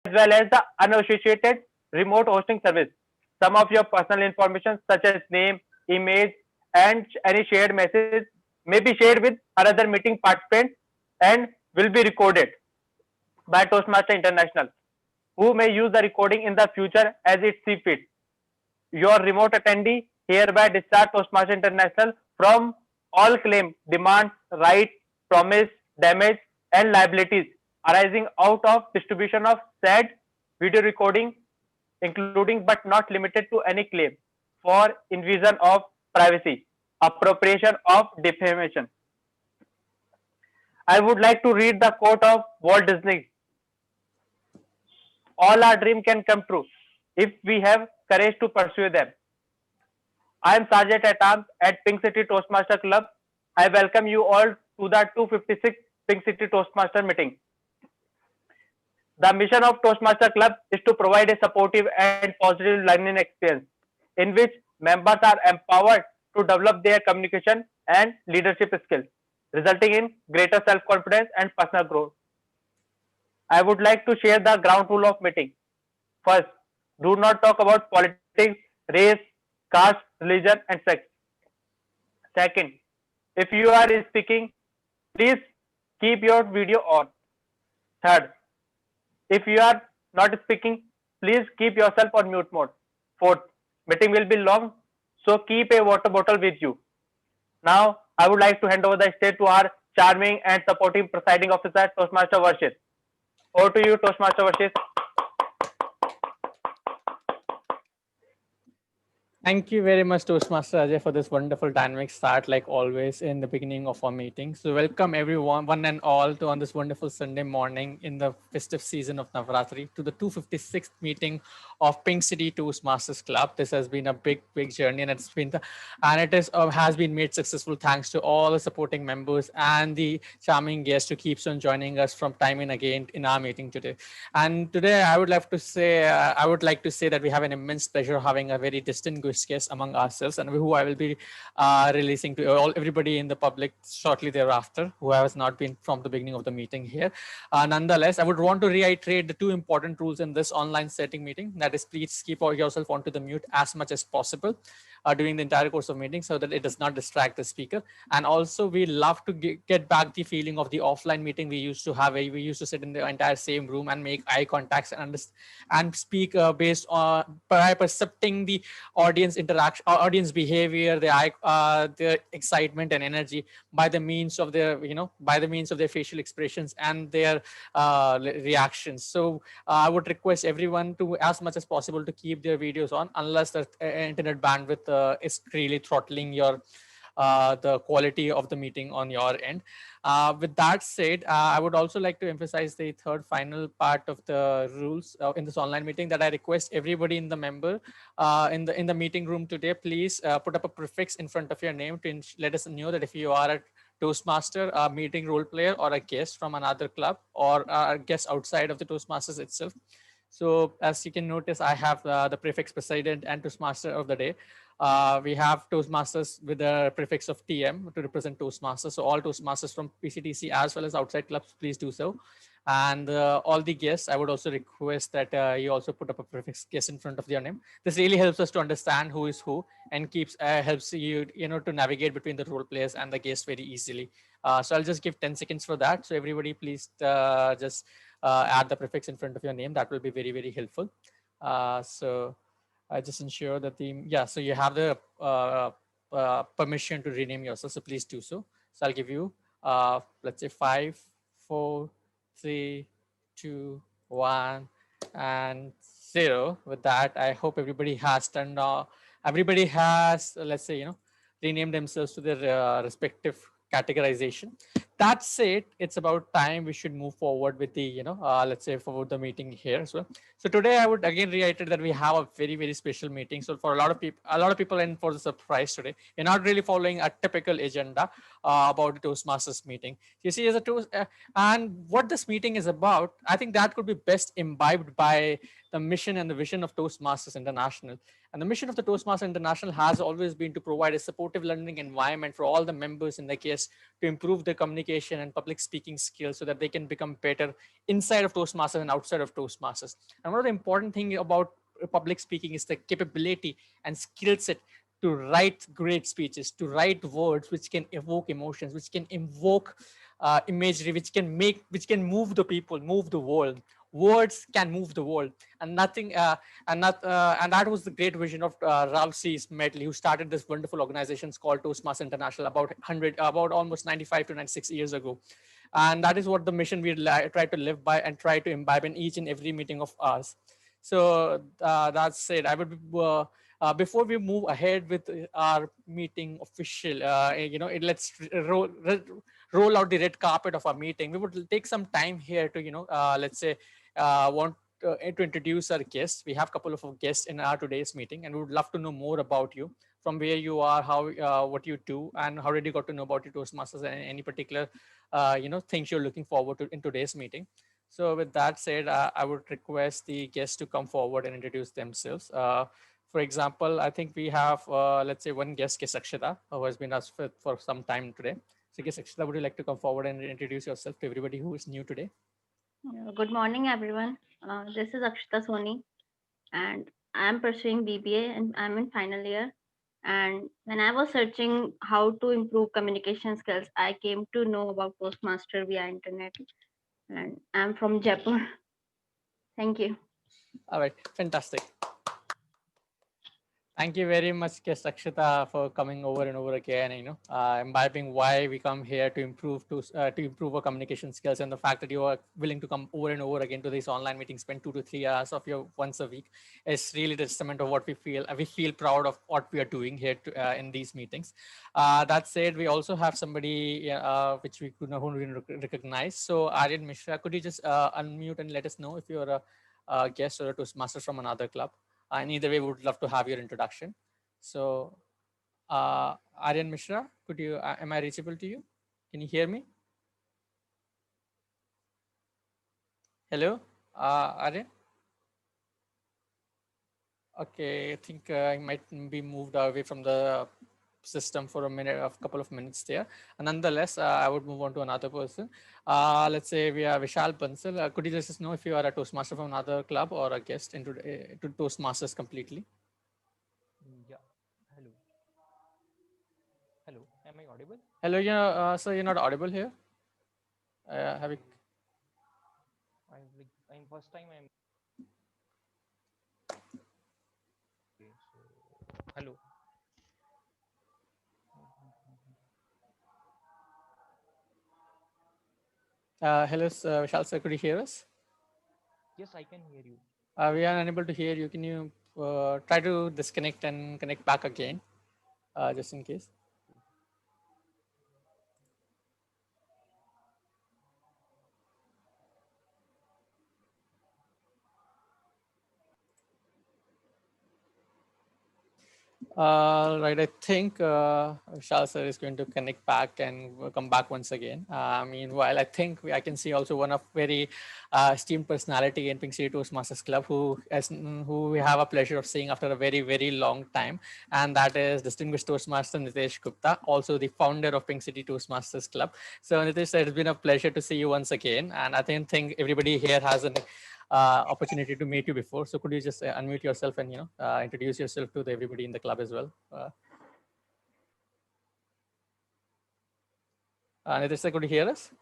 well as the unassociated remote hosting service. Some of your personal information such as name, image, and any shared message may be shared with another meeting participant and will be recorded by Toastmaster International, who may use the recording in the future as it sees fit. Your remote attendee hereby discharge Toastmaster International from all claim, demands, rights, promise, damage, and liabilities arising out of distribution of said video recording, including but not limited to any claim for invasion of privacy, appropriation of defamation. I would like to read the quote of Walt Disney. All our dreams can come true if we have courage to pursue them. I am Sergeant at Arms at Pink City Toastmaster Club. I welcome you all to the 256th Pink City Toastmaster meeting. The mission of Toastmaster Club is to provide a supportive and positive learning experience in which members are empowered to develop their communication and leadership skills, resulting in greater self-confidence and personal growth. I would like to share the ground rule of meeting. First, do not talk about politics, race, caste, religion, and sex. Second, if you are speaking, please keep your video on. Third, if you are not speaking, please keep yourself on mute mode. Fourth, meeting will be long, so keep a water bottle with you. Now, I would like to hand over the stage to our charming and supporting presiding officer, Toastmaster Varshit. Over to you, Toastmaster Varshit. Thank you very much, Toastmaster Ajay, for this wonderful dynamic start, like always, in the beginning of our meeting. So welcome everyone, one and all, to on this wonderful Sunday morning in the festive season of Navratri to the 256th meeting of Pink City Toastmasters Club. This has been a big journey, and it has been made successful thanks to all the supporting members and the charming guests who keeps on joining us from time and again in our meeting today. And today, I would like to say that we have an immense pleasure of having a very distinguished guest among ourselves, and who I will be releasing to everybody in the public shortly thereafter, who has not been from the beginning of the meeting here. Nonetheless, I would want to reiterate the two important rules in this online setting meeting. That is, please keep yourself onto the mute as much as possible during the entire course of meeting, so that it does not distract the speaker. And also, we love to get back the feeling of the offline meeting we used to have. We used to sit in the entire same room and make eye contacts and speak based on by percepting the audience interaction, audience behavior, their excitement and energy by the means of their facial expressions and their reactions. So I would request everyone to, as much as possible, to keep their videos on, unless the internet bandwidth is really throttling your the quality of the meeting on your end. With that said, I would also like to emphasize the third final part of the rules in this online meeting, that I request everybody in the in the meeting room today, please put up a prefix in front of your name to let us know that if you are a Toastmaster, a meeting role player, or a guest from another club, or a guest outside of the Toastmasters itself. So as you can notice, I have the prefix President and Toastmaster of the day. We have Toastmasters with the prefix of TM to represent Toastmasters. So all Toastmasters from PCTC as well as outside clubs, please do so. And all the guests, I would also request that you also put up a prefix guest in front of your name. This really helps us to understand who is who, and helps you to navigate between the role players and the guests very easily. So I'll just give 10 seconds for that. So everybody, please just add the prefix in front of your name. That will be very helpful. So I just ensure that so you have the permission to rename yourself, so please do so. So I'll give you let's say 5, 4, 3, 2, 1, and 0. With that, I hope everybody has let's say renamed themselves to their respective categorization. That said, it's about time we should move forward with the let's say forward the meeting here as well. So today I would again reiterate that we have a very special meeting. So for a lot of people, and for the surprise today, you're not really following a typical agenda about the Toastmasters meeting. You see, as a and what this meeting is about, I think that could be best imbibed by the mission and the vision of Toastmasters International. And the mission of the Toastmasters International has always been to provide a supportive learning environment for all the members and the guests to improve their communication communication and public speaking skills so that they can become better inside of Toastmasters and outside of Toastmasters. And one of the important thing about public speaking is the capability and skill set to write great speeches, to write words which can evoke emotions, which can invoke imagery, which can move the people, move the world. Words can move the world, and nothing, and that was the great vision of Ralph C. Medley, who started this wonderful organization called Toastmasters International about almost 95 to 96 years ago. And that is what the mission we try to live by and try to imbibe in each and every meeting of ours. So that's it. I would before we move ahead with our meeting official, let's roll out the red carpet of our meeting. We would take some time here to, let's say, want to introduce our guests. We have a couple of guests in our today's meeting, and we would love to know more about you, from where you are, how, what you do, and how did you got to know about your Toastmasters and any particular, things you're looking forward to in today's meeting. So with that said, I would request the guests to come forward and introduce themselves. For example, I think we have, let's say, one guest, Akshita, who has been asked for some time today. So Akshita, would you like to come forward and introduce yourself to everybody who is new today? Good morning, everyone. This is Akshita Soni, and I'm pursuing BBA, and I'm in final year. And when I was searching how to improve communication skills, I came to know about Toastmaster via internet, and I'm from Jaipur. Thank you. All right, fantastic. Thank you very much, guest Akshita, for coming over and over again. Imbibing why we come here to improve our communication skills, and the fact that you are willing to come over and over again to these online meetings, spend 2 to 3 hours of your once a week, is really testament of what we feel. We feel proud of what we are doing here in these meetings. That said, we also have somebody which we could not recognize. So Aryan Mishra, could you just unmute and let us know if you're a guest or a Toastmaster from another club? And either way, we would love to have your introduction. So, Aryan Mishra, am I reachable to you? Can you hear me? Hello, Aryan? Okay, I think I might be moved away from the system for a couple of minutes there. And nonetheless, I would move on to another person. Let's say we are Vishal Bansal. Could you let us know if you are a Toastmaster from another club or a guest into to Toastmasters completely? Yeah. Hello. Hello. Am I audible? Hello, sir, you're not audible here. Have you? I'm first time I'm. Okay, so hello. Hello, Vishal sir, could you hear us? Yes, I can hear you. We are unable to hear you. Can you try to disconnect and connect back again, just in case? Right, I think Vishal sir is going to connect back and we'll come back once again. Meanwhile, I think I can see also one of very esteemed personality in Pink City Toastmasters Club who we have a pleasure of seeing after a very, very long time. And that is Distinguished Toastmaster Nitesh Gupta, also the founder of Pink City Toastmasters Club. So Nitesh, it's been a pleasure to see you once again. And I think everybody here has an opportunity to meet you before. So could you just unmute yourself and introduce yourself to everybody in the club as well? Nitesh sir, could you hear us?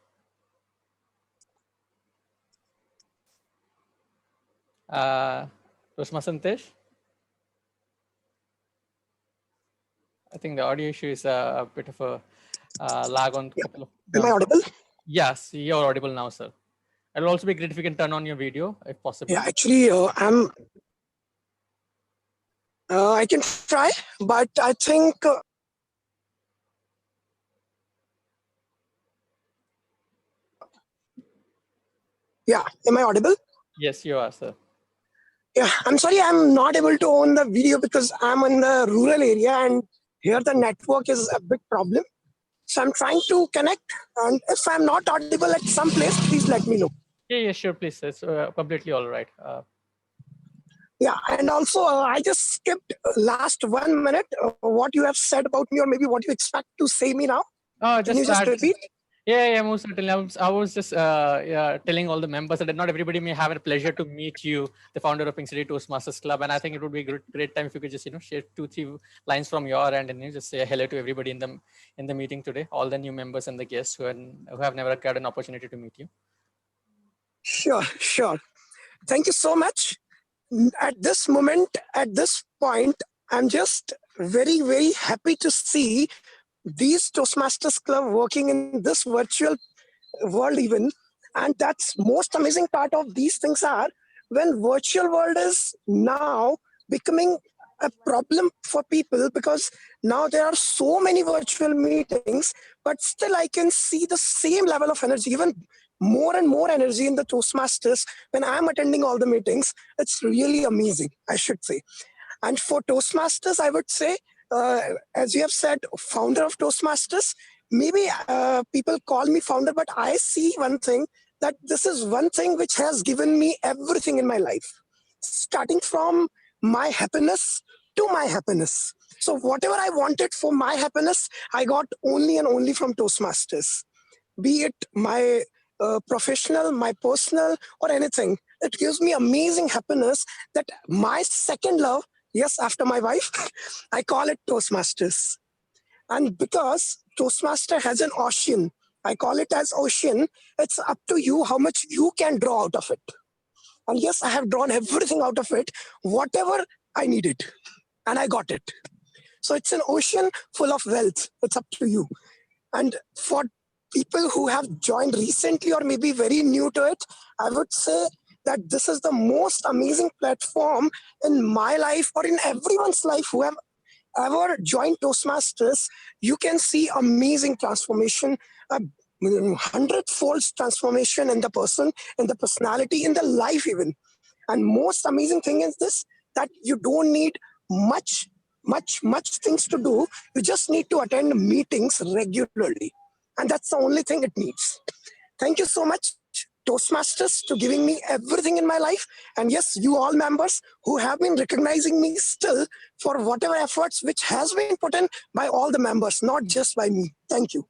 Toastmaster Nitesh? I think the audio issue is a bit of a lag on a couple of. Am I audible? Yes, you're audible now, sir. It'll also be great if you can turn on your video if possible. Yeah, actually, I can try, but I think. Yeah, am I audible? Yes, you are, sir. Yeah, I'm sorry, I'm not able to own the video because I'm in the rural area and here the network is a big problem. So I'm trying to connect, and if I'm not audible at some place, please let me know. Yeah, sure, please. It's completely all right. Yeah, and also I just skipped last 1 minute what you have said about me, or maybe what you expect to say me now. Can you just repeat? Yeah, most certainly. I was just telling all the members that not everybody may have a pleasure to meet you, the founder of Pink City Toastmasters Club, and I think it would be a great time if you could just share 2-3 lines from your end and just say hello to everybody in the meeting today, all the new members and the guests who have never got an opportunity to meet you. Sure. Thank you so much. At this moment, at this point, I'm just very, very happy to see these Toastmasters Club working in this virtual world even. And that's most amazing part of these things are when virtual world is now becoming a problem for people, because now there are so many virtual meetings, but still I can see the same level of energy, even more and more energy in the Toastmasters when I'm attending all the meetings. It's really amazing, I should say. And for Toastmasters, I would say, as you have said, founder of Toastmasters, maybe people call me founder, but I see one thing, that this is one thing which has given me everything in my life, starting from my happiness to my happiness. So whatever I wanted for my happiness, I got only and only from Toastmasters, be it my professional, my personal, or anything. It gives me amazing happiness that my second love, yes, after my wife, I call it Toastmasters. And because Toastmaster has an ocean, I call it as ocean, it's up to you how much you can draw out of it. And yes, I have drawn everything out of it, whatever I needed, and I got it. So it's an ocean full of wealth. It's up to you. And for people who have joined recently or maybe very new to it, I would say that this is the most amazing platform in my life or in everyone's life who have ever joined Toastmasters. You can see amazing transformation, a hundred-fold transformation in the person, in the personality, in the life even. And most amazing thing is this, that you don't need much things to do. You just need to attend meetings regularly. And that's the only thing it needs. Thank you so much, Toastmasters, to giving me everything in my life. And yes, you all members who have been recognizing me still for whatever efforts which has been put in by all the members, not just by me. Thank you.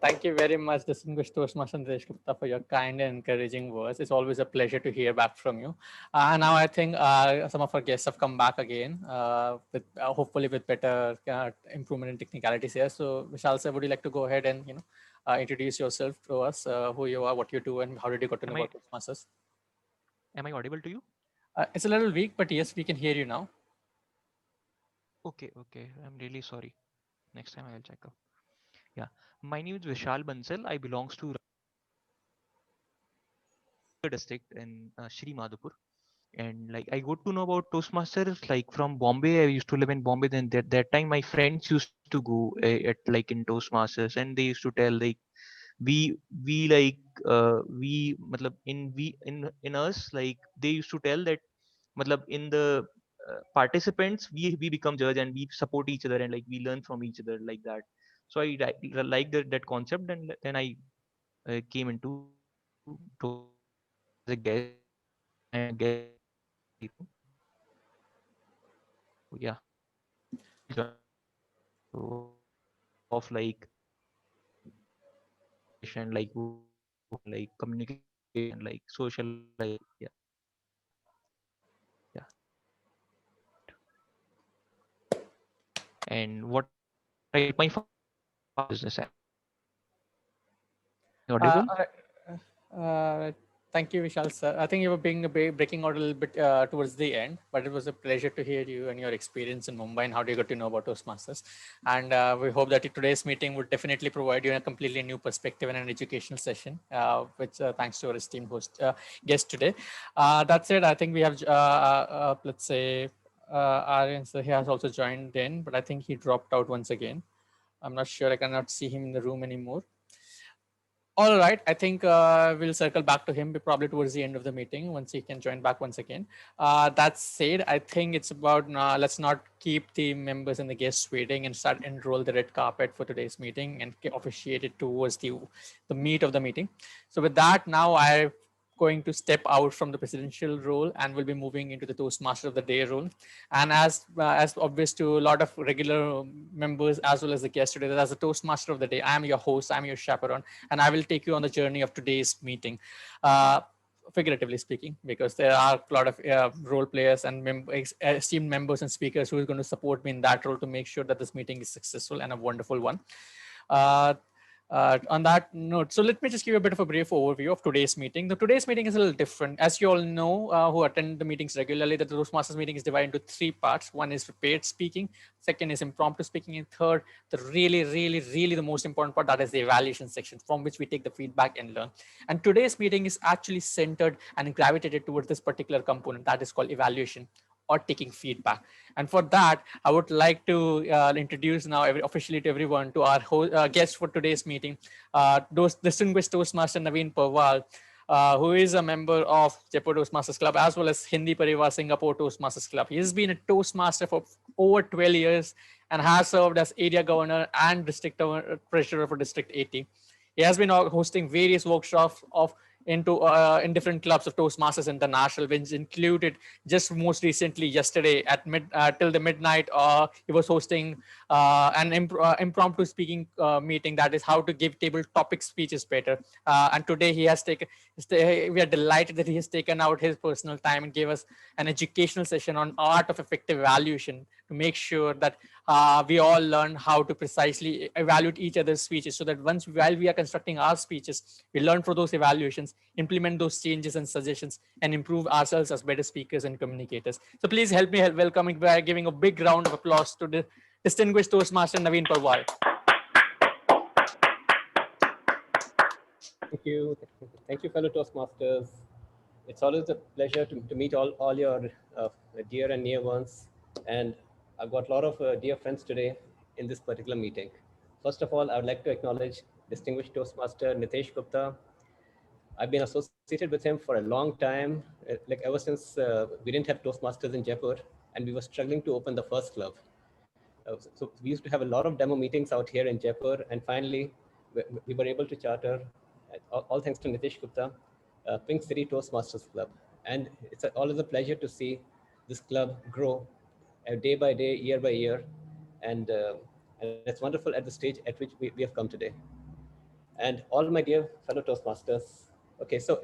Thank you very much, Distinguished Toastmaster Naresh Gupta, for your kind and encouraging words. It's always a pleasure to hear back from you. Now I think some of our guests have come back again, with hopefully with better improvement in technicalities here. So, Vishal sir, would you like to go ahead and introduce yourself to us, who you are, what you do, and how did you got to know Am I about Toastmasters? am I audible to you? It's a little weak, but yes, we can hear you now. Okay. I'm really sorry. Next time I'll check up. Yeah. My name is Vishal Bansal. I belongs to Rajasthan district in Shri Madhupur. And like I got to know about Toastmasters like from Bombay. I used to live in Bombay. Then that time my friends used to go at like in Toastmasters, and they used to tell like we like we matlab in us like they used to tell that matlab in the participants we become judge and we support each other and like we learn from each other like that. So I like that concept, and then I came into Toastmasters as a guest, and I'm a guest of this meeting. So yeah, so of like conversation, like work, like communication, like socialization. Yeah. And what I do is like my father is a business. Uh, Audible? Thank you, Vishal sir. I think you were being breaking out a little bit towards the end, but it was a pleasure to hear you and your experience in Mumbai and how do you got to know about Toastmasters. And we hope that today's meeting would definitely provide you a completely new perspective and an educational session, which thanks to our esteemed host guest today. That said, I think we have, let's say, Aryan sir, he has also joined in, but I think he dropped out once again. I'm not sure. I cannot see him in the room anymore. All right, I think we'll circle back to him probably towards the end of the meeting once he can join back once again. That said, I think it's about let's not keep the members and the guests waiting and start enroll the red carpet for today's meeting and officiate it towards the meat of the meeting. So with that, now I going to step out from the presidential role and will be moving into the Toastmaster of the Day role. And as obvious to a lot of regular members as well as the guests today, that as the Toastmaster of the Day, I am your host, I'm your chaperone, and I will take you on the journey of today's meeting. Figuratively speaking, because there are a lot of role players and esteemed members and speakers who are going to support me in that role to make sure that this meeting is successful and a wonderful one. On that note, so let me just give you a bit of a brief overview of today's meeting. Today's meeting is a little different. As you all know, who attend the meetings regularly, the Toastmasters meeting is divided into 3 parts. One is prepared speaking, second is impromptu speaking, and third, the really the most important part, that is the evaluation section, from which we take the feedback and learn. And today's meeting is actually centered and gravitated towards this particular component that is called evaluation or taking feedback. And for that, I would like to introduce now officially to everyone to our guest for today's meeting, Distinguished Toastmaster Navin Parwal, who is a member of Jaipur Toastmasters Club as well as Hindi Parivar Singapore Toastmasters Club. He has been a Toastmaster for over 12 years and has served as area governor and district treasurer for District 80. He has been hosting various workshops in different clubs of Toastmasters International, which included just most recently yesterday at till the midnight. He was hosting an impromptu speaking meeting, that is how to give table topic speeches better. And today he has taken. We are delighted that he has taken out his personal time and gave us an educational session on art of effective evaluation to make sure that we all learn how to precisely evaluate each other's speeches, so that while we are constructing our speeches, we learn from those evaluations, implement those changes and suggestions, and improve ourselves as better speakers and communicators. So please help me welcoming by giving a big round of applause to the Distinguished Toastmaster Navin Parwal. Thank you, fellow Toastmasters. It's always a pleasure to meet all your dear and near ones. And I've got a lot of dear friends today in this particular meeting. First of all, I would like to acknowledge Distinguished Toastmaster Nitesh Gupta. I've been associated with him for a long time, like ever since we didn't have Toastmasters in Jaipur and we were struggling to open the first club. So we used to have a lot of demo meetings out here in Jaipur, and finally we were able to charter, all thanks to Nitesh Gupta, Pink City Toastmasters Club. And it's always a pleasure to see this club grow day by day, year by year. And it's wonderful at the stage at which we have come today. And all my dear fellow Toastmasters. Okay, so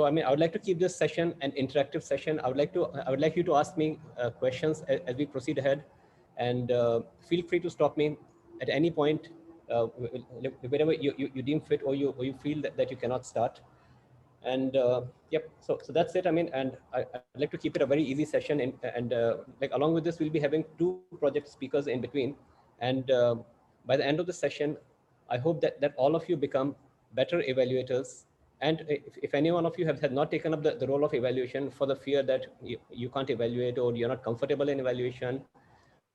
I mean, I would like to keep this session an interactive session. I would like you to ask me questions as we proceed ahead, and feel free to stop me at any point, wherever you deem fit, or you feel that you cannot start. And yep, so that's it. I mean, and I'd like to keep it a very easy session, and like along with this, we'll be having 2 project speakers in between. And by the end of the session, I hope that all of you become better evaluators. And if any one of you have not taken up the role of evaluation for the fear that you can't evaluate or you're not comfortable in evaluation,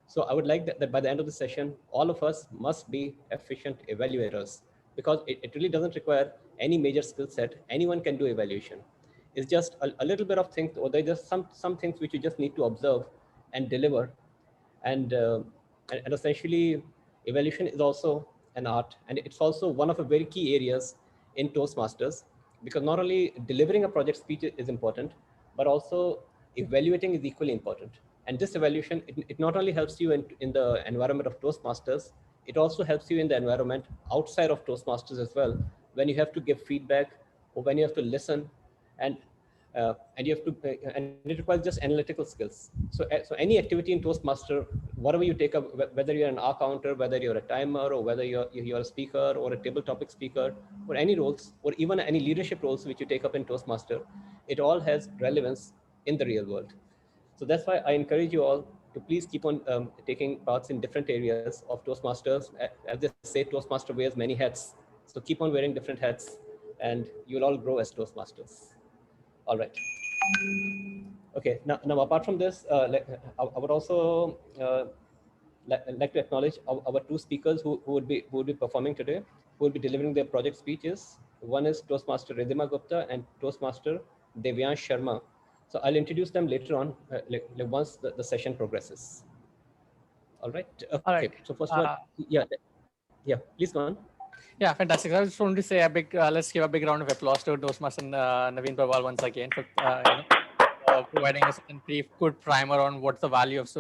so I would like that by the end of the session, all of us must be efficient evaluators, because it really doesn't require any major skill set. Anyone can do evaluation. It's just a little bit of things, or there's just some things which you just need to observe and deliver. And essentially, evaluation is also an art, and it's also one of the very key areas in Toastmasters, because not only delivering a project speech is important, but also evaluating is equally important. And this evaluation, it not only helps you in the environment of Toastmasters, it also helps you in the environment outside of Toastmasters as well, when you have to give feedback or when you have to listen, and you have to, and it requires just analytical skills. So any activity in Toastmaster, whatever you take up, whether you're an R counter, whether you're a timer, or whether you're a speaker or a table topic speaker, or any roles, or even any leadership roles which you take up in Toastmaster, it all has relevance in the real world. So that's why I encourage you all to please keep on taking parts in different areas of Toastmasters. As they say, Toastmaster wears many hats. So keep on wearing different hats, and you'll all grow as Toastmasters. All right. Okay. Now apart from this, I would also like to acknowledge our 2 speakers who would be performing today, who will be delivering their project speeches. One is Toastmaster Ridhima Gupta and Toastmaster Devyansh Sharma. So I'll introduce them later on, once the session progresses. All right. Okay. All right. So first one, yeah, please go on. Yeah, fantastic. I just wanted to say a big, let's give a big round of applause to Toastmaster Navin Parwal once again for providing us a brief, good primer on what the value of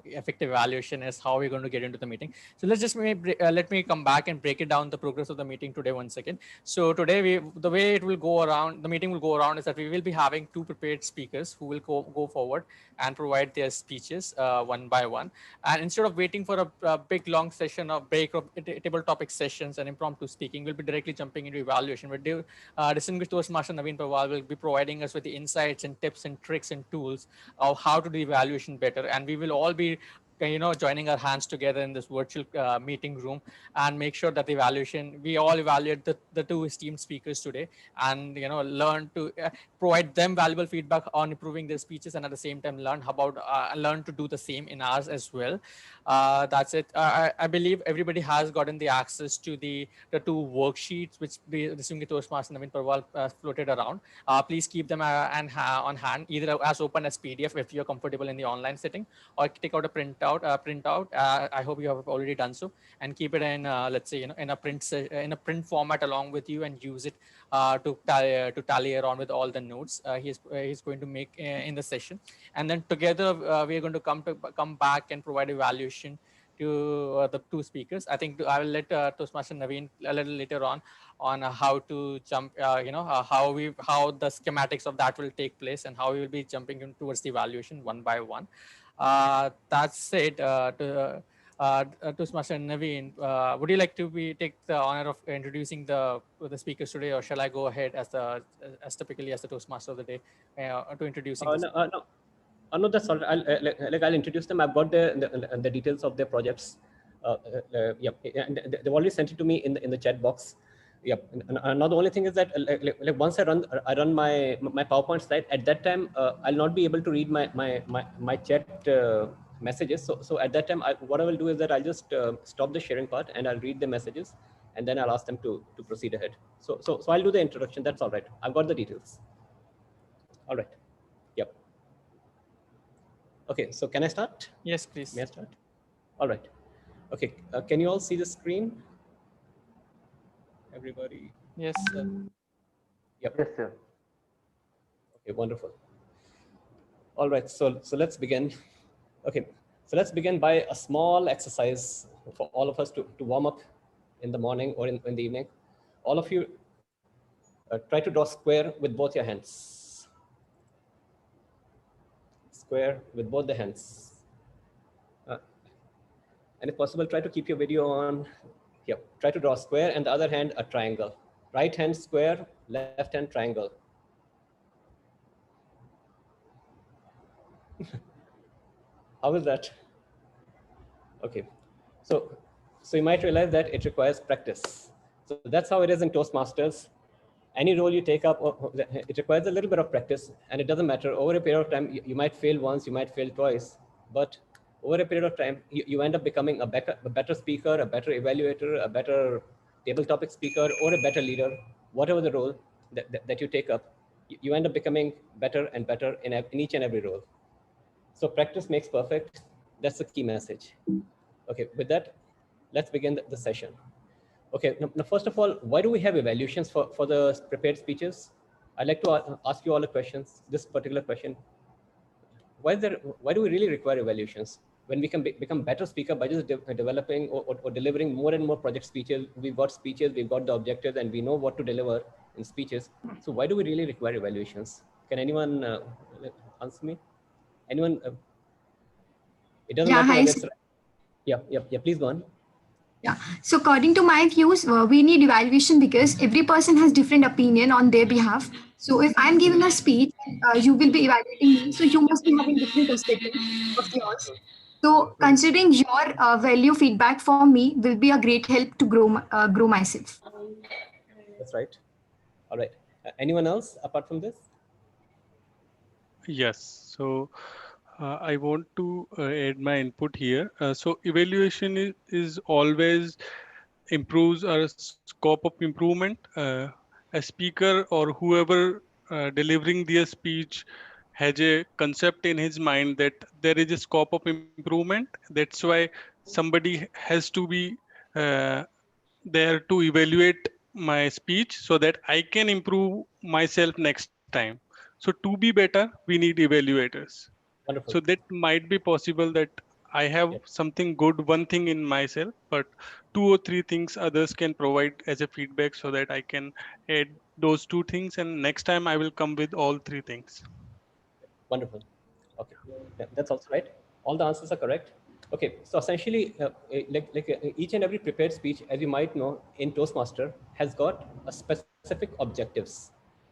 effective evaluation is, how we're going to get into the meeting. So let's just let me come back and break it down the progress of the meeting today once again. So today the way it will go around, the meeting will go around is that we will be having two prepared speakers who will go forward and provide their speeches one by one. And instead of waiting for a big long session of break of table topic sessions and impromptu speaking, we'll be directly jumping into evaluation. Where Distinguished Toastmaster Navin Parwal will be providing us with the insights and tips and tricks and tools of how to do evaluation better. And we will all be joining our hands together in this virtual meeting room and make sure that the evaluation, we all evaluate the two esteemed speakers today and learn to provide them valuable feedback on improving their speeches, and at the same time learn to do the same in ours as well. That's it. I believe everybody has gotten the access to the two worksheets which the Distinguished Toastmaster Navin Parwal floated around. Please keep them on hand, either as open as PDF if you're comfortable in the online setting, or take out a printout. I hope you have already done so, and keep it in let's say in a print format along with you, and use it to tally around with all the notes he's going to make in the session. And then together we are going to come back and provide evaluation to the two speakers. I think I will let Toastmaster Navin a little later on how to jump, how the schematics of that will take place and how we will be jumping in towards the evaluation one by one. That's it. Toastmaster Navin, would you like to take the honor of introducing the speakers today, or shall I go ahead as typically as the Toastmaster of the day to introducing? No, that's all. I'll introduce them. I've got the details of their projects. Yeah, and they've already sent it to me in the chat box. Yep. And now the only thing is that once I run my PowerPoint slide, at that time I'll not be able to read my chat messages. So at that time, what I will do is that I'll just stop the sharing part and I'll read the messages, and then I'll ask them to proceed ahead. So I'll do the introduction. That's all right. I've got the details. All right. Yep. Okay. So can I start? Yes, please. May I start? All right. Okay. Can you all see the screen? Everybody? Yes, sir. Yep. Yes, sir. Okay, wonderful. All right, so let's begin. Okay, so let's begin by a small exercise for all of us to warm up in the morning or in the evening. All of you try to draw square with both your hands. Square with both the hands. And if possible, try to keep your video on. Yep, try to draw a square, and the other hand, a triangle. Right hand square, left hand triangle. How is that? Okay, so you might realize that it requires practice. So that's how it is in Toastmasters. Any role you take up, it requires a little bit of practice, and it doesn't matter. Over a period of time, you might fail once, you might fail twice, but over a period of time, you end up becoming a better speaker, a better evaluator, a better table topic speaker, or a better leader. Whatever the role that you take up, you end up becoming better and better in each and every role. So practice makes perfect. That's the key message. Okay, with that, let's begin the session. Okay, now first of all, why do we have evaluations for the prepared speeches? I'd like to ask you all a question, this particular question. Why do we really require evaluations? When we can become better speaker by just developing or delivering more and more project speeches, we've got the objectives, and we know what to deliver in speeches. So why do we really require evaluations? Can anyone answer me? Anyone? It doesn't matter whether it's right. Yeah, please go on. Yeah. So according to my views, we need evaluation because every person has different opinion on their behalf. So if I'm giving a speech, you will be evaluating me. So you must be having different perspective of yours. So considering your value feedback for me will be a great help to grow myself. That's right. All right. Anyone else apart from this? Yes. So I want to add my input here. So evaluation is always improves our scope of improvement. A speaker or whoever delivering their speech has a concept in his mind that there is a scope of improvement. That's why somebody has to be there to evaluate my speech so that I can improve myself next time. So to be better, we need evaluators. So Wonderful. that might be possible that I have Yes. something good, one thing in myself, but 2 or 3 things others can provide as a feedback so that I can add those 2 things, and next time I will come with all 3 things. Wonderful. Okay, yeah, that's also right. All the answers are correct. Okay, so essentially, each and every prepared speech, as you might know, in Toastmaster has got a specific objectives.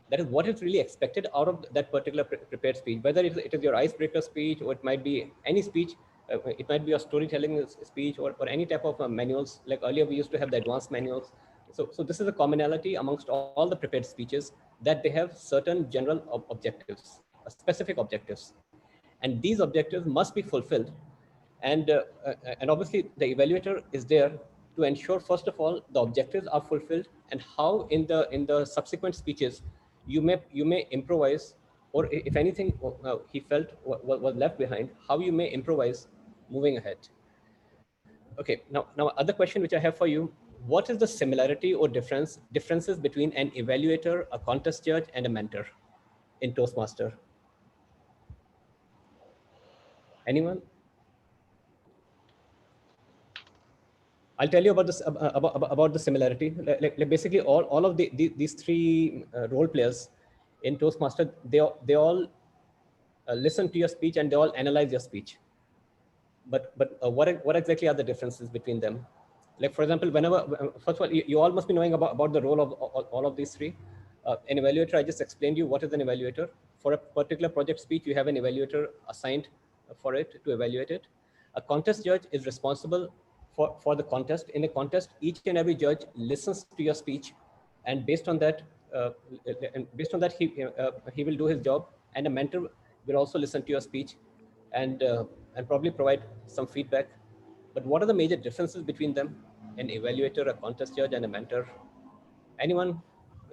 That is what is really expected out of that particular prepared speech. Whether it is your icebreaker speech, or it might be any speech, it might be a storytelling speech, or any type of manuals. Like earlier, we used to have the advanced manuals. So this is a commonality amongst all the prepared speeches, that they have certain general objectives, specific objectives, and these objectives must be fulfilled. And obviously the evaluator is there to ensure, first of all, the objectives are fulfilled, and how in the subsequent speeches you may improvise, or if anything he felt was left behind, how you may improvise moving ahead. Okay, now other question which I have for you: what is the similarity or differences between an evaluator, a contest judge, and a mentor in Toastmaster? Anyone? I'll tell you about this about the similarity. Basically, all of these three role players in Toastmaster, they all listen to your speech, and they all analyze your speech. But what exactly are the differences between them? Like, for example, whenever first of all, you all must be knowing about the role of all of these three. An evaluator, I just explained you what is an evaluator. For a particular project speech, you have an evaluator assigned for it to evaluate it. A contest judge is responsible for the contest. In a contest, each and every judge listens to your speech, and uh, based on that, he will do his job. And a mentor will also listen to your speech, and and probably provide some feedback. But what are the major differences between them? An evaluator, a contest judge, and a mentor. Anyone?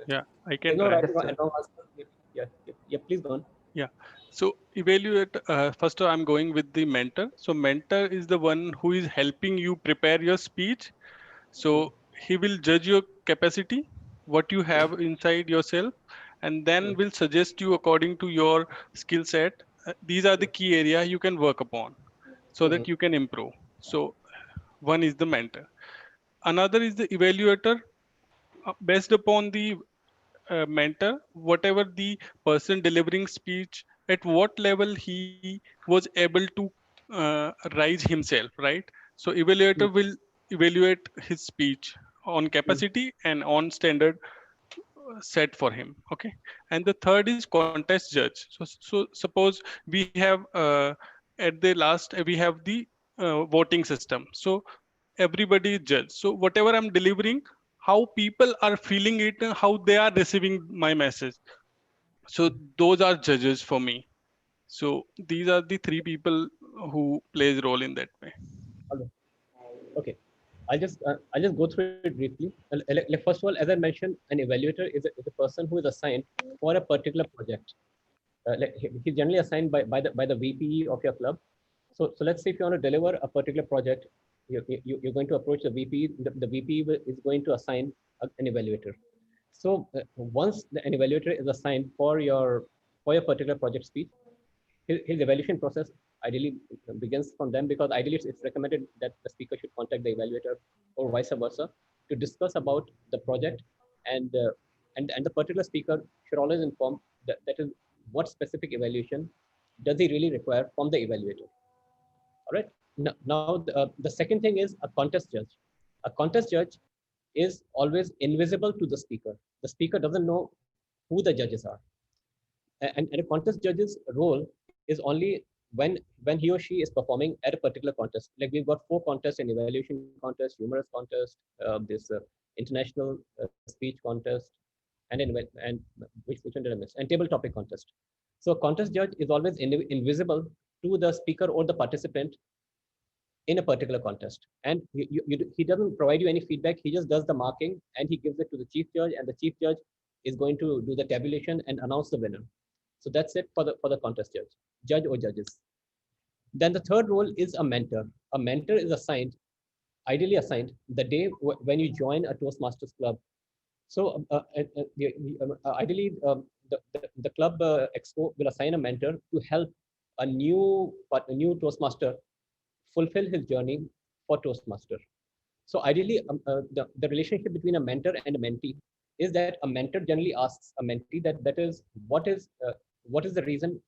Yeah, I There's can no try. right Yes, or sir. wrong answer. Yeah. Please go on. Yeah. So evaluate, first I'm going with the mentor. So mentor is the one who is helping you prepare your speech. So he will judge your capacity, what you have inside yourself, and then will suggest you according to your skill set. These are the key area you can work upon so that you can improve. So one is the mentor. Another is the evaluator. Based upon the mentor, whatever the person delivering speech, at what level he was able to rise himself, right? So evaluator will evaluate his speech on capacity and on standard set for him. Okay. And the third is contest judge. So suppose we have at the last we have the voting system. So everybody is judge. So whatever I'm delivering, how people are feeling it, how they are receiving my message. So those are judges for me. So these are the three people who plays role in that way. Okay, I'll just go through it briefly. First of all, as I mentioned, an evaluator is a person who is assigned for a particular project. He's generally assigned by the VP of your club. So let's say if you want to deliver a particular project, you're going to approach the VP. The VP is going to assign an evaluator. So once an evaluator is assigned for your particular project speech, his evaluation process ideally begins from them, because ideally it's recommended that the speaker should contact the evaluator or vice versa to discuss about the project, and and the particular speaker should always inform that is what specific evaluation does he really require from the evaluator. All right. Now the second thing is a contest judge. A contest judge is always invisible to the speaker. The speaker doesn't know who the judges are, and a contest judge's role is only when he or she is performing at a particular contest. Like, we've got 4 contests: an evaluation contest, humorous contest, this international speech contest, and which one did I miss? And table topic contest. So a contest judge is always invisible to the speaker or the participant in a particular contest, and he doesn't provide you any feedback. He just does the marking, and he gives it to the chief judge, and the chief judge is going to do the tabulation and announce the winner. So that's it for the contest judge or judges. Then the third role is a mentor. A mentor is assigned ideally assigned the day when you join a Toastmasters club. So ideally, the club expo will assign a mentor to help a new Toastmaster fulfill his journey for Toastmaster. So ideally, the relationship between a mentor and a mentee is that a mentor generally asks a mentee what is the reason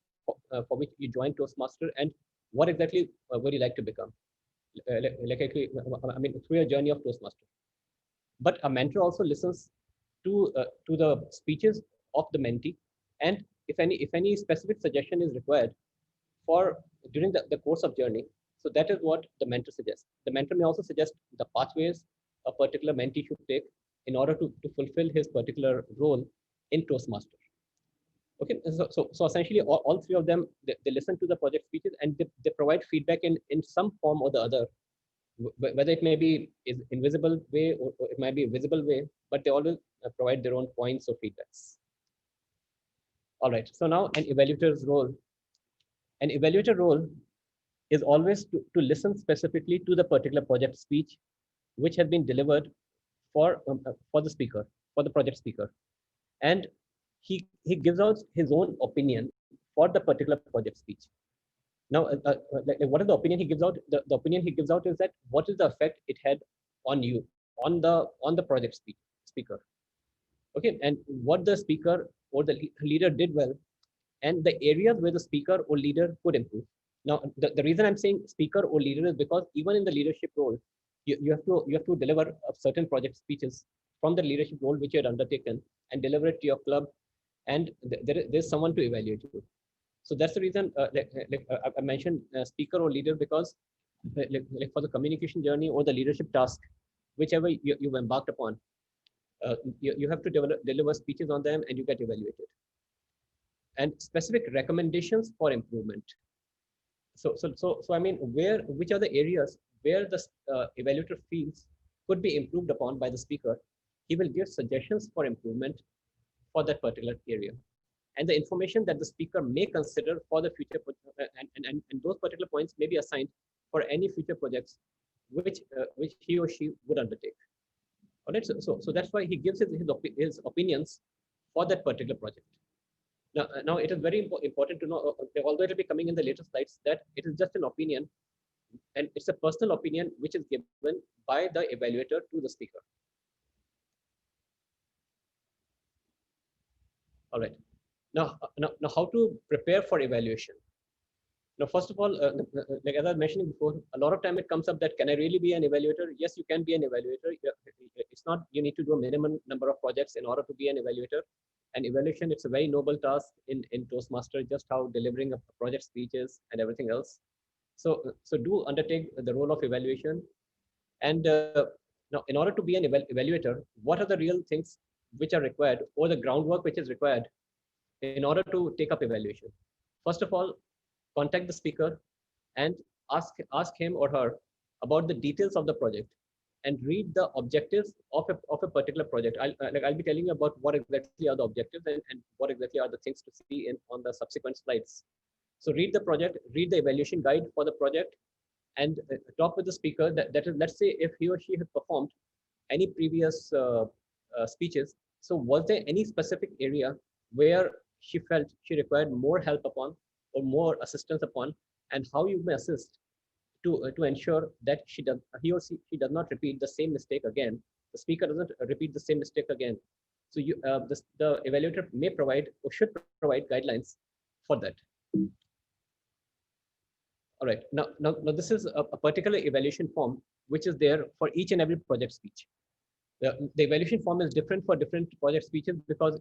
for which you joined Toastmaster, and what exactly would you like to become, I mean, through your journey of Toastmaster. But a mentor also listens to the speeches of the mentee, and if any specific suggestion is required for during the course of journey, so that is what the mentor suggests. The mentor may also suggest the pathways a particular mentee should take in order to fulfill his particular role in Toastmaster. Okay, so essentially all three of them, they listen to the project speeches, and they provide feedback in some form or the other, whether it may be is invisible way, or it might be a visible way, but they always provide their own points or feedbacks. All right, so now an evaluator's role. An evaluator role is always to listen specifically to the particular project speech which has been delivered for the speaker, for the project speaker, and he gives out his own opinion for the particular project speech. Now, what is the opinion he gives out? The opinion he gives out is that what is the effect it had on you, on the project speaker. Okay, and what the speaker or the leader did well, and the areas where the speaker or leader could improve. Now, the reason I'm saying speaker or leader is because even in the leadership role, you have to deliver a certain project speeches from the leadership role which you had undertaken and deliver it to your club, and there's someone to evaluate you. So that's the reason, I mentioned speaker or leader, because for the communication journey or the leadership task, whichever you've embarked upon, you have to deliver speeches on them, and you get evaluated. And specific recommendations for improvement. So I mean, which are the areas where the evaluator feels could be improved upon by the speaker? He will give suggestions for improvement for that particular area, and the information that the speaker may consider for the future, and those particular points may be assigned for any future projects which he or she would undertake. All right, so that's why he gives his opinions for that particular project. Now it is very important to know, although it will be coming in the later slides, that it is just an opinion, and it's a personal opinion which is given by the evaluator to the speaker. All right. Now, how to prepare for evaluation? Now, first of all, like as I was mentioning before, a lot of time it comes up that can I really be an evaluator? Yes, you can be an evaluator. It's not you need to do a minimum number of projects in order to be an evaluator. And evaluation, it's a very noble task in Toastmaster, just how delivering a project speeches and everything else. So do undertake the role of evaluation. And now, in order to be an evaluator, what are the real things which are required, or the groundwork which is required in order to take up evaluation? First of all, contact the speaker and ask him or her about the details of the project, and read the objectives of a particular project. I'll be telling you about what exactly are the objectives, and what exactly are the things to see on the subsequent slides. So read the project, read the evaluation guide for the project, and talk with the speaker. That is, let's say if he or she has performed any previous speeches, so was there any specific area where she felt she required more help upon, or more assistance upon, and how you may assist to ensure that he or she does not repeat the same mistake again. The speaker doesn't repeat the same mistake again. So the evaluator may provide or should provide guidelines for that. All right. Now this is a particular evaluation form which is there for each and every project speech. The evaluation form is different for different project speeches because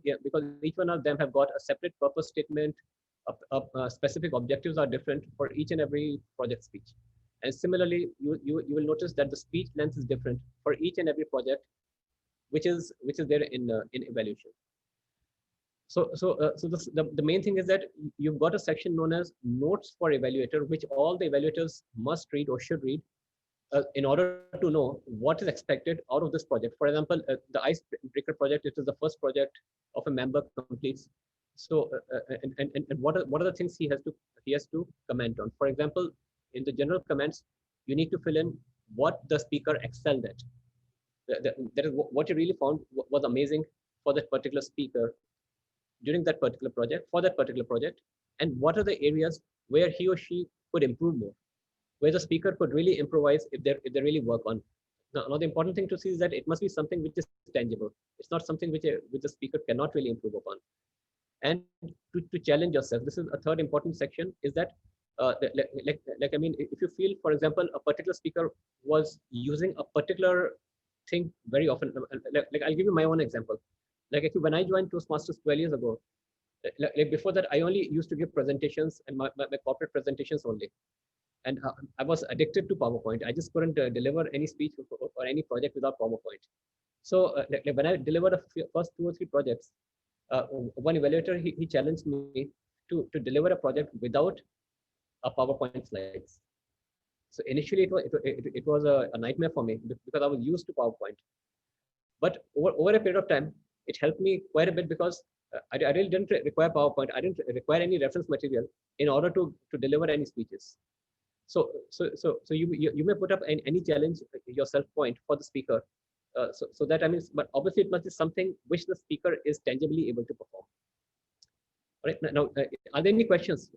each one of them have got a separate purpose statement. Specific objectives are different for each and every project speech. And similarly, you will notice that the speech length is different for each and every project, which is there in evaluation. So the main thing is that you've got a section known as notes for evaluator, which all the evaluators must read or should read in order to know what is expected out of this project. For example, the icebreaker project, it is the first project of a member completes. So and what are the things he has to comment on? For example, in the general comments, you need to fill in what the speaker excelled at. That is what you really found was amazing for that particular speaker during that particular project, for that particular project, and what are the areas where he or she could improve more, where the speaker could really improvise if they really work on. Now, the important thing to see is that it must be something which is tangible. It's not something which the speaker cannot really improve upon. And to challenge yourself, this is a third important section, is that I mean, if you feel, for example, a particular speaker was using a particular thing very often, like I'll give you my own example. Like actually, when I joined Toastmasters 12 years ago, like before that, I only used to give presentations and my corporate presentations only. And I was addicted to PowerPoint. I just couldn't deliver any speech or any project without PowerPoint. So like when I delivered the first 2 or 3 projects, one evaluator, he challenged me to deliver a project without a PowerPoint slides. So initially it was a nightmare for me because I was used to PowerPoint. But over a period of time, it helped me quite a bit because I really didn't require PowerPoint. I didn't require any reference material in order to deliver any speeches. So you may put up any challenge yourself point for the speaker. So that, I mean, but obviously it must be something which the speaker is tangibly able to perform. All right, now are there any questions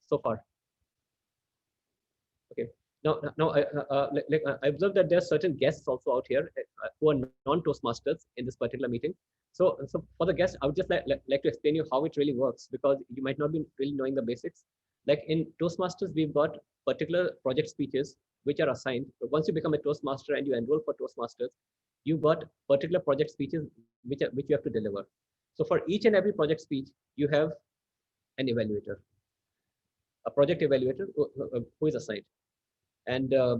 so far? Okay. Now I observed that there are certain guests also out here who are non-Toastmasters in this particular meeting. So for the guests, I would just like to explain you how it really works, because you might not be really knowing the basics. Like in Toastmasters, we've got particular project speeches which are assigned. Once you become a Toastmaster and you enroll for Toastmasters, you've got particular project speeches which you have to deliver. So for each and every project speech, you have an evaluator, a project evaluator who is assigned. And I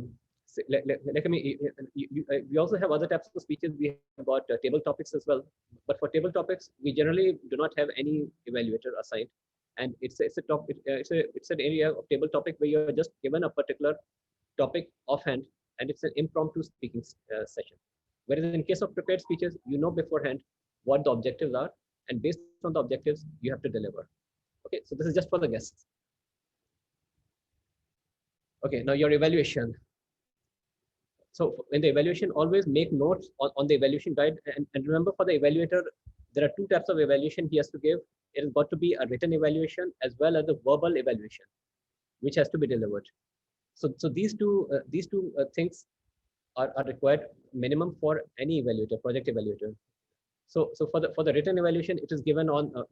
mean, we also have other types of speeches. We have got table topics as well. But for table topics, we generally do not have any evaluator assigned. And it's an area of table topic where you're just given a particular topic offhand, and it's an impromptu speaking session. Whereas in case of prepared speeches, you know beforehand what the objectives are, and based on the objectives, you have to deliver. Okay, so this is just for the guests. Okay, now your evaluation. So in the evaluation, always make notes on the evaluation guide. And remember, for the evaluator, there are 2 types of evaluation he has to give. It has got to be a written evaluation as well as a verbal evaluation, which has to be delivered. So these two things are required minimum for any evaluator, project evaluator. So for the written evaluation, it is given on on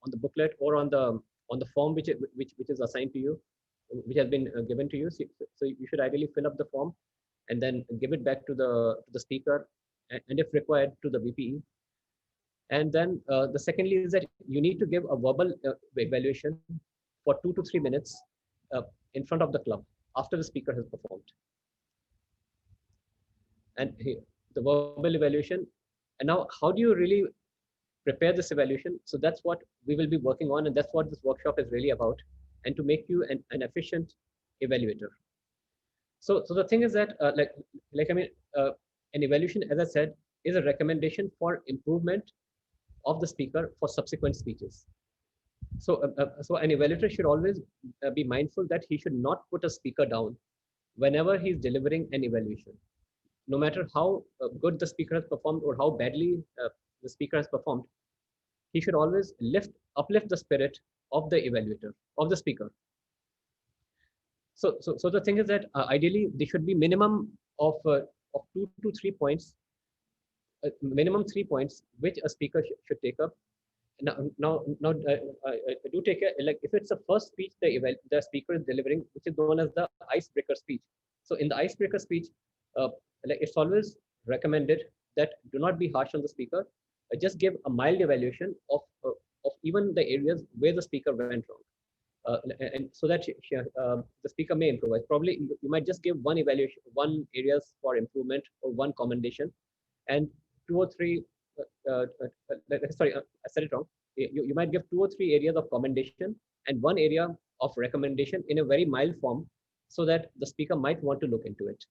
the booklet or on the form which is assigned to you, which has been given to you. So you should ideally fill up the form and then give it back to the speaker, and if required to the VPE. And then the secondly is that you need to give a verbal evaluation for 2 to 3 minutes in front of the club after the speaker has performed. And the verbal evaluation. And now, how do you really prepare this evaluation? So that's what we will be working on, and that's what this workshop is really about, and to make you an efficient evaluator. So the thing is that I mean, an evaluation, as I said, is a recommendation for improvement of the speaker for subsequent speeches. So an evaluator should always be mindful that he should not put a speaker down whenever he's delivering an evaluation. No matter how good the speaker has performed or how badly the speaker has performed, he should always uplift the spirit of the evaluator, of the speaker. So the thing is that ideally there should be minimum of 2 to 3 points, minimum 3 points which a speaker should take up. Now do take care, like if it's the first speech the speaker is delivering, which is known as the icebreaker speech. So in the icebreaker speech, like it's always recommended that do not be harsh on the speaker. Just give a mild evaluation of even the areas where the speaker went wrong, and so that the speaker may improvise. Probably you might just give one evaluation, one areas for improvement or one commendation, and 2 or 3. Sorry, I said it wrong. You might give 2 or 3 areas of commendation and 1 area of recommendation in a very mild form, so that the speaker might want to look into it.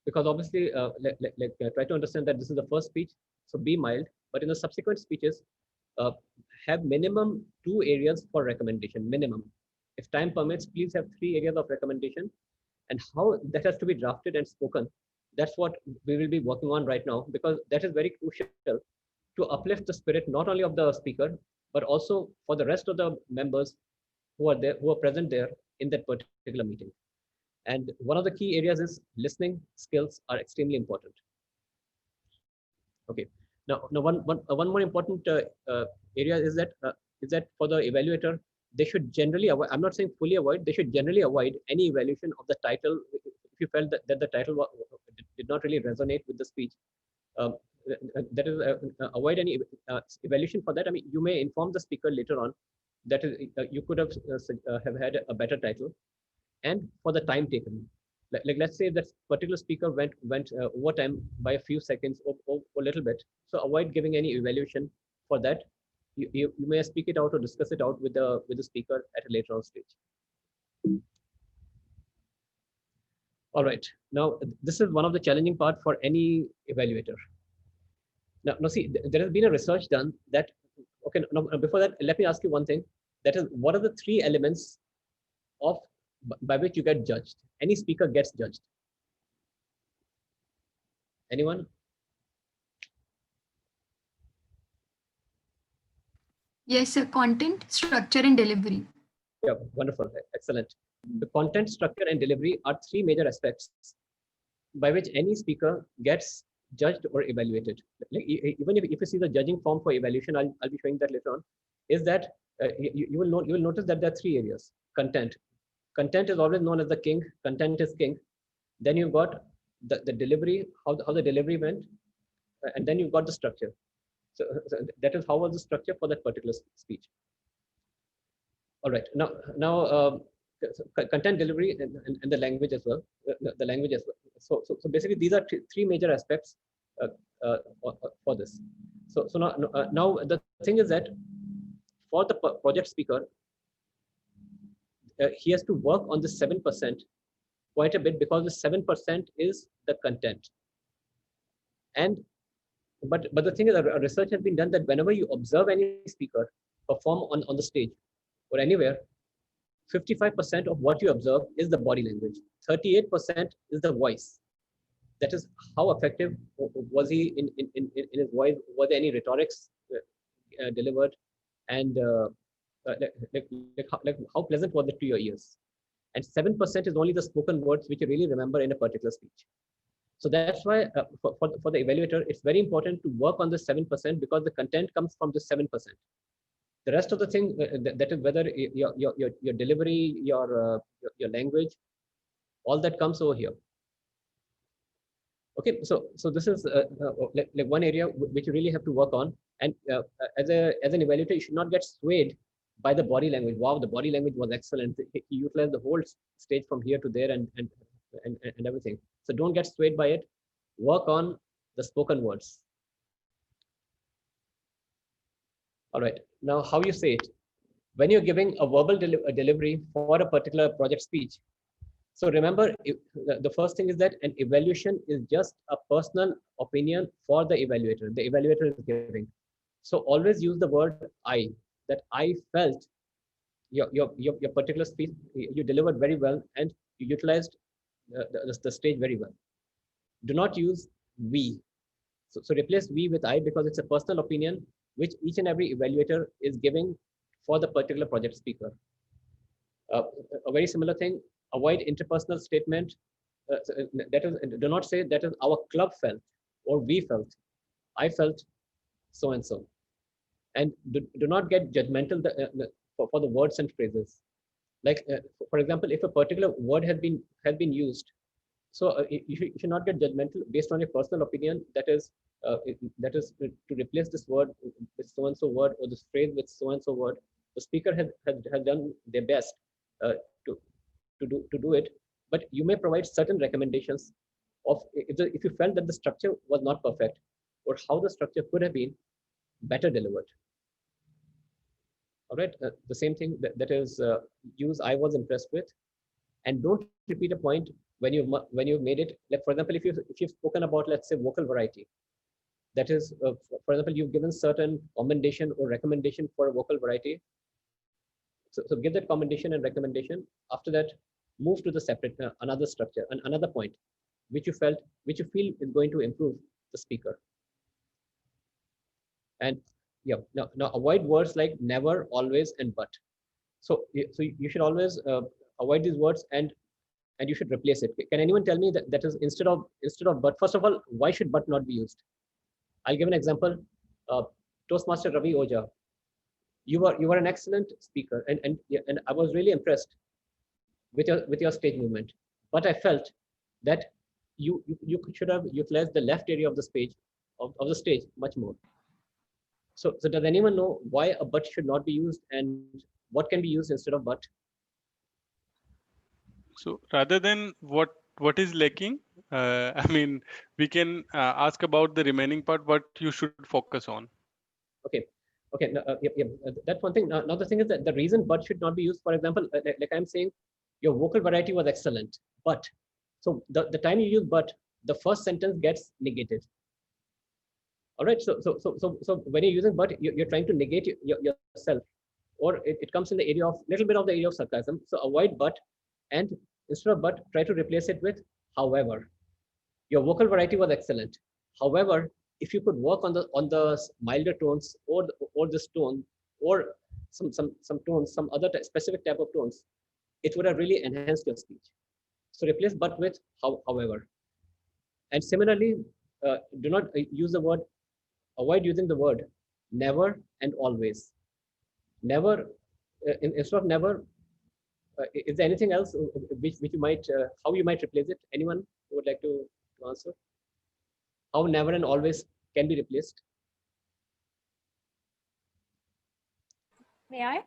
Because obviously, try to understand that this is the first speech, so be mild. But in the subsequent speeches, have minimum 2 areas for recommendation, minimum. If time permits, please have 3 areas of recommendation, and how that has to be drafted and spoken. That's what we will be working on right now, because that is very crucial to uplift the spirit not only of the speaker, but also for the rest of the members who are there, who are present there in that particular meeting. And one of the key areas is listening skills are extremely important. Okay. Now one more important area is that for the evaluator, they should generally avoid, I'm not saying fully avoid, they should generally avoid any evaluation of the title. If you felt that the title did not really resonate with the speech, um, that is avoid any evaluation for that. I mean, you may inform the speaker later on that you could have had a better title, and for the time taken. Like let's say that particular speaker went overtime by a few seconds or a little bit. So avoid giving any evaluation for that. You may speak it out or discuss it out with the speaker at a later on stage. All right. Now this is one of the challenging part for any evaluator. Now see, there has been a research done that. Okay. Now before that, let me ask you one thing. That is, what are the 3 elements of by which you get judged? Any speaker gets judged. Anyone? Yes, sir. Content, structure, and delivery. Yeah, wonderful, excellent. The content, structure, and delivery are 3 major aspects by which any speaker gets judged or evaluated. Like, even if you see the judging form for evaluation, I'll be showing that later on. Is that you will notice that there are 3 areas. Content. Content is always known as the king. Content is king. Then you've got the delivery, how the delivery went, and then you've got the structure. So that is how was the structure for that particular speech. All right. Now content, delivery, and the language as well. The language as well. So basically, these are 3 major aspects for this. So now the thing is that for the project speaker, he has to work on the 7% quite a bit, because the 7% is the content. And but the thing is, a research has been done that whenever you observe any speaker perform on the stage or anywhere, 55% of what you observe is the body language. 38% is the voice. That is, how effective was he in his voice? Were there any rhetorics delivered? And like how pleasant was it to your ears? And 7% is only the spoken words which you really remember in a particular speech. So that's why for the evaluator, it's very important to work on the 7%, because the content comes from the 7%. The rest of the thing, that is whether your delivery, your language, all that comes over here. Okay, so this is like one area which you really have to work on. And as an evaluator, you should not get swayed by the body language. Wow, the body language was excellent. He utilized the whole stage from here to there and everything. So don't get swayed by it. Work on the spoken words. All right. Now, how you say it? When you're giving a verbal delivery for a particular project speech. So remember, the first thing is that an evaluation is just a personal opinion for the evaluator. The evaluator is giving. So always use the word I. That I felt your particular speech, you delivered very well, and you utilized the stage very well. Do not use we. So replace we with I, because it's a personal opinion which each and every evaluator is giving for the particular project speaker. A very similar thing, avoid interpersonal statement. That is, do not say that is our club felt or we felt. I felt so and so. And do not get judgmental for the words and phrases. Like, for example, if a particular word has been used, so you should not get judgmental based on your personal opinion. That is to replace this word with so and so word, or this phrase with so and so word. The speaker has done their best to do it, but you may provide certain recommendations of if you felt that the structure was not perfect, or how the structure could have been better delivered. All right, the same thing that is use I was impressed with, and don't repeat a point when you've made it. Like, for example, if you've spoken about, let's say, vocal variety, that is, for example, you've given certain commendation or recommendation for a vocal variety. So give that commendation and recommendation. After that, move to the separate another structure and another point which you feel is going to improve the speaker. And yeah, now avoid words like never, always, and but. So you should always avoid these words, and you should replace it. Can anyone tell me that is instead of but? First of all, why should but not be used? I'll give an example. Uh, Toastmaster Ravi Oja, you were an excellent speaker, and I was really impressed with your stage movement. But I felt that you should have utilized the left area of the stage of the stage much more. So does anyone know why a but should not be used and what can be used instead of but? So rather than what is lacking, I mean, we can ask about the remaining part, what you should focus on. Okay, okay, no, that's one thing. Now the thing is that the reason but should not be used, for example, like I'm saying, your vocal variety was excellent, but so the time you use but, the first sentence gets negated. All right, so when you're using but, you're trying to negate yourself, or it comes in the area of little bit of the area of sarcasm. So avoid but, and instead of but, try to replace it with however. Your vocal variety was excellent. However, if you could work on the milder tones, or this tone, or some tones, some other specific type of tones, it would have really enhanced your speech. So replace but with however. And similarly, do not use the word, avoid using the word never and always. Never, instead of never, is there anything else which you might, how you might replace it? Anyone who would like to answer? How never and always can be replaced? May I?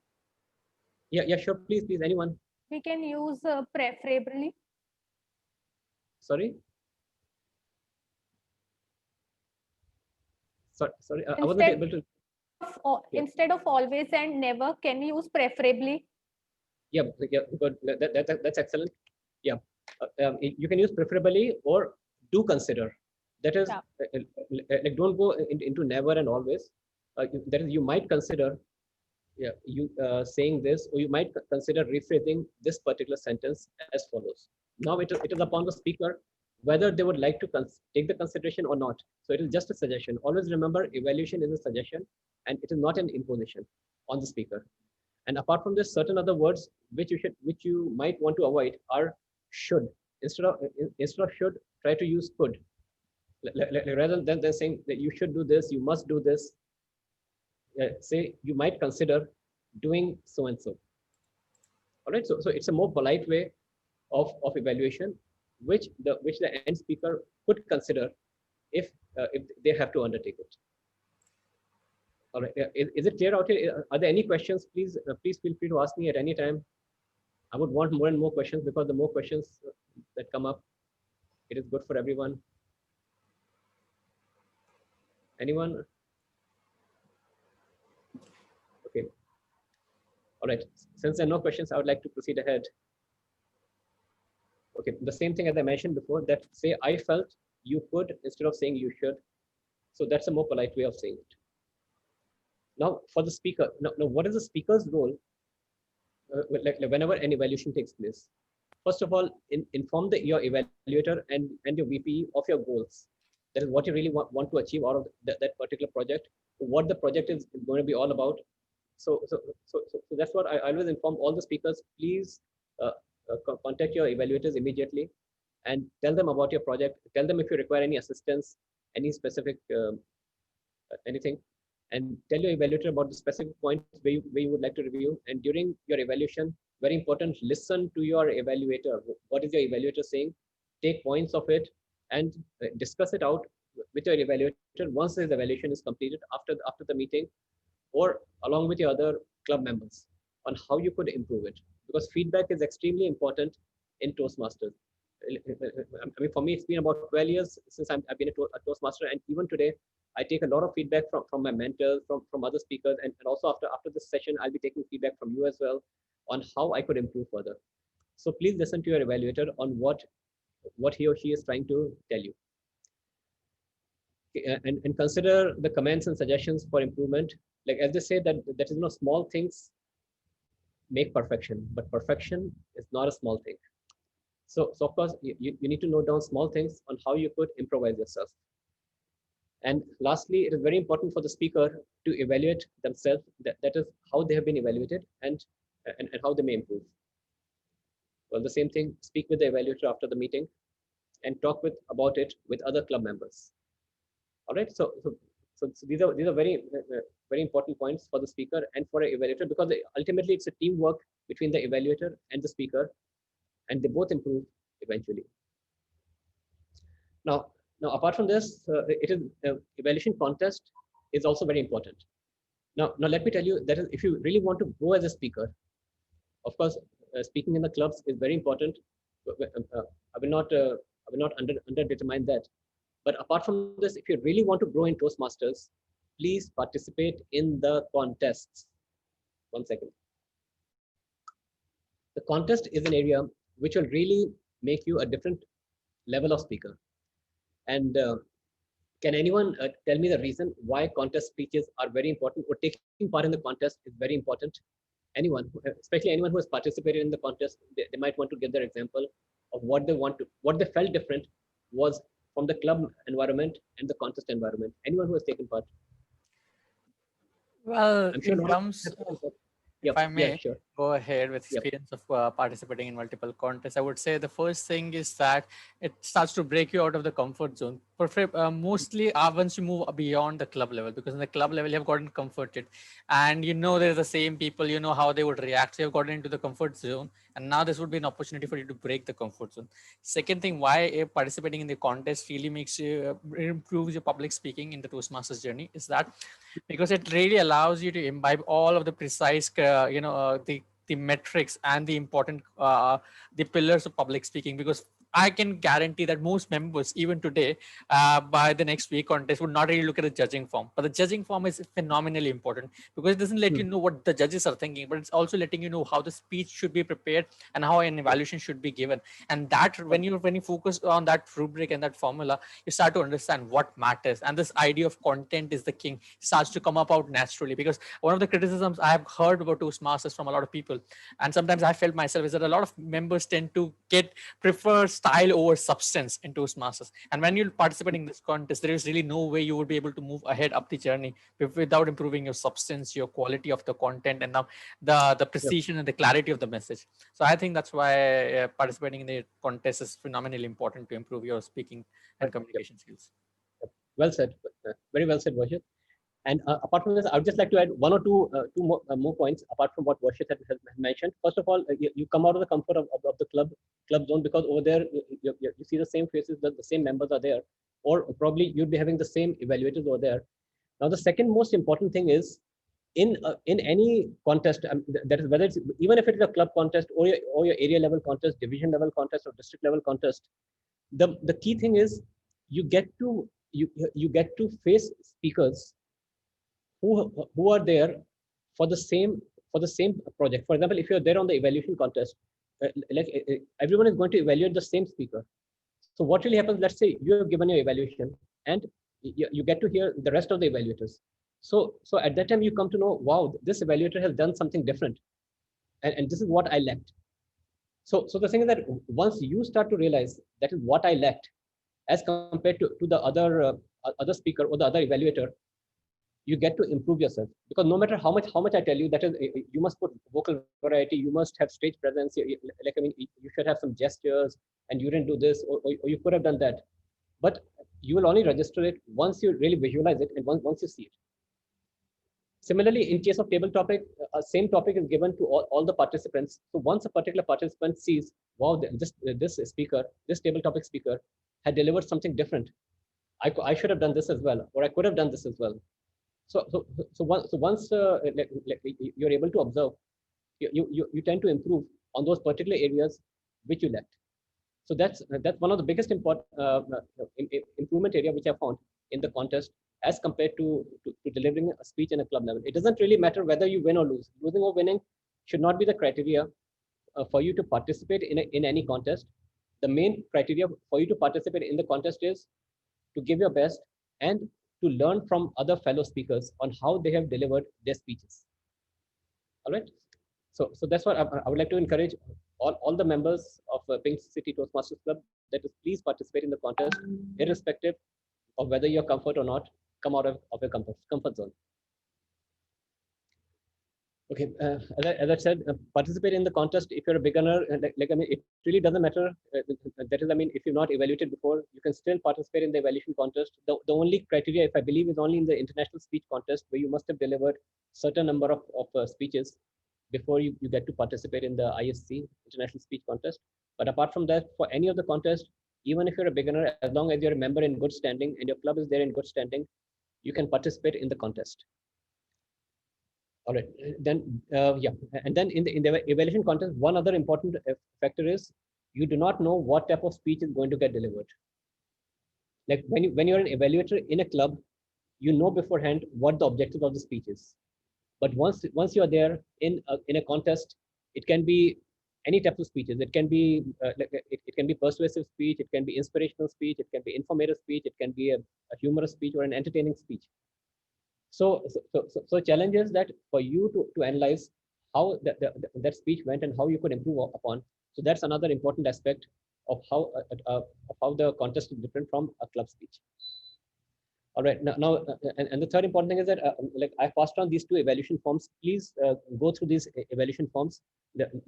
Yeah, sure. Please, anyone. We can use preferably. Sorry. Sorry, I wasn't able to. Instead of always and never, can we use preferably? Yeah, good. That's excellent. Yeah, you can use preferably or do consider. That is, like don't go into never and always. That is, you might consider, you saying this, or you might consider rephrasing this particular sentence as follows. Now it is upon the speaker whether they would like to take the consideration or not. So it is just a suggestion. Always remember, evaluation is a suggestion, and it is not an imposition on the speaker. And apart from this, certain other words which you might want to avoid are should. Instead of should, try to use could. Rather than saying that you should do this, you must do this. Say you might consider doing so and so. All right. So it's a more polite way of evaluation, which the end speaker could consider if they have to undertake it. All right. Is it clear out here? Are there any questions? Please feel free to ask me at any time. I would want more and more questions, because the more questions that come up, it is good for everyone. Anyone? Okay. All right. Since there are no questions, I would like to proceed ahead. Okay. The same thing as I mentioned before, that say I felt, you could, instead of saying you should. So that's a more polite way of saying it. Now for the speaker. Now what is the speaker's role like whenever an evaluation takes place? First of all, inform your evaluator and your VP of your goals. That is what you really want to achieve out of that particular project, what the project is going to be all about. So that's what I always inform all the speakers. Please contact your evaluators immediately and tell them about your project. Tell them if you require any assistance, any specific anything, and tell your evaluator about the specific points where you would like to review. And during your evaluation, very important, listen to your evaluator. What is your evaluator saying? Take points of it and discuss it out with your evaluator once his evaluation is completed after the meeting, or along with your other club members, on how you could improve it. Because feedback is extremely important in Toastmasters. I mean, for me, it's been about 12 years since I've been a Toastmaster, and even today, I take a lot of feedback from my mentors, from other speakers, and also after this session, I'll be taking feedback from you as well on how I could improve further. So please listen to your evaluator on what he or she is trying to tell you. And consider the comments and suggestions for improvement. Like as they say, that is small things make perfection, but perfection is not a small thing. So of course, you need to note down small things on how you could improvise yourself. And lastly, it is very important for the speaker to evaluate themselves, that is how they have been evaluated and how they may improve. Well, the same thing, speak with the evaluator after the meeting and talk about it with other club members. All right, so these are very important points for the speaker and for an evaluator, because ultimately it's a teamwork between the evaluator and the speaker, and they both improve eventually. Now, apart from this, it is evaluation contest is also very important. Now, let me tell you that if you really want to grow as a speaker, of course, speaking in the clubs is very important. I will not under determine that. But apart from this, if you really want to grow in Toastmasters, please participate in the contests. 1 second. The contest is an area which will really make you a different level of speaker. And can anyone tell me the reason why contest speeches are very important, or taking part in the contest is very important? Anyone, especially anyone who has participated in the contest, they might want to give their example of what they felt different was from the club environment and the contest environment. Anyone who has taken part? Well, I'm sure in terms, if I may sure. go ahead with Yep. experience of participating in multiple contests, I would say the first thing is that it starts to break you out of the comfort zone. Mostly once you move beyond the club level, because in the club level you have gotten comforted and you know they're the same people, you know how they would react. So you've gotten into the comfort zone, and now this would be an opportunity for you to break the comfort zone. Second thing, why participating in the contest really makes you improves your public speaking in the Toastmasters journey is that because it really allows you to imbibe all of the precise, the metrics and the important, the pillars of public speaking. Because I can guarantee that most members, even today, by the next week contest, would not really look at the judging form. But the judging form is phenomenally important because it doesn't let you know what the judges are thinking, but it's also letting you know how the speech should be prepared and how an evaluation should be given. And that when you focus on that rubric and that formula, you start to understand what matters. And this idea of content is the king starts to come up out naturally. Because one of the criticisms I have heard about Toastmasters from a lot of people, and sometimes I felt myself, is that a lot of members tend to prefer style over substance in Toastmasters. And when you participate in this contest, there is really no way you would be able to move ahead up the journey without improving your substance, your quality of the content, and the precision and the clarity of the message. So I think that's why participating in the contest is phenomenally important to improve your speaking and communication skills. Well said. Very well said, Varshit. And apart from this, I would just like to add one or two more points apart from what Varshit has mentioned. First of all, you come out of the comfort of the club zone, because over there you see the same faces, the same members are there, or probably you'd be having the same evaluators over there. Now, the second most important thing is in any contest, that is whether it's even if it is a club contest or your area level contest, division level contest, or district level contest, the key thing is you get to face speakers who are there for the same project. For example, if you're there on the evaluation contest, everyone is going to evaluate the same speaker. So what really happens, let's say you have given your evaluation and you get to hear the rest of the evaluators. So at that time you come to know, wow, this evaluator has done something different, and this is what I lacked. So the thing is that once you start to realize that is what I lacked as compared to the other speaker or the other evaluator, you get to improve yourself. Because no matter how much I tell you, that is, you must put vocal variety, you must have stage presence, like, I mean, you should have some gestures, and you didn't do this, or you could have done that. But you will only register it once you really visualize it and once you see it. Similarly, in case of table topic, same topic is given to all the participants. So once a particular participant sees, wow, this speaker, this table topic speaker had delivered something different, I should have done this as well, or I could have done this as well. So once you're able to observe, you tend to improve on those particular areas which you lacked. So that's one of the biggest improvement area which I found in the contest as compared to delivering a speech in a club level. It doesn't really matter whether you win or lose. Losing or winning should not be the criteria for you to participate in any contest. The main criteria for you to participate in the contest is to give your best and to learn from other fellow speakers on how they have delivered their speeches. All right. So that's what I would like to encourage all the members of Pink City Toastmasters Club, that is, please participate in the contest, irrespective of whether you're comfort or not. Come out of your comfort zone. Okay, as I said, participate in the contest if you're a beginner. I mean, it really doesn't matter. That is, I mean, if you've not evaluated before, you can still participate in the evaluation contest. The only criteria, if I believe, is only in the international speech contest, where you must have delivered certain number of speeches before you get to participate in the ISC, International Speech Contest. But apart from that, for any of the contest, even if you're a beginner, as long as you're a member in good standing and your club is there in good standing, you can participate in the contest. All right, then yeah, and then in the evaluation contest, one other important factor is you do not know what type of speech is going to get delivered. Like when you're an evaluator in a club, you know beforehand what the objective of the speech is. But once you're there in a contest, it can be any type of speeches. It can be it can be persuasive speech, it can be inspirational speech, it can be informative speech, it can be a humorous speech or an entertaining speech. So challenge is that for you to analyze how that speech went and how you could improve upon. So that's another important aspect of how the contest is different from a club speech. All right, now and the third important thing is that like I passed on these two evaluation forms. Please go through these evaluation forms.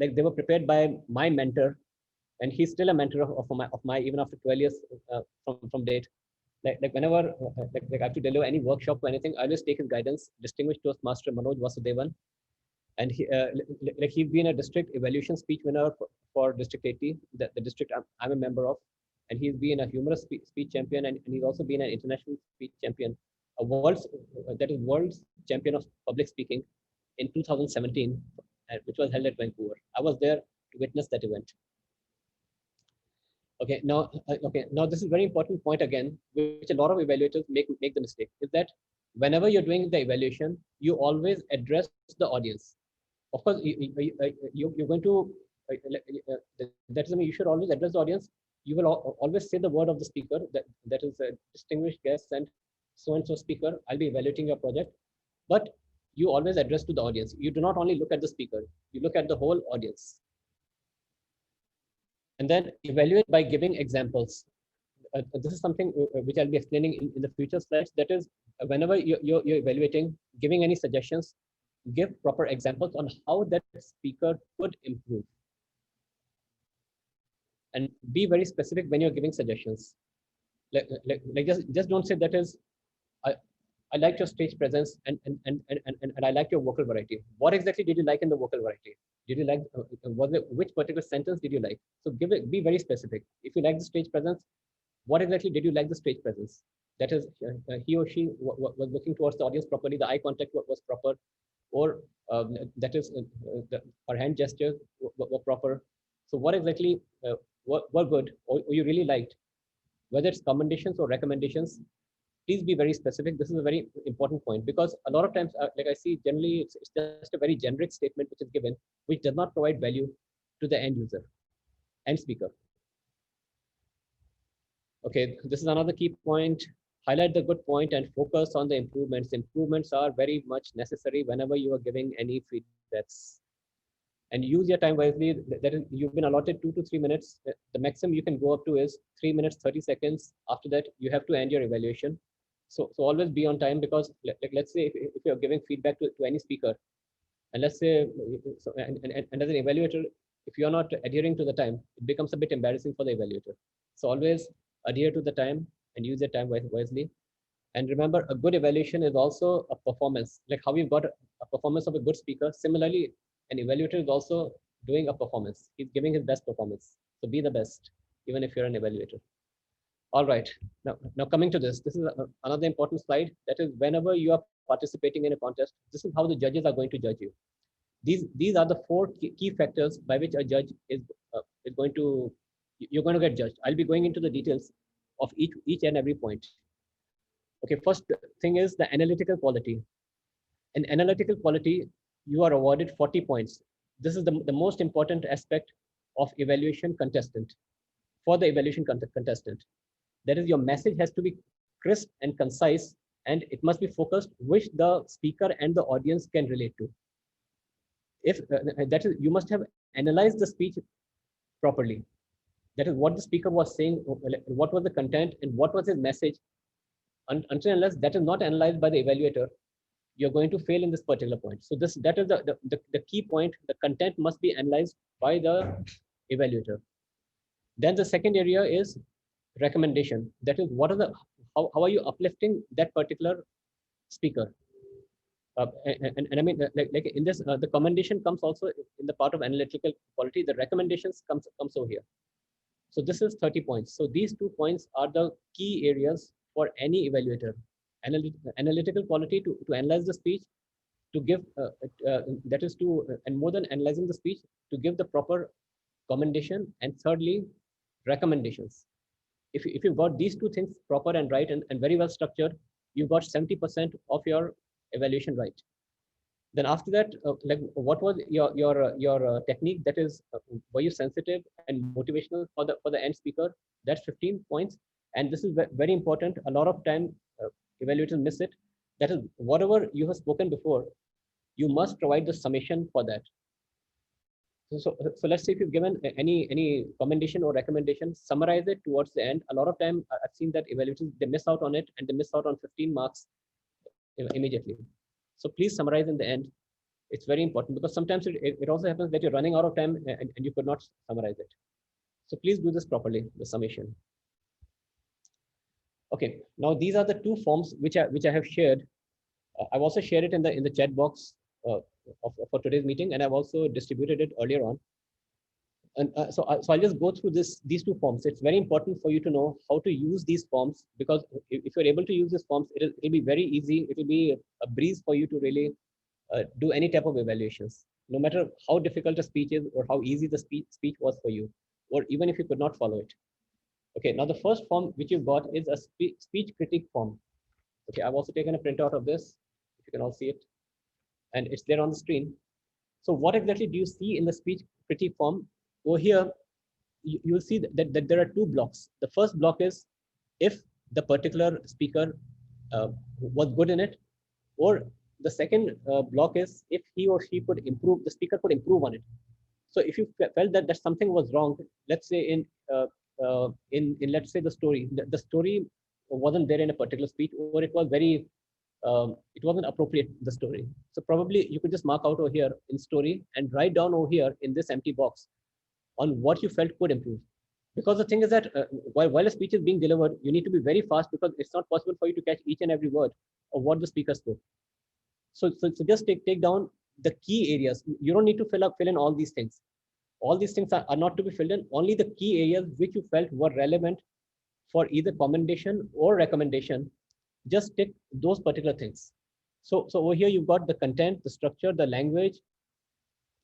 Like they were prepared by my mentor, and he's still a mentor of my even after 12 years from date. Like whenever like I have to deliver any workshop or anything, I always take his guidance. Distinguished Toastmaster Manoj Vasudevan, and like he's been a district evaluation speech winner for District 80, the district I'm a member of, and he's been a humorous speech champion, and he's also been an international speech champion, a world's champion of public speaking in 2017, which was held at Vancouver. I was there to witness that event. Okay, now this is a very important point again, which a lot of evaluators make the mistake, is that whenever you're doing the evaluation, you always address the audience. Of course, you're going to that is, I mean, you should always address the audience. You will always say the word of the speaker, that is a distinguished guest and so speaker. I'll be evaluating your project, but you always address to the audience. You do not only look at the speaker, you look at the whole audience. And then evaluate by giving examples. This is something which I'll be explaining in the future slides. That is, whenever you're evaluating, giving any suggestions, give proper examples on how that speaker could improve. And be very specific when you're giving suggestions. Like just don't say that is, I liked your stage presence and I like your vocal variety. What exactly did you like in the vocal variety? Did you like, which particular sentence did you like? So be very specific. If you like the stage presence, what exactly did you like the stage presence? That is, he or she was looking towards the audience properly, the eye contact was proper, or that is, her hand gestures were proper. So what exactly were good or you really liked? Whether it's commendations or recommendations, please be very specific. This is a very important point, because a lot of times, like I see, generally it's just a very generic statement which is given, which does not provide value to the end user and speaker. Okay, this is another key point. Highlight the good point and focus on the improvements. Improvements are very much necessary whenever you are giving any feedbacks. And use your time wisely. That is, you've been allotted 2 to 3 minutes. The maximum you can go up to is 3 minutes 30 seconds. After that, you have to end your evaluation. So always be on time, because like let's say if you're giving feedback to any speaker, and let's say and as an evaluator, if you're not adhering to the time, it becomes a bit embarrassing for the evaluator. So always adhere to the time and use your time wisely. And remember, a good evaluation is also a performance. Like how we've got a performance of a good speaker, similarly, an evaluator is also doing a performance. He's giving his best performance. So be the best, even if you're an evaluator. All right, now coming to this is another important slide. That is, whenever you are participating in a contest, this is how the judges are going to judge you. These are the 4 key factors by which a judge is going to, you're going to get judged. I'll be going into the details of each and every point. Okay, first thing is the analytical quality. In analytical quality, you are awarded 40 points. This is the most important aspect of evaluation contestant, for the evaluation contestant. That is, your message has to be crisp and concise, and it must be focused, which the speaker and the audience can relate to. If that is, you must have analyzed the speech properly. That is what the speaker was saying, what was the content and what was his message. Until and unless that is not analyzed by the evaluator, you're going to fail in this particular point. So that is the key point. The content must be analyzed by the evaluator. Then the second area is recommendation. That is, how are you uplifting that particular speaker? And I mean, like in this, the commendation comes also in the part of analytical quality. The recommendations comes over here. So this is 30 points. So these 2 points are the key areas for any evaluator. Analytical quality to analyze the speech, to give that is to and more than analyzing the speech, to give the proper commendation, and thirdly, recommendations. If you've got these 2 things proper and right and very well structured, you've got 70% of your evaluation right. Then after that, like what was your technique? That is, were you sensitive and motivational for the end speaker? That's 15 points, and this is very important. A lot of time evaluators miss it. That is, whatever you have spoken before, you must provide the summation for that. So let's say if you've given any commendation or recommendation, summarize it towards the end. A lot of time I've seen that evaluators, they miss out on it, and they miss out on 15 marks immediately. So please summarize in the end. It's very important, because sometimes it also happens that you're running out of time and you could not summarize it. So please do this properly, the summation. Okay, now these are the 2 forms which I have shared. I've also shared it in the chat box for today's meeting, and I've also distributed it earlier on. And so I'll just go through these 2 forms. It's very important for you to know how to use these forms, because if you're able to use these forms, it'll be very easy. It will be a breeze for you to really do any type of evaluations, no matter how difficult a speech is or how easy the speech was for you, or even if you could not follow it. Okay, now the first form which you've got is a speech critique form. Okay, I've also taken a printout of this, if you can all see it, and it's there on the screen. So what exactly do you see in the speech critique form? Over here, you'll see that there are 2 blocks. The first block is if the particular speaker was good in it, or the second block is if he or she could improve, the speaker could improve on it. So if you felt that something was wrong, let's say in let's say the story wasn't there in a particular speech, or it was very it wasn't appropriate, the story. So probably you could just mark out over here in story and write down over here in this empty box on what you felt could improve. Because the thing is that while a speech is being delivered, you need to be very fast, because it's not possible for you to catch each and every word of what the speaker spoke. So just take down the key areas. You don't need to fill in all these things. All these things are not to be filled in. Only the key areas which you felt were relevant for either commendation or recommendation, just take those particular things. So over here you've got the content, the structure, the language.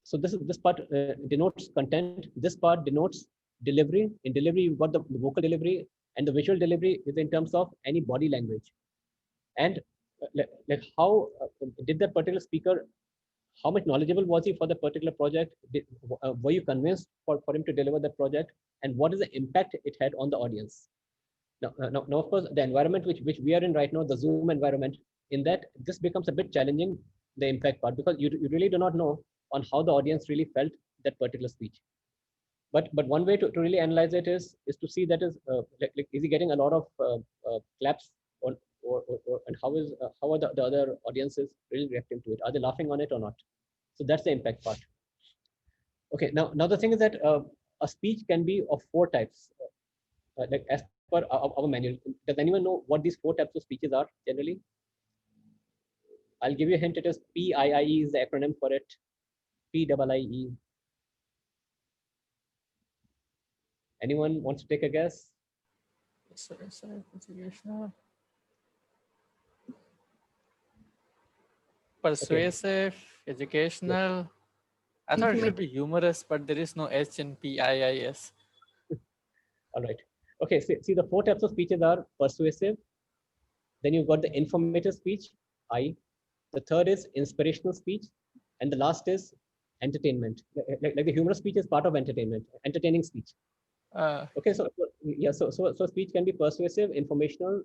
So this part denotes content. This part denotes delivery. In delivery, you've got the vocal delivery, and the visual delivery is in terms of any body language. And like how did that particular speaker, how much knowledgeable was he for the particular project? Were you convinced for him to deliver that project? And what is the impact it had on the audience? Now, of course, the environment which we are in right now, the Zoom environment, in that this becomes a bit challenging, the impact part, because you really do not know on how the audience really felt that particular speech. But one way to really analyze it is to see that is he getting a lot of claps on, or and how are the other audiences really reacting to it? Are they laughing on it or not? So that's the impact part. Okay, now the thing is that a speech can be of 4 types. Like as per our manual, does anyone know what these 4 types of speeches are generally? I'll give you a hint. It is PIIE is the acronym for it. PIIE. Anyone wants to take a guess? Persuasive, educational. I thought it should be humorous, but there is no H in PIIS. All right. Okay. See, the 4 types of speeches are persuasive. Then you've got the informative speech, I. The third is inspirational speech, and the last is entertainment. Like the humorous speech is part of entertainment, entertaining speech. Okay. So yeah. So speech can be persuasive, informative,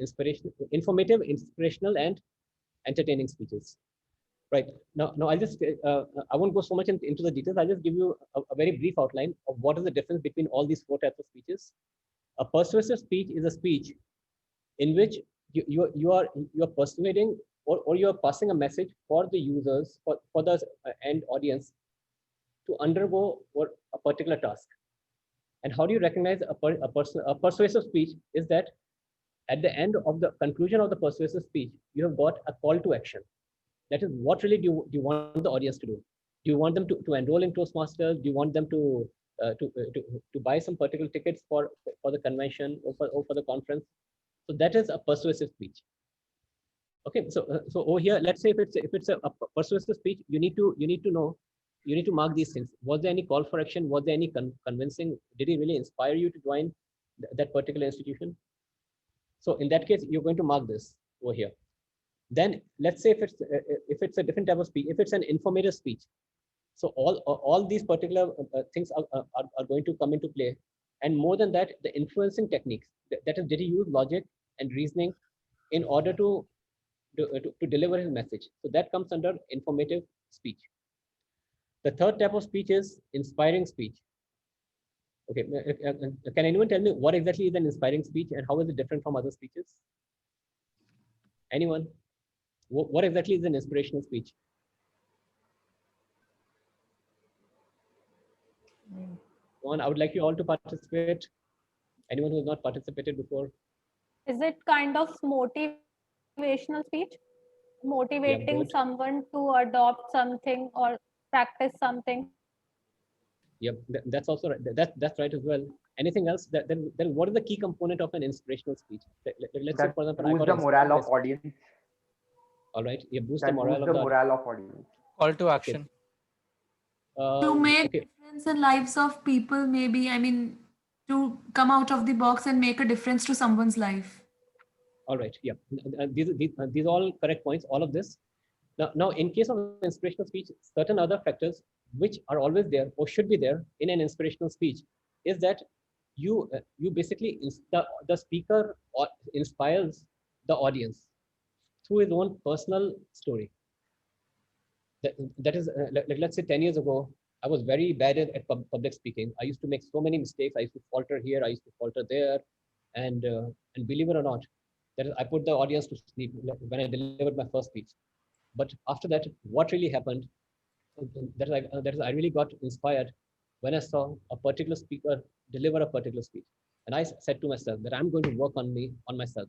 inspirational, and entertaining speeches. Right. Now I'll just, I won't go so much into the details. I'll just give you a very brief outline of what is the difference between all these four types of speeches. A persuasive speech is a speech in which you are persuading or you are passing a message for the users, for the end audience to undergo or a particular task. And how do you recognize a persuasive speech is that at the end of the conclusion of the persuasive speech, you have got a call to action. That is, what really do you want the audience to do? Do you want them to enroll in Toastmasters? Do you want them to buy some particular tickets for the convention or for the conference? So that is a persuasive speech. Okay, so over here, let's say if it's a persuasive speech, you need to know, you need to mark these things. Was there any call for action? Was there any convincing? Did it really inspire you to join that particular institution? So in that case, you're going to mark this over here. Then let's say if it's a different type of speech, if it's an informative speech, so all these particular things are going to come into play. And more than that, the influencing techniques, that is, did he use logic and reasoning in order to deliver his message? So that comes under informative speech. The third type of speech is inspiring speech. Okay, can anyone tell me what exactly is an inspiring speech and how is it different from other speeches? Anyone? What exactly is an inspirational speech? One, I would like you all to participate. Anyone who has not participated before? Is it kind of motivational speech? Motivating good. someone to adopt something or practice something? Yep, that's also right. That's right as well. Anything else? Then what is the key component of an inspirational speech? Let's say, for example, boost the morale of audience. All right, yeah, boost the That morale boosts of the the morale of audience. Call to action. To make okay. difference in lives of people, maybe, I mean, to come out of the box and make a difference to someone's life. All right, yeah, these are all correct points, all of this. Now, in case of inspirational speech, certain other factors which are always there or should be there in an inspirational speech is that you basically, the speaker inspires the audience through his own personal story. That is, like, let's say 10 years ago, I was very bad at public speaking. I used to make so many mistakes. I used to falter here, I used to falter there. And believe it or not, that is, I put the audience to sleep when I delivered my first speech. But after that, what really happened, that is, I really got inspired when I saw a particular speaker deliver a particular speech. And I said to myself that I'm going to work on myself.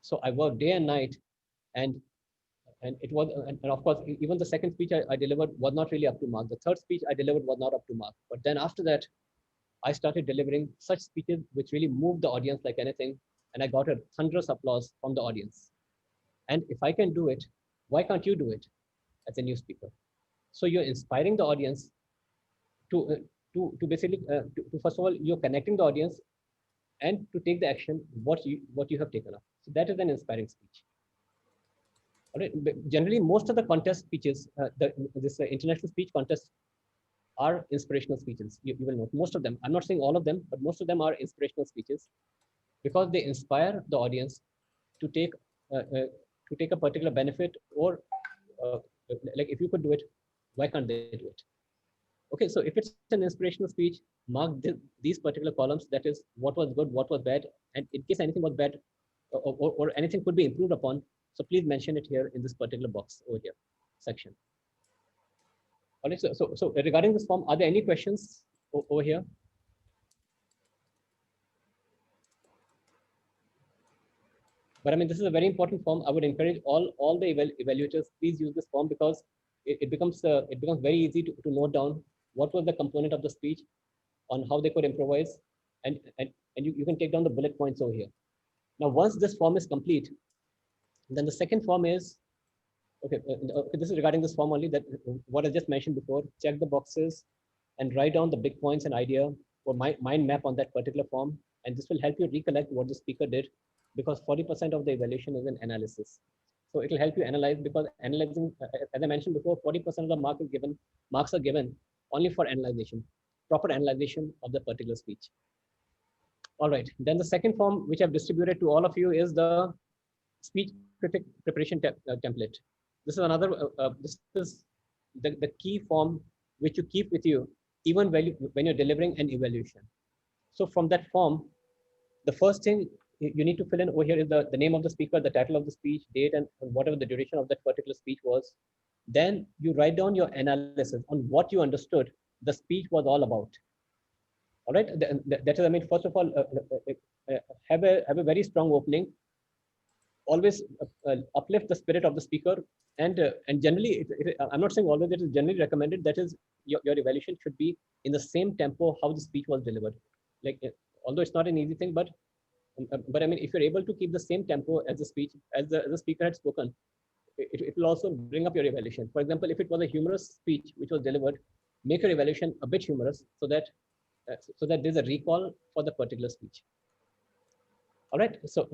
So I worked day and night, and it was, and of course, even the second speech I delivered was not really up to mark. The third speech I delivered was not up to mark. But then after that, I started delivering such speeches which really moved the audience like anything, and I got a thunderous applause from the audience. And if I can do it, why can't you do it as a new speaker? So you're inspiring the audience to basically, to first of all, you're connecting the audience and to take the action what you have taken up. So that is an inspiring speech. All right. Generally, most of the contest speeches, this international speech contests are inspirational speeches. You will note most of them. I'm not saying all of them, but most of them are inspirational speeches because they inspire the audience to take a particular benefit, or like, if you could do it, why can't they do it? Okay, so if it's an inspirational speech, mark these particular columns. That is, what was good, what was bad, and in case anything was bad or anything could be improved upon, so please mention it here in this particular box over here section. All right, so regarding this form, are there any questions over here? But I mean, this is a very important form. I would encourage all the evaluators, please use this form, because it becomes very easy to note down what was the component of the speech, on how they could improvise, and you can take down the bullet points over here. Now, once this form is complete, then the second form is, okay, this is regarding this form only, that what I just mentioned before, check the boxes and write down the big points and idea or mind map on that particular form. And this will help you recollect what the speaker did, because 40% of the evaluation is an analysis. So it will help you analyze, because analyzing, as I mentioned before, 40% of the marks are given only for analyzation, proper analyzation of the particular speech. All right, then the second form which I've distributed to all of you is the speech critic preparation template. This is another. This is the key form which you keep with you even when you're delivering an evaluation. So from that form, the first thing you need to fill in over here is the name of the speaker, the title of the speech, date, and whatever the duration of that particular speech was. Then you write down your analysis on what you understood the speech was all about. All right. That is, I mean, first of all, have a very strong opening. Always uplift the spirit of the speaker, and generally, I'm not saying always. It is generally recommended. That is, your evaluation should be in the same tempo how the speech was delivered. Like, although it's not an easy thing, but I mean, if you're able to keep the same tempo as the speech as the speaker had spoken, it will also bring up your evaluation. For example, if it was a humorous speech which was delivered, make your evaluation a bit humorous so that there's a recall for the particular speech. All right. So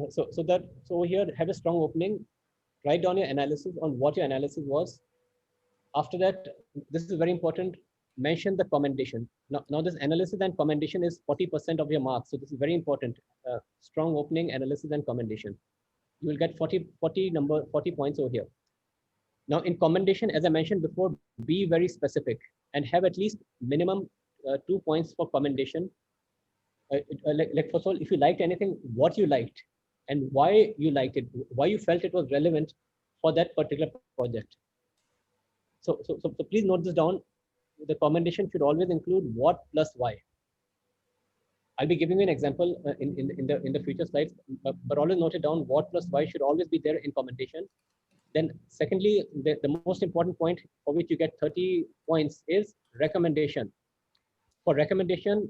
here, have a strong opening. Write down your analysis on what your analysis was. After that, this is very important. Mention the commendation. Now this analysis and commendation is 40% of your marks. So this is very important. Strong opening, analysis, and commendation. You will get 40 points over here. Now in commendation, as I mentioned before, be very specific and have at least minimum 2 points for commendation. Like first of all, if you liked anything, what you liked and why you liked it, why you felt it was relevant for that particular project. So please note this down. The commendation should always include what plus why. I'll be giving you an example in the future slides, but always note it down. What plus why should always be there in commendation. Then secondly, the most important point for which you get 30 points is recommendation. For recommendation,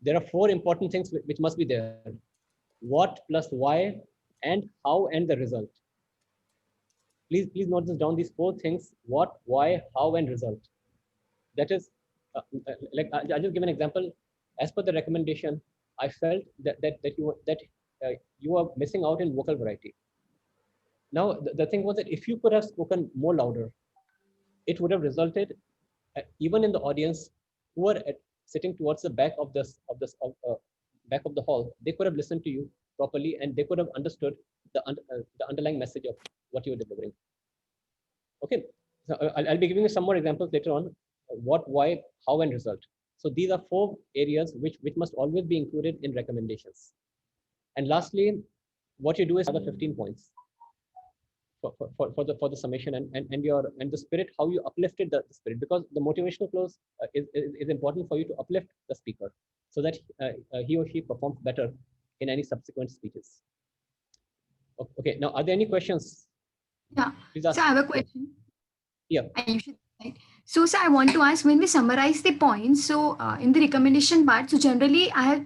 there are 4 important things which must be there. What plus why, and how, and the result. Please note this down, these 4 things: what, why, how, and result. That is, like I'll just give an example. As per the recommendation, I felt that you are missing out in vocal variety. Now, the thing was that if you could have spoken more louder, it would have resulted, even in the audience who were sitting towards the back of back of the hall, they could have listened to you properly and they could have understood the underlying message of what you were delivering. Okay, so I'll be giving you some more examples later on. What, why, how, and result. So these are 4 areas which must always be included in recommendations. And lastly, what you do is another 15 points for the summation and the spirit, how you uplifted the spirit, because the motivational close is important for you to uplift the speaker so that he or she performs better in any subsequent speeches. Okay, now are there any questions? Yeah. Please ask. So I have a question. Yeah. Right. So, sir, I want to ask, when we summarize the points, so in the recommendation part, so generally I have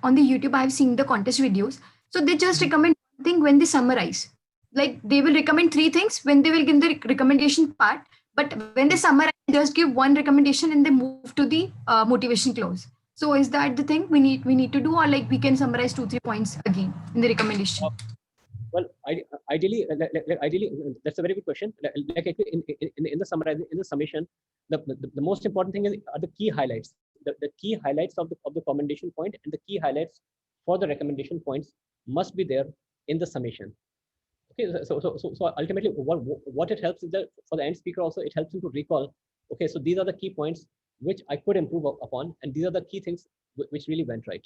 on the YouTube, I have seen the contest videos. So they just recommend one thing when they summarize. Like they will recommend 3 things when they will give the recommendation part, but when they summarize, they just give one recommendation and they move to the motivation clause. So is that the thing we need to do, or like we can summarize 2-3 points again in the recommendation? Well, ideally, that's a very good question. Like in the summation, the most important thing are the key highlights. The key highlights of the commendation point and the key highlights for the recommendation points must be there in the summation. Okay, so ultimately, what it helps is that for the end speaker also, it helps him to recall. Okay, so these are the key points which I could improve upon, and these are the key things which really went right.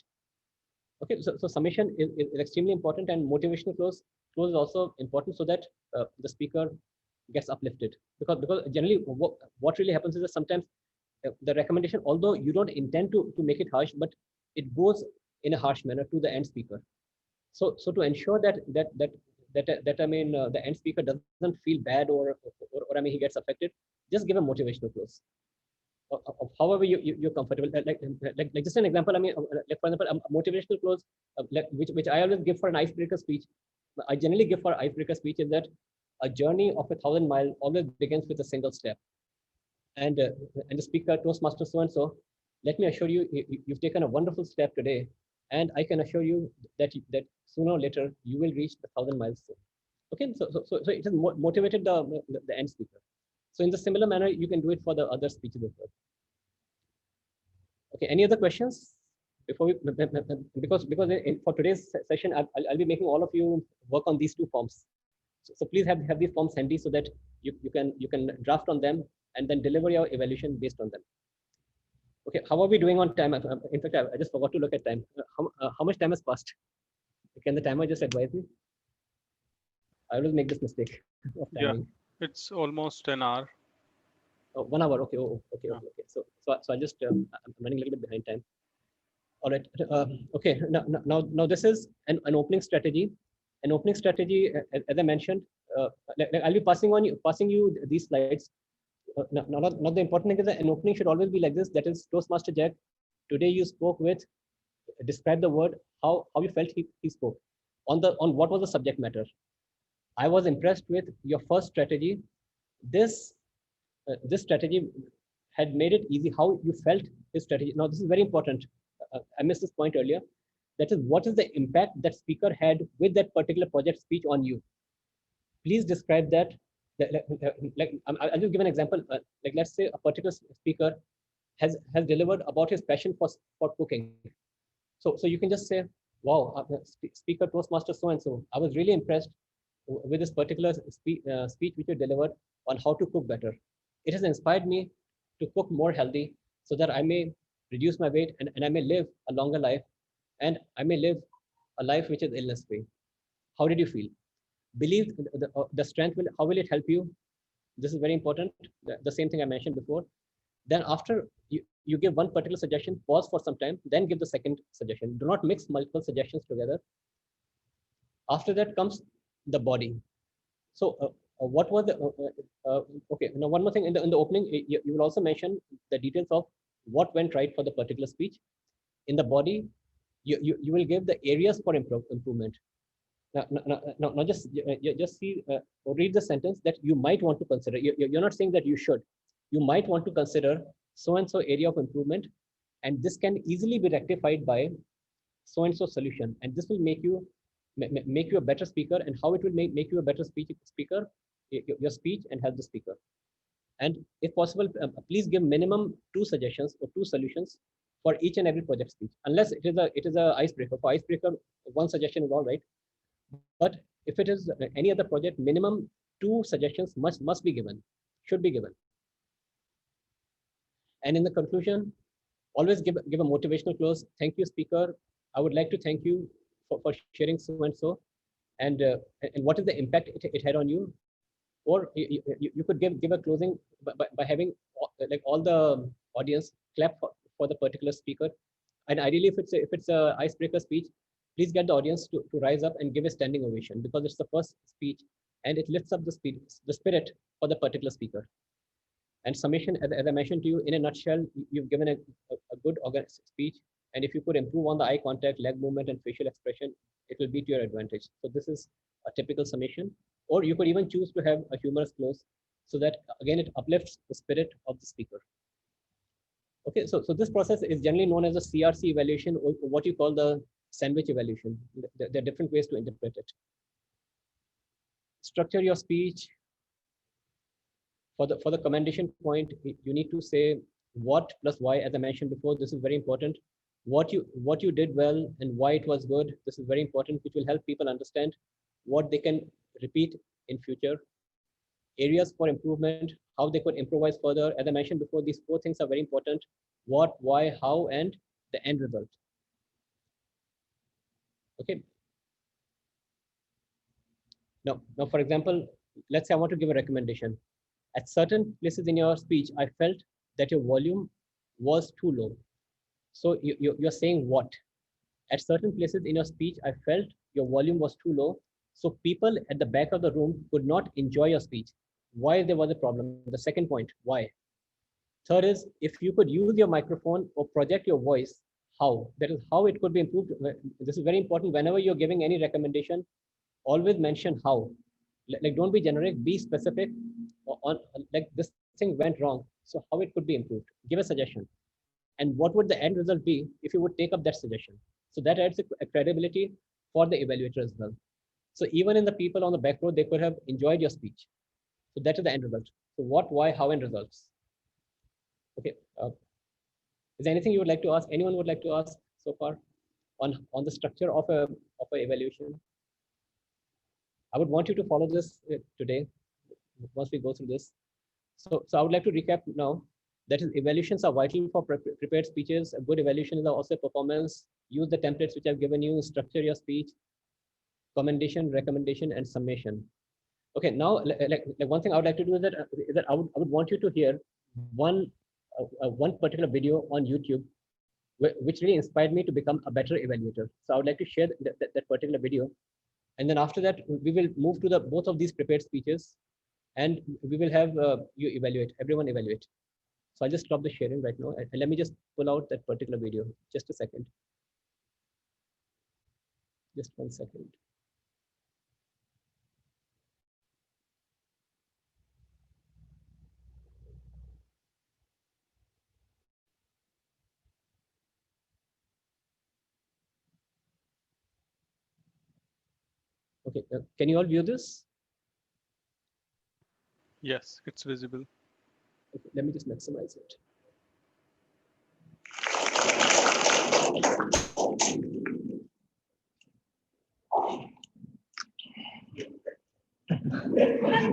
Okay, so summation is extremely important, and motivational close is also important so that the speaker gets uplifted, because generally what really happens is that sometimes the recommendation, although you don't intend to make it harsh, but it goes in a harsh manner to the end speaker. So to ensure that I mean the end speaker doesn't feel bad or I mean he gets affected, just give a motivational close. Of however you're comfortable. Like just an example, I mean, like for example, a motivational close, which I always give for an icebreaker speech. I generally give for icebreaker speech is that a journey of 1,000 miles always begins with a single step. And the speaker, Toastmaster so and so, let me assure you, you've taken a wonderful step today, and I can assure you that sooner or later you will reach the 1,000 miles soon. Okay, so it has motivated the end speaker. So in the similar manner, you can do it for the other speeches as well. Okay, any other questions before we, because for today's session, I'll be making all of you work on these 2 forms. So please have these forms handy so that you can draft on them and then deliver your evaluation based on them. Okay, how are we doing on time? In fact, I just forgot to look at time. How much time has passed? Can the timer just advise me? I always make this mistake of Yeah, timing. it's almost an hour. Oh, 1 hour. Okay. Oh, okay. So I just I'm running a little bit behind time. All right. Okay. Now this is an opening strategy. An opening strategy, as I mentioned, I'll be passing you these slides. Not the important thing is that an opening should always be like this. That is, Toastmaster Jack, today you spoke with, describe the word, how you felt he spoke on what was the subject matter. I was impressed with your first strategy. This strategy had made it easy how you felt his strategy. Now this is very important. I missed this point earlier. That is, what is the impact that speaker had with that particular project speech on you? Please describe that. I'll just give an example. Like, let's say a particular speaker has delivered about his passion for cooking. So you can just say, wow, speaker Toastmaster so and so, I was really impressed with this particular speech which you delivered on how to cook better. It has inspired me to cook more healthy so that I may reduce my weight and I may live a longer life, and I may live a life which is illness free. How did you feel? Believe the strength will, how will it help you? This is very important. The same thing I mentioned before. Then after you give one particular suggestion, pause for some time, then give the second suggestion. Do not mix multiple suggestions together. After that comes the body. So what was the, okay, now one more thing, in the opening, you will also mention the details of what went right for the particular speech. In the body, you will give the areas for improvement. Now just see or read the sentence that you might want to consider. You're not saying that you should. You might want to consider so-and-so area of improvement, and this can easily be rectified by so-and-so solution. And this will make you a better speaker. And how it will make you a better speaker, your speech and help the speaker. And if possible, please give minimum 2 suggestions or 2 solutions for each and every project speech, unless it is a icebreaker. For icebreaker, 1 suggestion is all right. But if it is any other project, minimum 2 suggestions must be given, should be given. And in the conclusion, always give a motivational close. Thank you, speaker. I would like to thank you for sharing so and so, and what is the impact it had on you. Or you could give a closing by having like all the audience clap for the particular speaker. And ideally, if it's a icebreaker speech, please get the audience to rise up and give a standing ovation, because it's the first speech and it lifts up the spirit for the particular speaker. And summation, as I mentioned to you, in a nutshell, you've given a good organized speech. And if you could improve on the eye contact, leg movement, and facial expression, it will be to your advantage. So this is a typical summation. Or you could even choose to have a humorous close, so that again it uplifts the spirit of the speaker. Okay, so this process is generally known as a CRC evaluation, or what you call the sandwich evaluation. There are different ways to interpret it. Structure your speech. For the commendation point, you need to say what plus why. As I mentioned before, this is very important. What you did well and why it was good. This is very important, which will help people understand what they can repeat in future. Areas for improvement, how they could improvise further. As I mentioned before, these 4 things are very important: what, why, how, and the end result. Okay. Now, for example, let's say I want to give a recommendation. At certain places in your speech, I felt that your volume was too low. So you're saying what? At certain places in your speech, I felt your volume was too low. So people at the back of the room could not enjoy your speech. Why there was a problem? The second point, why? Third is, if you could use your microphone or project your voice, how? That is how it could be improved. This is very important. Whenever you're giving any recommendation, always mention how. Like, don't be generic, be specific on, like, this thing went wrong, so how it could be improved. Give a suggestion. And what would the end result be if you would take up that suggestion? So that adds a credibility for the evaluator as well. So even in the people on the back row, they could have enjoyed your speech. So that is the end result. So what, why, how, and results. Okay. Is there anything you would like to ask? Anyone would like to ask so far on the structure of a evaluation? I would want you to follow this today once we go through this. So I would like to recap now. That is, evaluations are vital for prepared speeches. A good evaluation is also performance. Use the templates which I've given you, structure your speech, commendation, recommendation, and summation. Okay, now like one thing I would like to do is that I would want you to hear one particular video on YouTube which really inspired me to become a better evaluator. So I would like to share that particular video, and then after that we will move to the both of these prepared speeches, and we will have you evaluate, everyone evaluate. So I'll just stop the sharing right now, and let me just pull out that particular video. Just a second. Just 1 second. Okay, can you all view this? Yes, it's visible. Okay, let me just maximize it.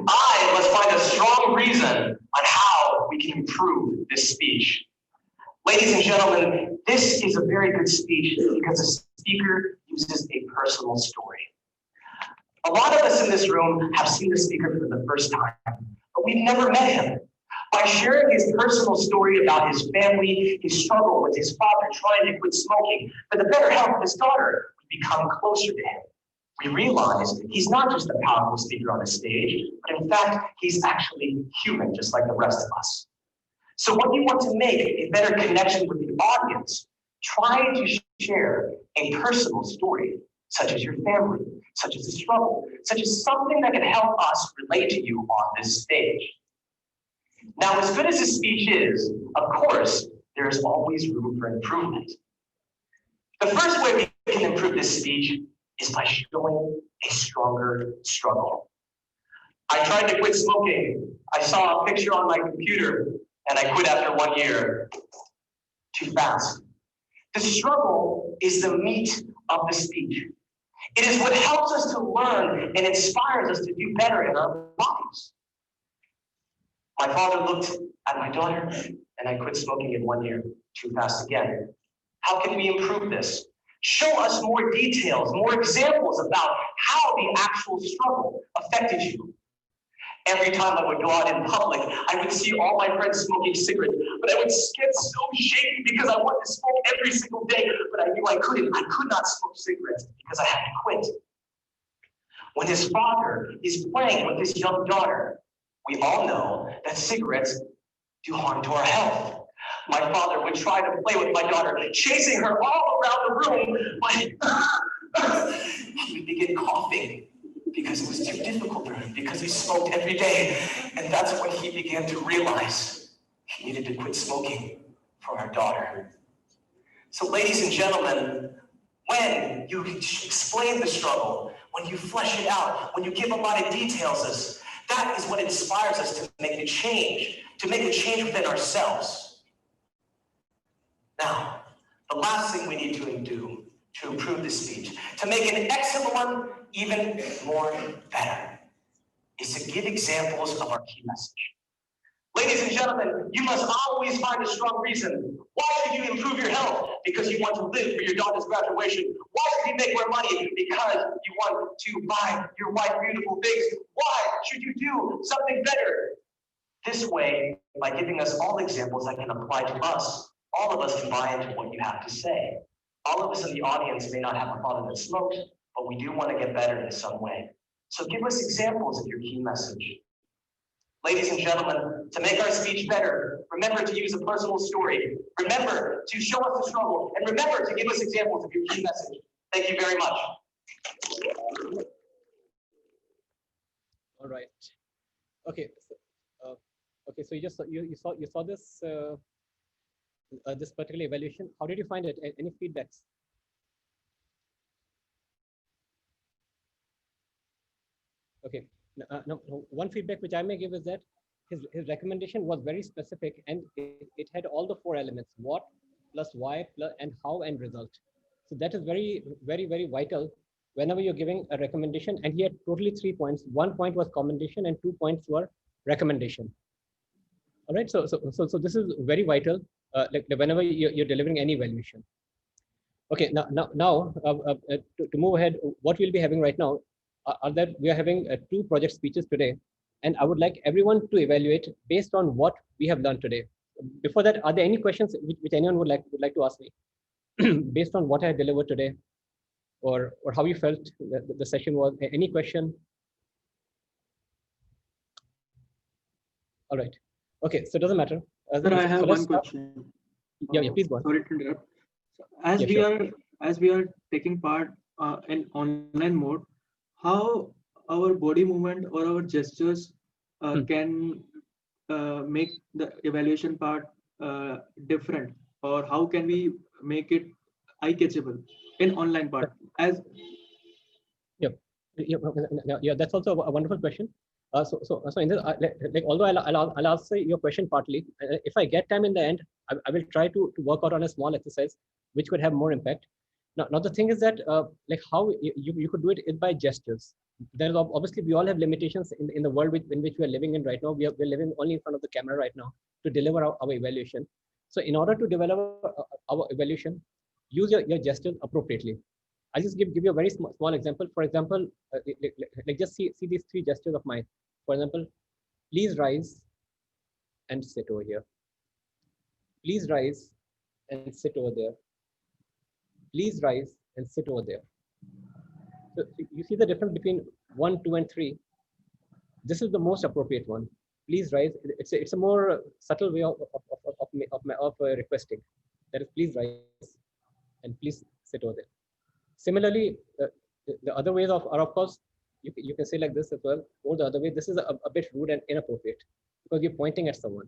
I must find a strong reason on how we can improve this speech. Ladies and gentlemen, this is a very good speech because the speaker uses a personal story. A lot of us in this room have seen the speaker for the first time, but we've never met him. By sharing his personal story about his family, his struggle with his father trying to quit smoking for the better health of his daughter, we become closer to him. We realize he's not just a powerful speaker on a stage, but in fact, he's actually human, just like the rest of us. So when you want to make a better connection with the audience, try to share a personal story, such as your family, such as a struggle, such as something that can help us relate to you on this stage. Now, as good as this speech is, of course, there is always room for improvement. The first way we can improve this speech is by showing a stronger struggle. I tried to quit smoking. I saw a picture on my computer and I quit after 1 year. Too fast. The struggle is the meat of the speech. It is what helps us to learn and inspires us to do better in our lives. My father looked at my daughter and I quit smoking in 1 year. Too fast again. How can we improve this? Show us more details, more examples about how the actual struggle affected you. Every time I would go out in public, I would see all my friends smoking cigarettes, but I would get so shaky because I wanted to smoke every single day, but I knew I couldn't. I could not smoke cigarettes because I had to quit. When his father is playing with his young daughter, we all know that cigarettes do harm to our health. My father would try to play with my daughter, chasing her all around the room, but he would begin coughing because it was too difficult for him, because he smoked every day. And that's when he began to realize he needed to quit smoking for our daughter. So ladies and gentlemen, when you explain the struggle, when you flesh it out, when you give a lot of details, that is what inspires us to make a change within ourselves. Now, the last thing we need to do to improve the speech, to make an excellent one even more better, is to give examples of our key message. Ladies and gentlemen, you must always find a strong reason. Why should you improve your health? Because you want to live for your daughter's graduation. Why should you make more money? Because you want to buy your wife beautiful things. Why should you do something better? This way, by giving us all examples that can apply to us, all of us can buy into what you have to say. All of us in the audience may not have a father that smokes, but we do want to get better in some way. So give us examples of your key message. Ladies and gentlemen, to make our speech better, remember to use a personal story. Remember to show us the struggle, and remember to give us examples of your key message. Thank you very much. All right. Okay. Okay. So you saw this this particular evaluation. How did you find it? Any feedbacks? Okay. Now, one feedback which I may give is that his recommendation was very specific, and it had all the 4 elements: what, plus why, plus and how, and result. So that is very, very, very vital whenever you're giving a recommendation, and he had totally 3 points. 1 point was commendation and 2 points were recommendation. All right, so this is very vital, like whenever you're delivering any evaluation. Okay, to move ahead, what we'll be having right now are that we are having 2 project speeches today, and I would like everyone to evaluate based on what we have learned today. Before that, are there any questions which anyone would like to ask me based on what I delivered today, or how you felt the session was? Any question? All right. Okay, so it doesn't matter. Sir, I have one question. Yeah, please go on. Sorry to interrupt. So as Yeah, we sure. are taking part in online mode, how our body movement or our gestures can make the evaluation part different, or how can we make it eye catchable in online part? As Yeah, that's also a wonderful question. So in this, like although I'll answer your question partly, if I get time in the end, I will try to work out on a small exercise which could have more impact. Now the thing is that like how you could do it is by gestures. There is obviously we all have limitations in the world in which we are living in right now. We're living only in front of the camera right now to deliver our evaluation. So in order to develop our evaluation, use your gestures appropriately. I'll just give you a very small example. For example, like just see these 3 gestures of mine. For example, please rise and sit over here. Please rise and sit over there. Please rise and sit over there. So you see the difference between 1, 2, and 3. This is the most appropriate one. Please rise. It's a more subtle way of requesting. That is, please rise and please sit over there. Similarly, the other ways are of course you can say like this as well, or the other way. This is a bit rude and inappropriate because you're pointing at someone.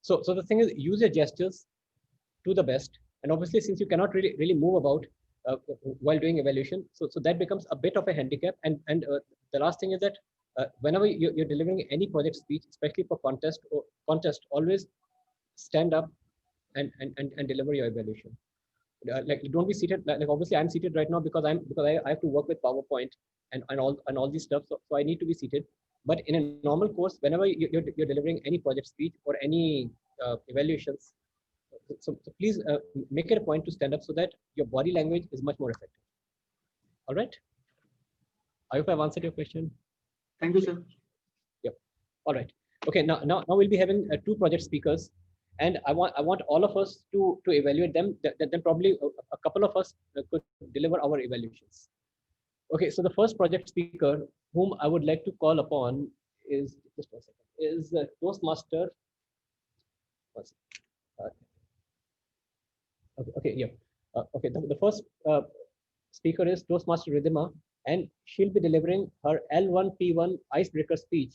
So the thing is, use your gestures to the best. And obviously, since you cannot really move about while doing evaluation, so that becomes a bit of a handicap. And the last thing is that whenever you're delivering any project speech, especially for contest, always stand up and deliver your evaluation. Like don't be seated. Like obviously, I'm seated right now because I have to work with PowerPoint and all these stuff. So I need to be seated. But in a normal course, whenever you're delivering any project speech or any evaluations, so please make it a point to stand up so that your body language is much more effective. All right. I hope I've answered your question. Thank you, sir. Yep. All right. Okay. Now we'll be having 2 project speakers, and I want all of us to evaluate them. Then probably a couple of us could deliver our evaluations. Okay. So the first project speaker whom I would like to call upon is just one second. Is Toastmaster. Okay. Yeah. Okay. The first speaker is Toastmaster Ridhima, and she'll be delivering her L1P1 icebreaker speech.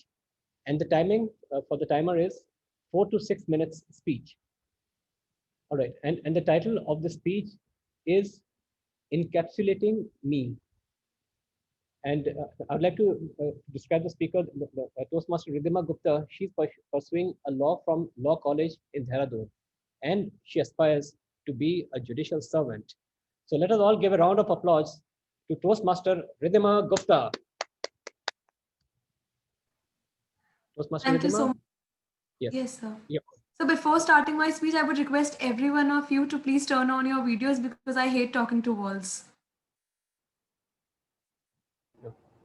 And the timing for the timer is 4 to 6 minutes speech. All right. And the title of the speech is Encapsulating Me. And I'd like to describe the speaker, Toastmaster Ridhima Gupta. She's pursuing a law from Law College in Dehradun, and she aspires to be a judicial servant. So let us all give a round of applause to Toastmaster Ridhima Gupta. Toastmaster Thank you Ridhima? so much. Yes. Yes, sir. Yep. So before starting my speech, I would request every one of you to please turn on your videos because I hate talking to walls.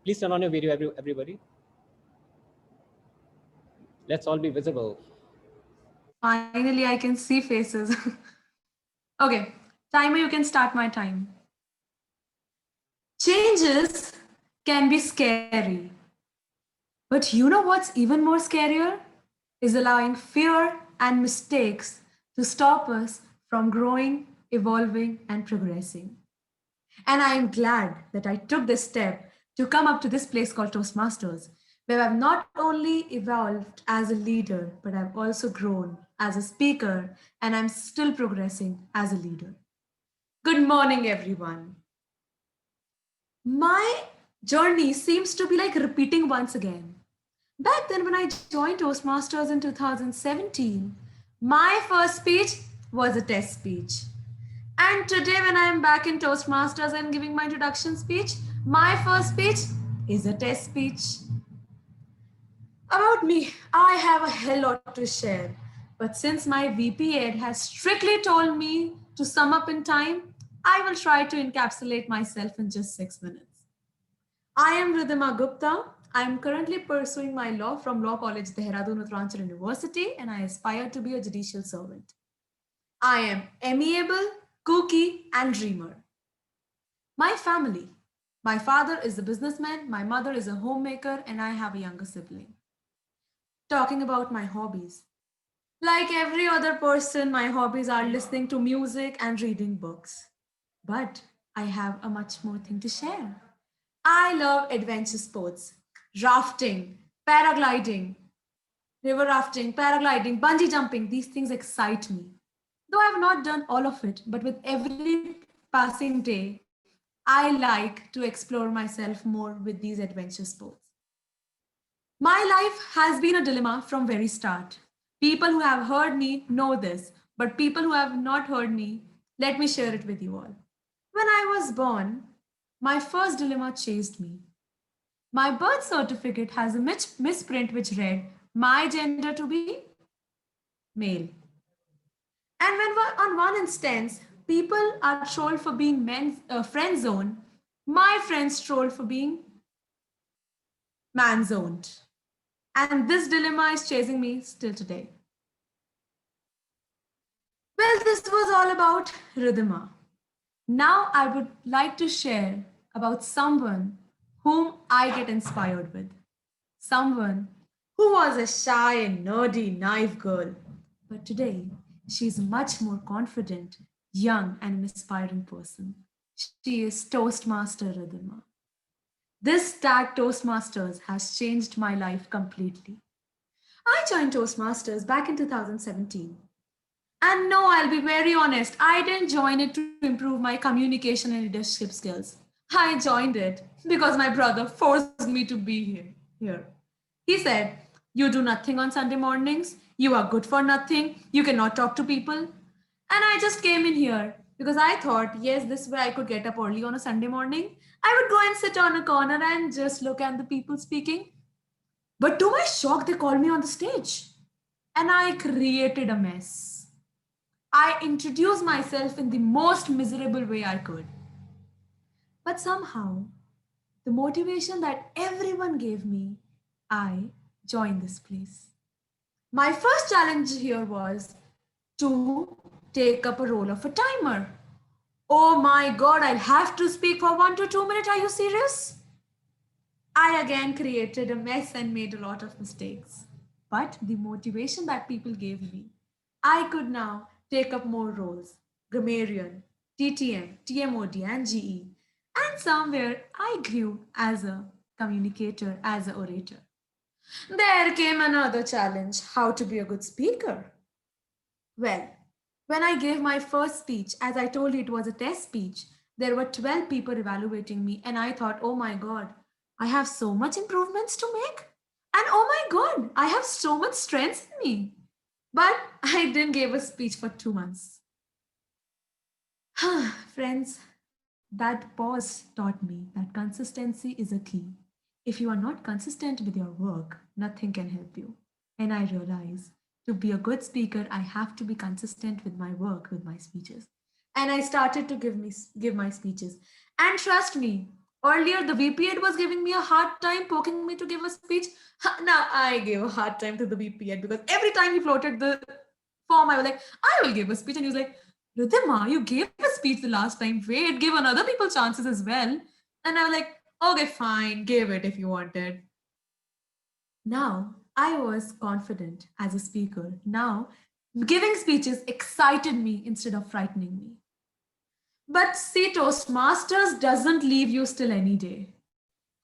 Please turn on your video, everybody. Let's all be visible. Finally, I can see faces. Okay, timer, you can start my time. Changes can be scary. But you know what's even more scarier? Is allowing fear and mistakes to stop us from growing, evolving, and progressing. And I am glad that I took this step to come up to this place called Toastmasters, where I've not only evolved as a leader, but I've also grown as a speaker, and I'm still progressing as a leader. Good morning, everyone. My journey seems to be like repeating once again. Back then, when I joined Toastmasters in 2017, my first speech was a test speech. And today, when I am back in Toastmasters and giving my introduction speech, my first speech is a test speech. About me, I have a hell lot to share. But since my VP Ed has strictly told me to sum up in time, I will try to encapsulate myself in just 6 minutes. I am Ridhima Gupta. I am currently pursuing my law from Law College, Dehradun Uttaranchal University, and I aspire to be a judicial servant. I am amiable, kooky, and dreamer. My family. My father is a businessman, my mother is a homemaker, and I have a younger sibling. Talking about my hobbies. Like every other person, my hobbies are listening to music and reading books. But I have a much more thing to share. I love adventure sports, rafting, paragliding, river rafting, paragliding, bungee jumping. These things excite me. Though I have not done all of it, but with every passing day, I like to explore myself more with these adventure sports. My life has been a dilemma from very start. People who have heard me know this, but people who have not heard me, let me share it with you all. When I was born, my first dilemma chased me. My birth certificate has a misprint which read, my gender to be male. And when on one instance, people are trolled for being friend zoned, my friends trolled for being man zoned. And this dilemma is chasing me still today. Well, this was all about Ridhima. Now I would like to share about someone whom I get inspired with. Someone who was a shy and nerdy, naive girl. But today, she's much more confident, young, and an inspiring person. She is Toastmaster Ridhima. This tag Toastmasters has changed my life completely. I joined Toastmasters back in 2017. And no, I'll be very honest, I didn't join it to improve my communication and leadership skills. I joined it because my brother forced me to be here. He said, you do nothing on Sunday mornings, you are good for nothing, you cannot talk to people. And I just came in here because I thought, yes, this way I could get up early on a Sunday morning. I would go and sit on a corner and just look at the people speaking. But to my shock, they called me on the stage and I created a mess. I introduced myself in the most miserable way I could. But somehow, the motivation that everyone gave me, I joined this place. My first challenge here was to take up a role of a timer. Oh my God, I'll have to speak for 1 to 2 minutes. Are you serious? I again created a mess and made a lot of mistakes. But the motivation that people gave me, I could now take up more roles, grammarian, TTM, TMOD, and GE. And somewhere I grew as a communicator, as an orator. There came another challenge, how to be a good speaker. Well, when I gave my first speech, as I told you it was a test speech, there were 12 people evaluating me and I thought, oh my God, I have so much improvements to make. And oh my God, I have so much strength in me. But I didn't give a speech for 2 months. Friends, that pause taught me that consistency is a key. If you are not consistent with your work, nothing can help you. And I realized to be a good speaker, I have to be consistent with my work, with my speeches. And I started to give my speeches. And trust me, earlier the VP Ed was giving me a hard time, poking me to give a speech. Now I gave a hard time to the VP Ed because every time he floated the form, I was like, I will give a speech. And he was like, Ridhima, you gave a speech the last time. Wait, give other people chances as well. And I was like, okay, fine, give it if you wanted. Now, I was confident as a speaker. Now, giving speeches excited me instead of frightening me. But see, Toastmasters doesn't leave you still any day.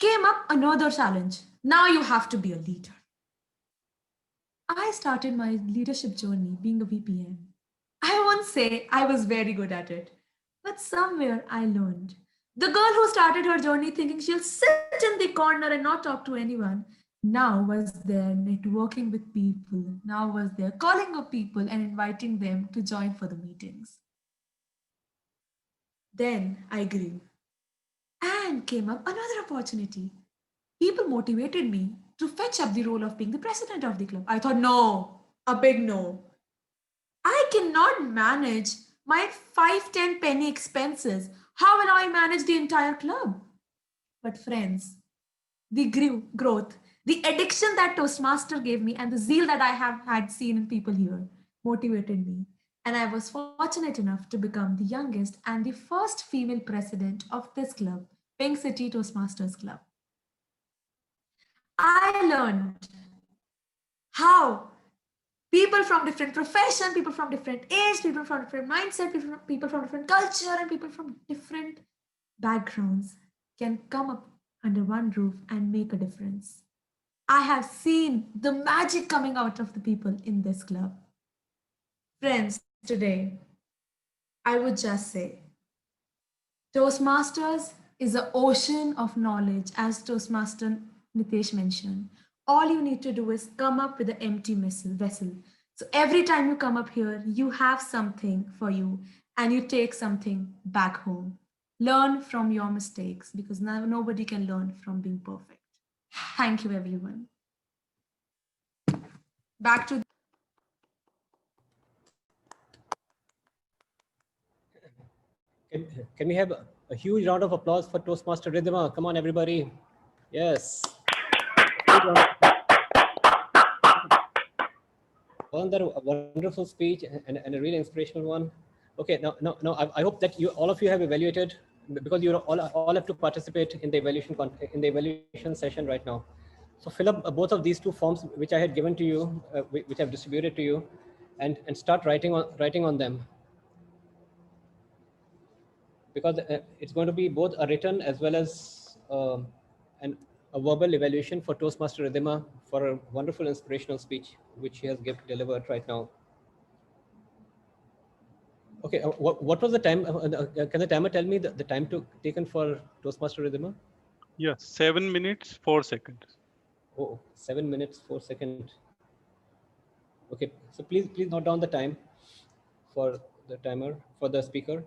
Came up another challenge. Now you have to be a leader. I started my leadership journey being a VPN. I won't say I was very good at it, but somewhere I learned. The girl who started her journey thinking she'll sit in the corner and not talk to anyone, now was there networking with people, now was there calling up people and inviting them to join for the meetings. Then I grew and came up another opportunity. People motivated me to fetch up the role of being the president of the club. I thought, no, a big no. I cannot manage my 5-10 penny expenses. How will I manage the entire club? But friends, the growth, the addiction that Toastmaster gave me, and the zeal that I have had seen in people here motivated me. And I was fortunate enough to become the youngest and the first female president of this club, Pink City Toastmasters Club. I learned how people from different profession, people from different age, people from different mindset, people from different culture, and people from different backgrounds can come up under one roof and make a difference. I have seen the magic coming out of the people in this club. Friends, today, I would just say Toastmasters is an ocean of knowledge, as Toastmaster Nitesh mentioned. All you need to do is come up with an empty vessel. So every time you come up here, you have something for you and you take something back home. Learn from your mistakes because now nobody can learn from being perfect. Thank you, everyone. Back to Can we have a huge round of applause for Toastmaster Ridhima? Come on, everybody. Yes. Wasn't that a wonderful speech and a really inspirational one? Okay, now I hope that all of you have evaluated, because you all have to participate in the evaluation session right now. So fill up both of these two forms which I had given to you, which I've distributed to you, and start writing on them, because it's going to be both a written as well as a verbal evaluation for Toastmaster Ridhima for a wonderful inspirational speech which he has delivered right now. Okay, what was the time? Can the timer tell me the time taken for Toastmaster Ridhima? Yes, 7 minutes 4 seconds. Oh, 7 minutes 4 seconds. Okay, so please note down the time for the timer for the speaker,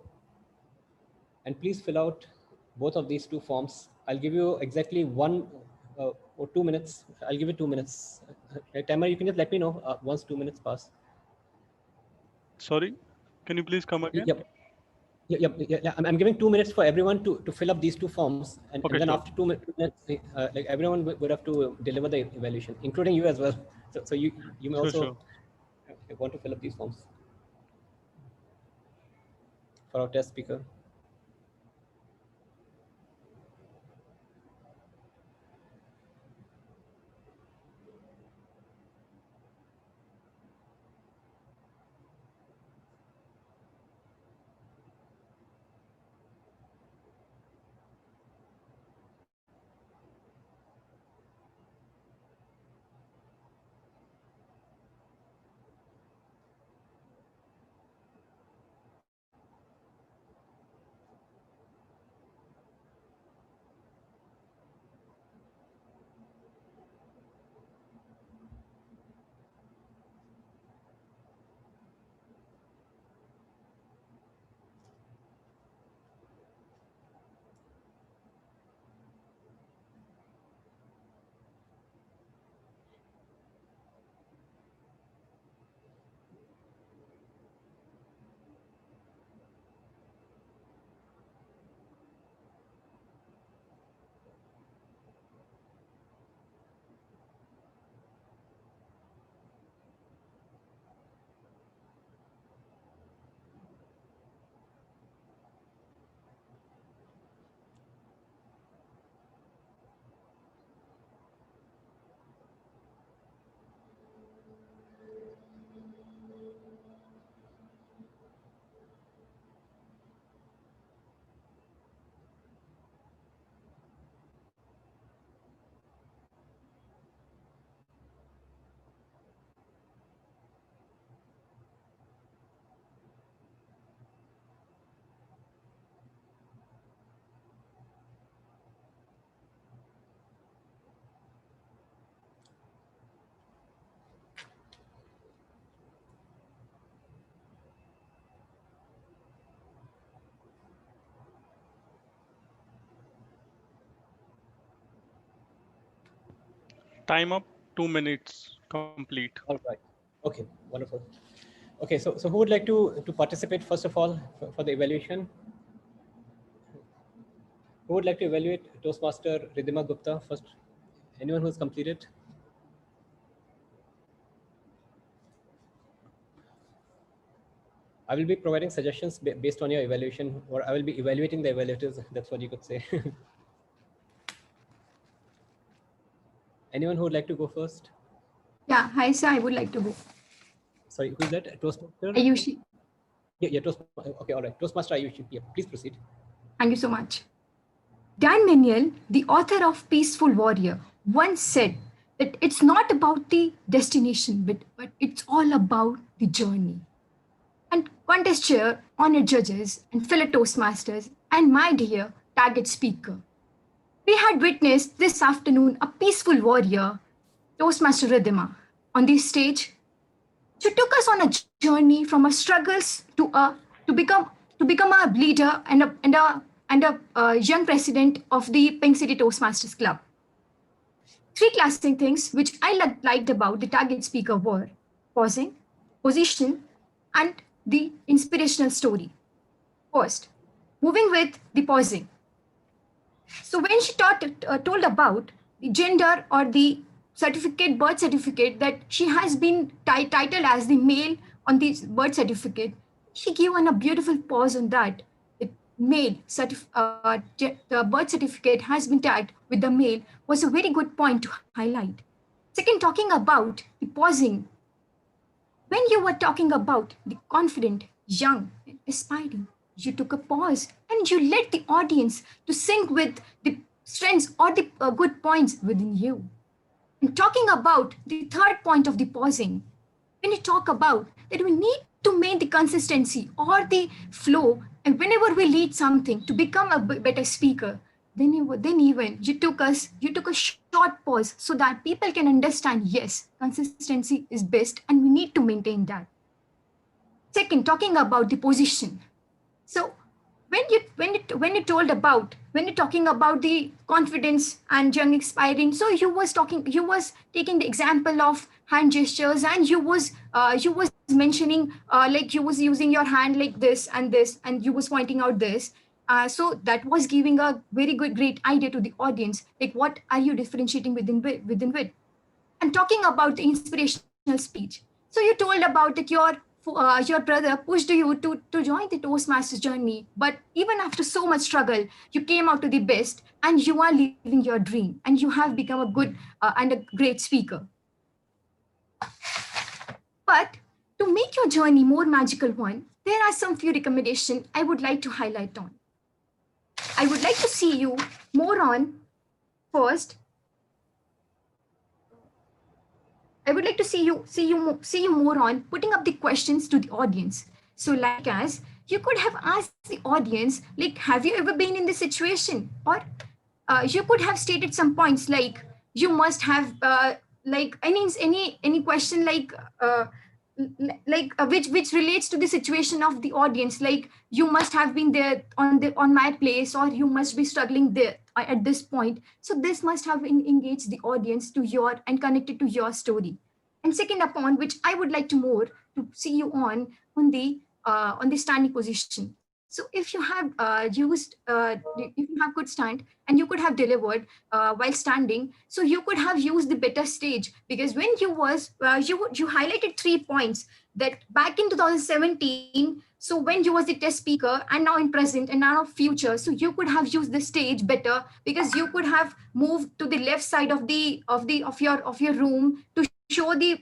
and please fill out both of these two forms. I'll give you exactly 1 or 2 minutes. I'll give you 2 minutes. Timer, you can just let me know once 2 minutes pass. Sorry, can you please come again? Yep. Yeah. I'm giving 2 minutes for everyone to fill up these two forms, and then sure. after 2 minutes, like everyone would have to deliver the evaluation, including you as well. So you may also want to fill up these forms for our test speaker. Time up, 2 minutes complete. All right. Okay, wonderful. Okay, so who would like to participate first of all for the evaluation? Who would like to evaluate Toastmaster Ridhima Gupta first? Anyone who's completed? I will be providing suggestions based on your evaluation, or I will be evaluating the evaluators. That's what you could say. Anyone who would like to go first? Yeah, hi, sir. I would like to go. Sorry, who's that? Toastmaster? Ayushi. Yeah, okay, all right. Toastmaster Ayushi. Yeah, please proceed. Thank you so much. Dan Meniel, the author of Peaceful Warrior, once said that it's not about the destination, but it's all about the journey. And contest chair, honored judges, and fellow Toastmasters, and my dear target speaker, we had witnessed this afternoon a peaceful warrior, Toastmaster Ridhima, on the stage. She took us on a journey from our struggles to become a leader and a young president of the Pink City Toastmasters Club. Three classic things which I liked about the target speaker were pausing, position, and the inspirational story. First, moving with the pausing. So when she told about the gender or the certificate, birth certificate, that she has been titled as the male on the birth certificate, she gave a beautiful pause on that. The the birth certificate has been tagged with the male was a very good point to highlight. Second, talking about the pausing. When you were talking about the confident, young, and aspiring, you took a pause and you let the audience to sync with the strengths or the good points within you. And talking about the third point of the pausing, when you talk about that we need to maintain the consistency or the flow, and whenever we lead something to become a better speaker, then you took a short pause so that people can understand, yes, consistency is best and we need to maintain that. Second, talking about the position. So when you told about, when you're talking about the confidence and young expiring, so you was taking the example of hand gestures, and you was mentioning like you was using your hand like this, and you was pointing out this. So that was giving a very great idea to the audience, like what are you differentiating within with. And talking about the inspirational speech, so you told about that your brother pushed you to join the Toastmasters journey, but even after so much struggle, you came out to the best, and you are living your dream, and you have become a good and a great speaker. But to make your journey more magical one, there are some few recommendations I would like to highlight on. I would like to see you more on first. I would like to see you more on putting up the questions to the audience. So, like as you could have asked the audience, like, have you ever been in this situation? Or you could have stated some points like you must have like any question which relates to the situation of the audience, like you must have been there on my place, or you must be struggling there at this point. So this must have engaged the audience to your and connected to your story. And second upon which I would like to more to see you on the standing position. So if you have if you have good stand and you could have delivered while standing, so you could have used the better stage, because when you highlighted 3 points that back in 2017, so when you was the test speaker, and now in present and now future, so you could have used the stage better, because you could have moved to the left side of your room to show the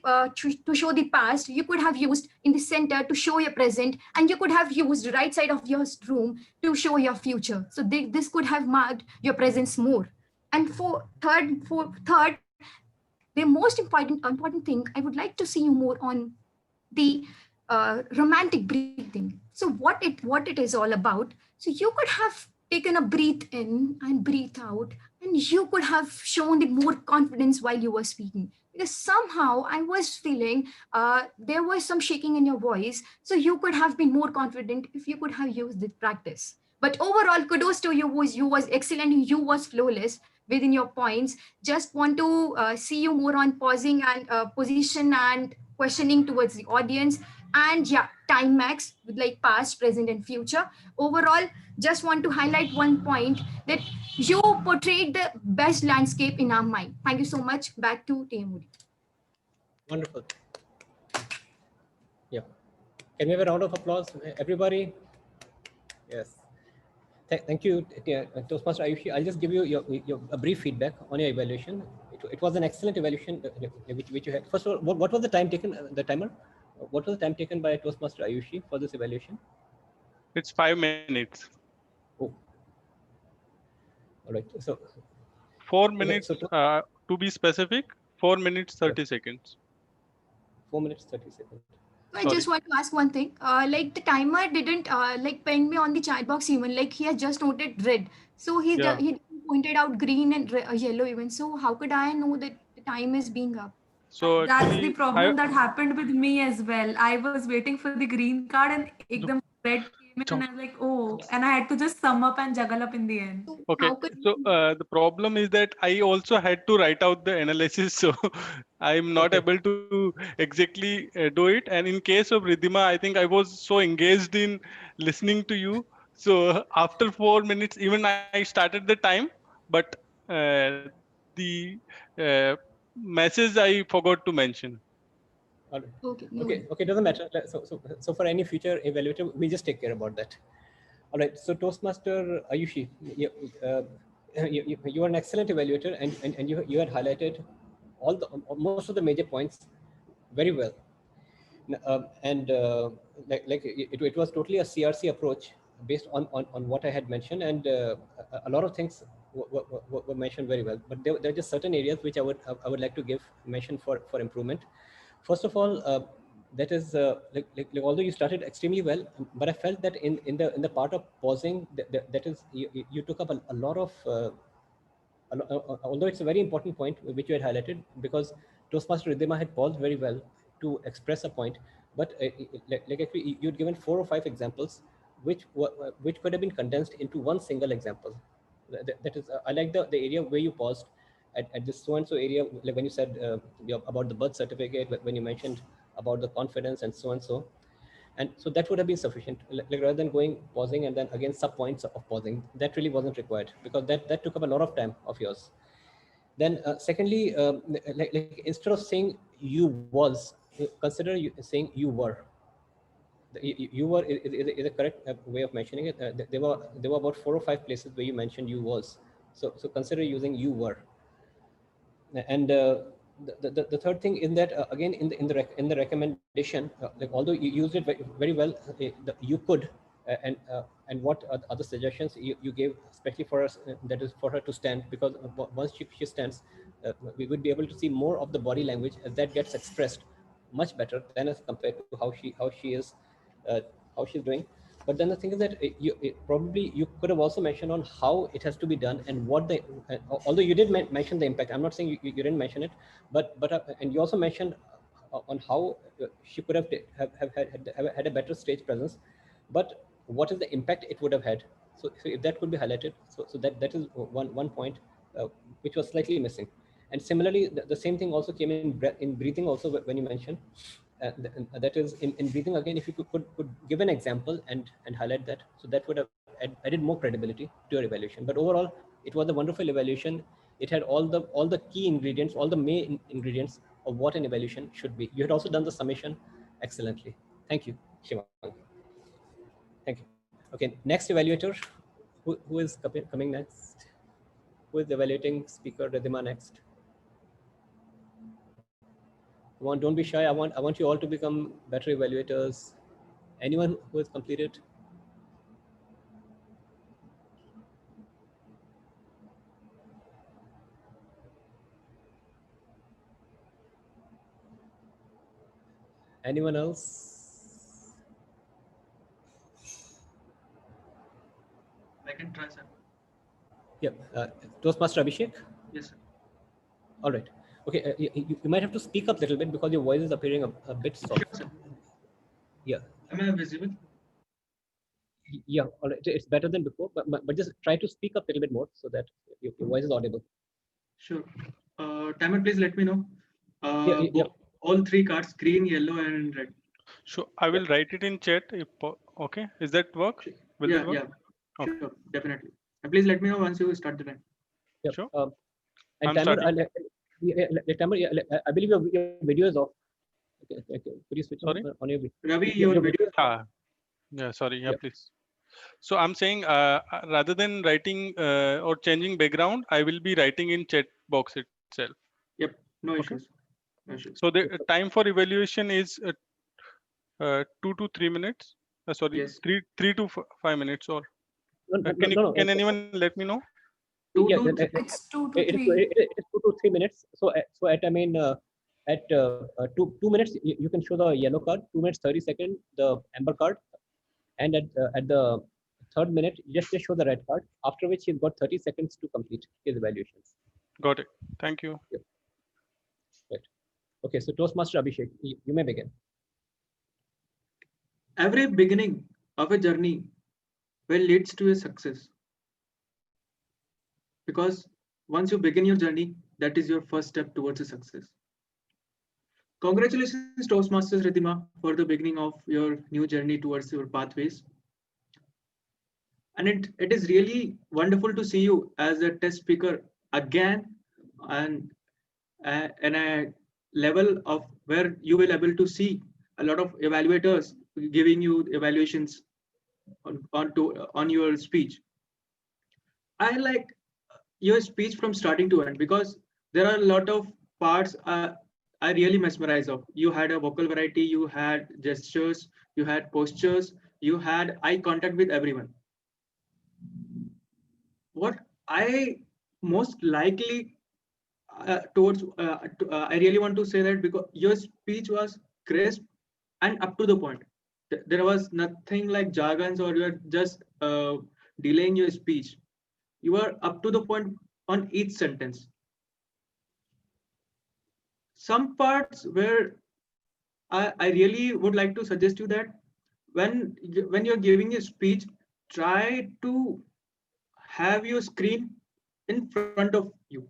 past. You could have used in the center to show your present, and you could have used the right side of your room to show your future. So this could have marked your presence more. And for third, the most important thing I would like to see you more on the romantic breathing. So what it is all about. So you could have taken a breathe in and breathe out, and you could have shown the more confidence while you were speaking, because somehow I was feeling there was some shaking in your voice. So you could have been more confident if you could have used the practice. But overall, kudos to you. You was excellent. You was flawless. within your points. Just want to see you more on pausing and position and questioning towards the audience. And yeah, time max with like past, present, and future. Overall, just want to highlight one point that you portrayed the best landscape in our mind. Thank you so much. Back to TM. Wonderful. Yeah. Can we have a round of applause, everybody? Yes. Thank you, Toastmaster Ayushi. I'll just give you a brief feedback on your evaluation. It was an excellent evaluation which you had. First of all, what was the time taken, the timer? What was the time taken by Toastmaster Ayushi for this evaluation? It's 5 minutes. Oh. All right. So 4 minutes, to be specific, 4 minutes, 30 seconds. 4 minutes, 30 seconds. So I just want to ask one thing. Like the timer didn't like ping me on the chat box even. Like he has just noted red. So he pointed out green and yellow even. So how could I know that the time is being up? So that's the problem that happened with me as well. I was waiting for the green card and ekdam red came in and I was like, oh, and I had to just sum up and juggle up in the end. Okay, so the problem is that I also had to write out the analysis, so I'm not able to exactly do it. And in case of Ridhima, I think I was so engaged in listening to you. So after 4 minutes, even I started the time, but the message I forgot to mention. Okay, doesn't matter. So for any future evaluator, we just take care about that. All right, so Toastmaster Ayushi, you are an excellent evaluator, and you had highlighted most of the major points very well. And like it was totally a CRC approach based on what I had mentioned, and a lot of things were mentioned very well. But there are just certain areas which I would like to give mention for improvement. First of all, that is although you started extremely well, but I felt that in the part of pausing, that is you took up a lot of. Although it's a very important point which you had highlighted, because Toastmaster Ridhima had paused very well to express a point, but like actually you'd given 4 or 5 examples which could have been condensed into one single example. That is, I like the area where you paused at this so and so area, like when you said about the birth certificate, when you mentioned about the confidence and so and so. And so that would have been sufficient, like rather than pausing and then again sub points of pausing. That really wasn't required, because that took up a lot of time of yours. Then secondly, like instead of saying you was, consider saying you were. You were is a correct way of mentioning it. There were about 4 or 5 places where you mentioned you was. So consider using you were. And the third thing is that again in the recommendation, like although you used it very well, you could and what other suggestions you gave, especially for us, that is for her to stand, because once she stands, we would be able to see more of the body language as that gets expressed much better than as compared to how she is how she's doing. But then the thing is that probably you could have also mentioned on how it has to be done and what the although you did mention the impact. I'm not saying you didn't mention it, but and you also mentioned on how she could have had a better stage presence, but what is the impact it would have had. So if that could be highlighted, so that is one point which was slightly missing. And similarly, the same thing also came in breathing also, when you mentioned that is in breathing again. If you could give an example and highlight that, so that would have added more credibility to your evaluation. But overall, it was a wonderful evaluation. It had all the key ingredients, all the main ingredients of what an evaluation should be. You had also done the summation excellently. Thank you, Shivang. Thank you. Okay, next evaluator. Who is coming next? Who is evaluating speaker Ridhima next? Come on, don't be shy. I want you all to become better evaluators. Anyone who has completed? Anyone else? I can try, sir. Yeah, Toastmaster Abhishek? Yes, sir. All right. Okay, you might have to speak up a little bit because your voice is appearing a bit soft. Sure, sir. Yeah. Am I visible? Yeah, all right. It's better than before, but just try to speak up a little bit more so that your voice is audible. Sure. Timer, please let me know. Yeah. All three cards, green, yellow, and red. So I will write it in chat. If, okay, is that work? Will Yeah, that work? yeah, Okay. sure, definitely. And please let me know once you start the time. Yep. Sure. And I'm timer, starting. timer, I believe your video is off. Okay. Could you switch Sorry? on your video? Ravi, your video is off. Yeah, sorry. Yeah, Yep. please. So I'm saying rather than writing or changing background, I will be writing in chat box itself. Yep, no Okay. issues. No issues. So the time for evaluation is 2 to 3 minutes. Sorry, Yes. 3 to 5 minutes. Or No. can anyone let me know? Yeah, It's 2 to it 3. is 2 to 3 minutes. So at at 2 minutes you can show the yellow card. 2 minutes 30 seconds the amber card, and at the third minute just show the red card. After which he's got 30 seconds to complete his evaluations. Got it. Thank you. Yep. Right. Okay. So Toastmaster Abhishek, you may begin. Every beginning of a journey will leads to a success. Because once you begin your journey, that is your first step towards a success. Congratulations, Toastmasters Riddhima, for the beginning of your new journey towards your pathways. And it is really wonderful to see you as a test speaker again, and in a level of where you will able to see a lot of evaluators giving you evaluations on your speech. I like your speech from starting to end because there are a lot of parts I really mesmerized of. You had a vocal variety, you had gestures, you had postures, you had eye contact with everyone. What I most likely I really want to say that because your speech was crisp and up to the point. There was nothing like jargons or you're just delaying your speech. You are up to the point on each sentence. Some parts where I really would like to suggest you that when you're giving a speech, try to have your screen in front of you.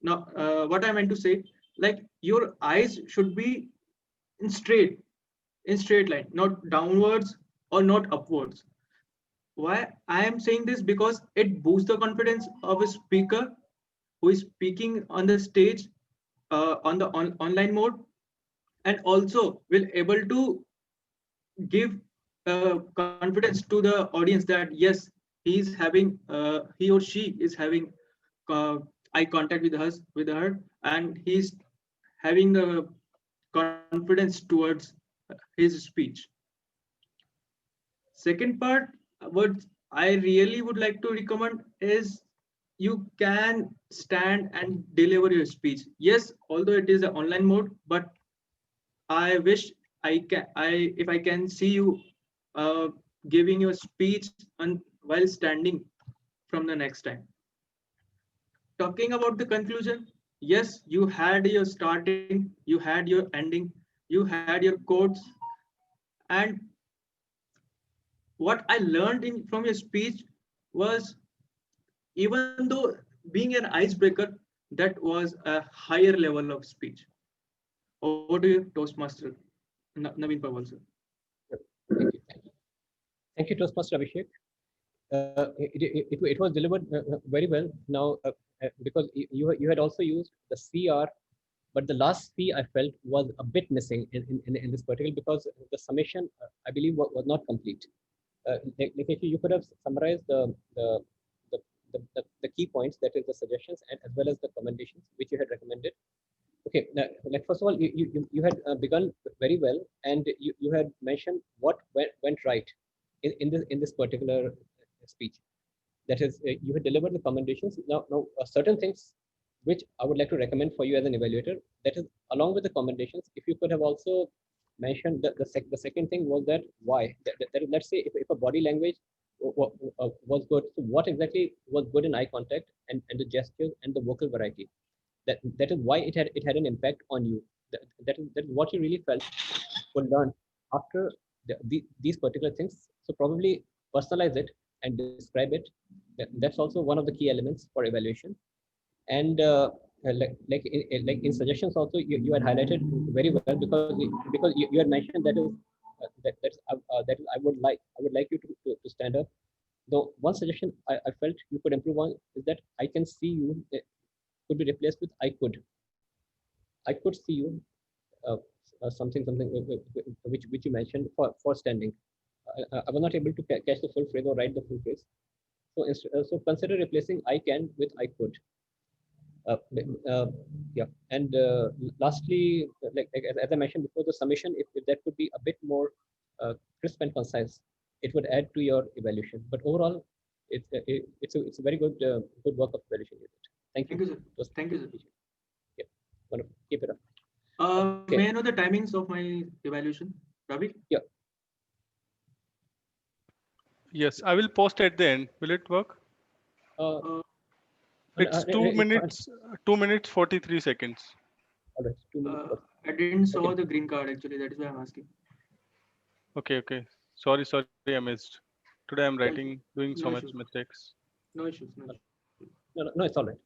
Now, what I meant to say, like your eyes should be in straight line, not downwards or not upwards. Why I am saying this? Because it boosts the confidence of a speaker who is speaking on the stage on the online mode, and also will able to give confidence to the audience that yes, he or she is having eye contact with her, and he's having the confidence towards his speech. Second part, what I really would like to recommend is you can stand and deliver your speech. Yes, although it is an online mode, but I wish if I can see you uh, giving your speech while standing from the next time. Talking about the conclusion, yes, you had your starting, you had your ending, you had your quotes, and what I learned from your speech was, even though being an icebreaker, that was a higher level of speech. Over to you, Toastmaster Navin Parwal, sir. Thank you, Toastmaster Abhishek. It was delivered very well. Now, because you had also used the CR, but the last C I felt was a bit missing in this particular, because the summation I believe was not complete. If you could have summarized the key points, that is the suggestions and as well as the recommendations which you had recommended. Okay, now, like first of all, you had begun very well, and you had mentioned what went right in this particular speech. That is, you had delivered the commendations. Now certain things which I would like to recommend for you as an evaluator. That is, along with the commendations, if you could have also mentioned the second thing was that why. That is, let's say if a body language was good, so what exactly was good in eye contact and the gestures and the vocal variety. That is why it had an impact on you. That is what you really felt or learned after these particular things. So probably personalize it and describe it. That's also one of the key elements for evaluation. And like in suggestions also, you had highlighted very well, because you had mentioned that is that is, I would like you to stand up. Though one suggestion I felt you could improve on is that I can see you could be replaced with I could see you, uh, something which you mentioned for standing. I was not able to catch the full phrase or write the full phrase. So so consider replacing I can with I could. Uh, uh, yeah, and lastly, as I mentioned before, the summation, if that could be a bit more crisp and concise, it would add to your evaluation. But overall, it's a very good work of evaluation you did. Thank you. Thank you, sir. Thank you, sir. Yeah, wonderful. Keep it up. Okay. May I know the timings of my evaluation, Ravi? Yeah. Yes, I will post at the end. Will it work? It's 2 minutes, 2 minutes 43 seconds. All right, 2 minutes. I didn't saw the green card actually. That is why I'm asking. Okay. Sorry, I missed. Today I'm writing, doing so No much issues. mistakes. No issues. No issues. No, it's all right.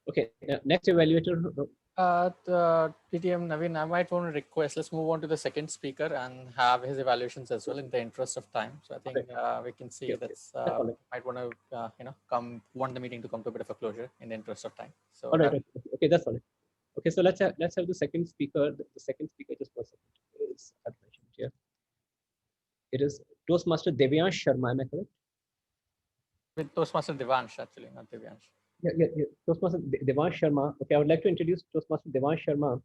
Okay, next evaluator. PTM Navin, I might want to request, let's move on to the second speaker and have his evaluations as well in the interest of time. So I think we can see that's might want to want the meeting to come to a bit of a closure in the interest of time. So all right, okay, that's all right. Okay, so let's have the second speaker. The second speaker, just for a second, is I've mentioned here. It is Toastmaster Devyansh Sharma. Am I correct? With Toastmaster Devansh, actually, not Devyansh. Yeah. Toastmaster Devansh Sharma. Okay, I would like to introduce Toastmaster Devansh Sharma,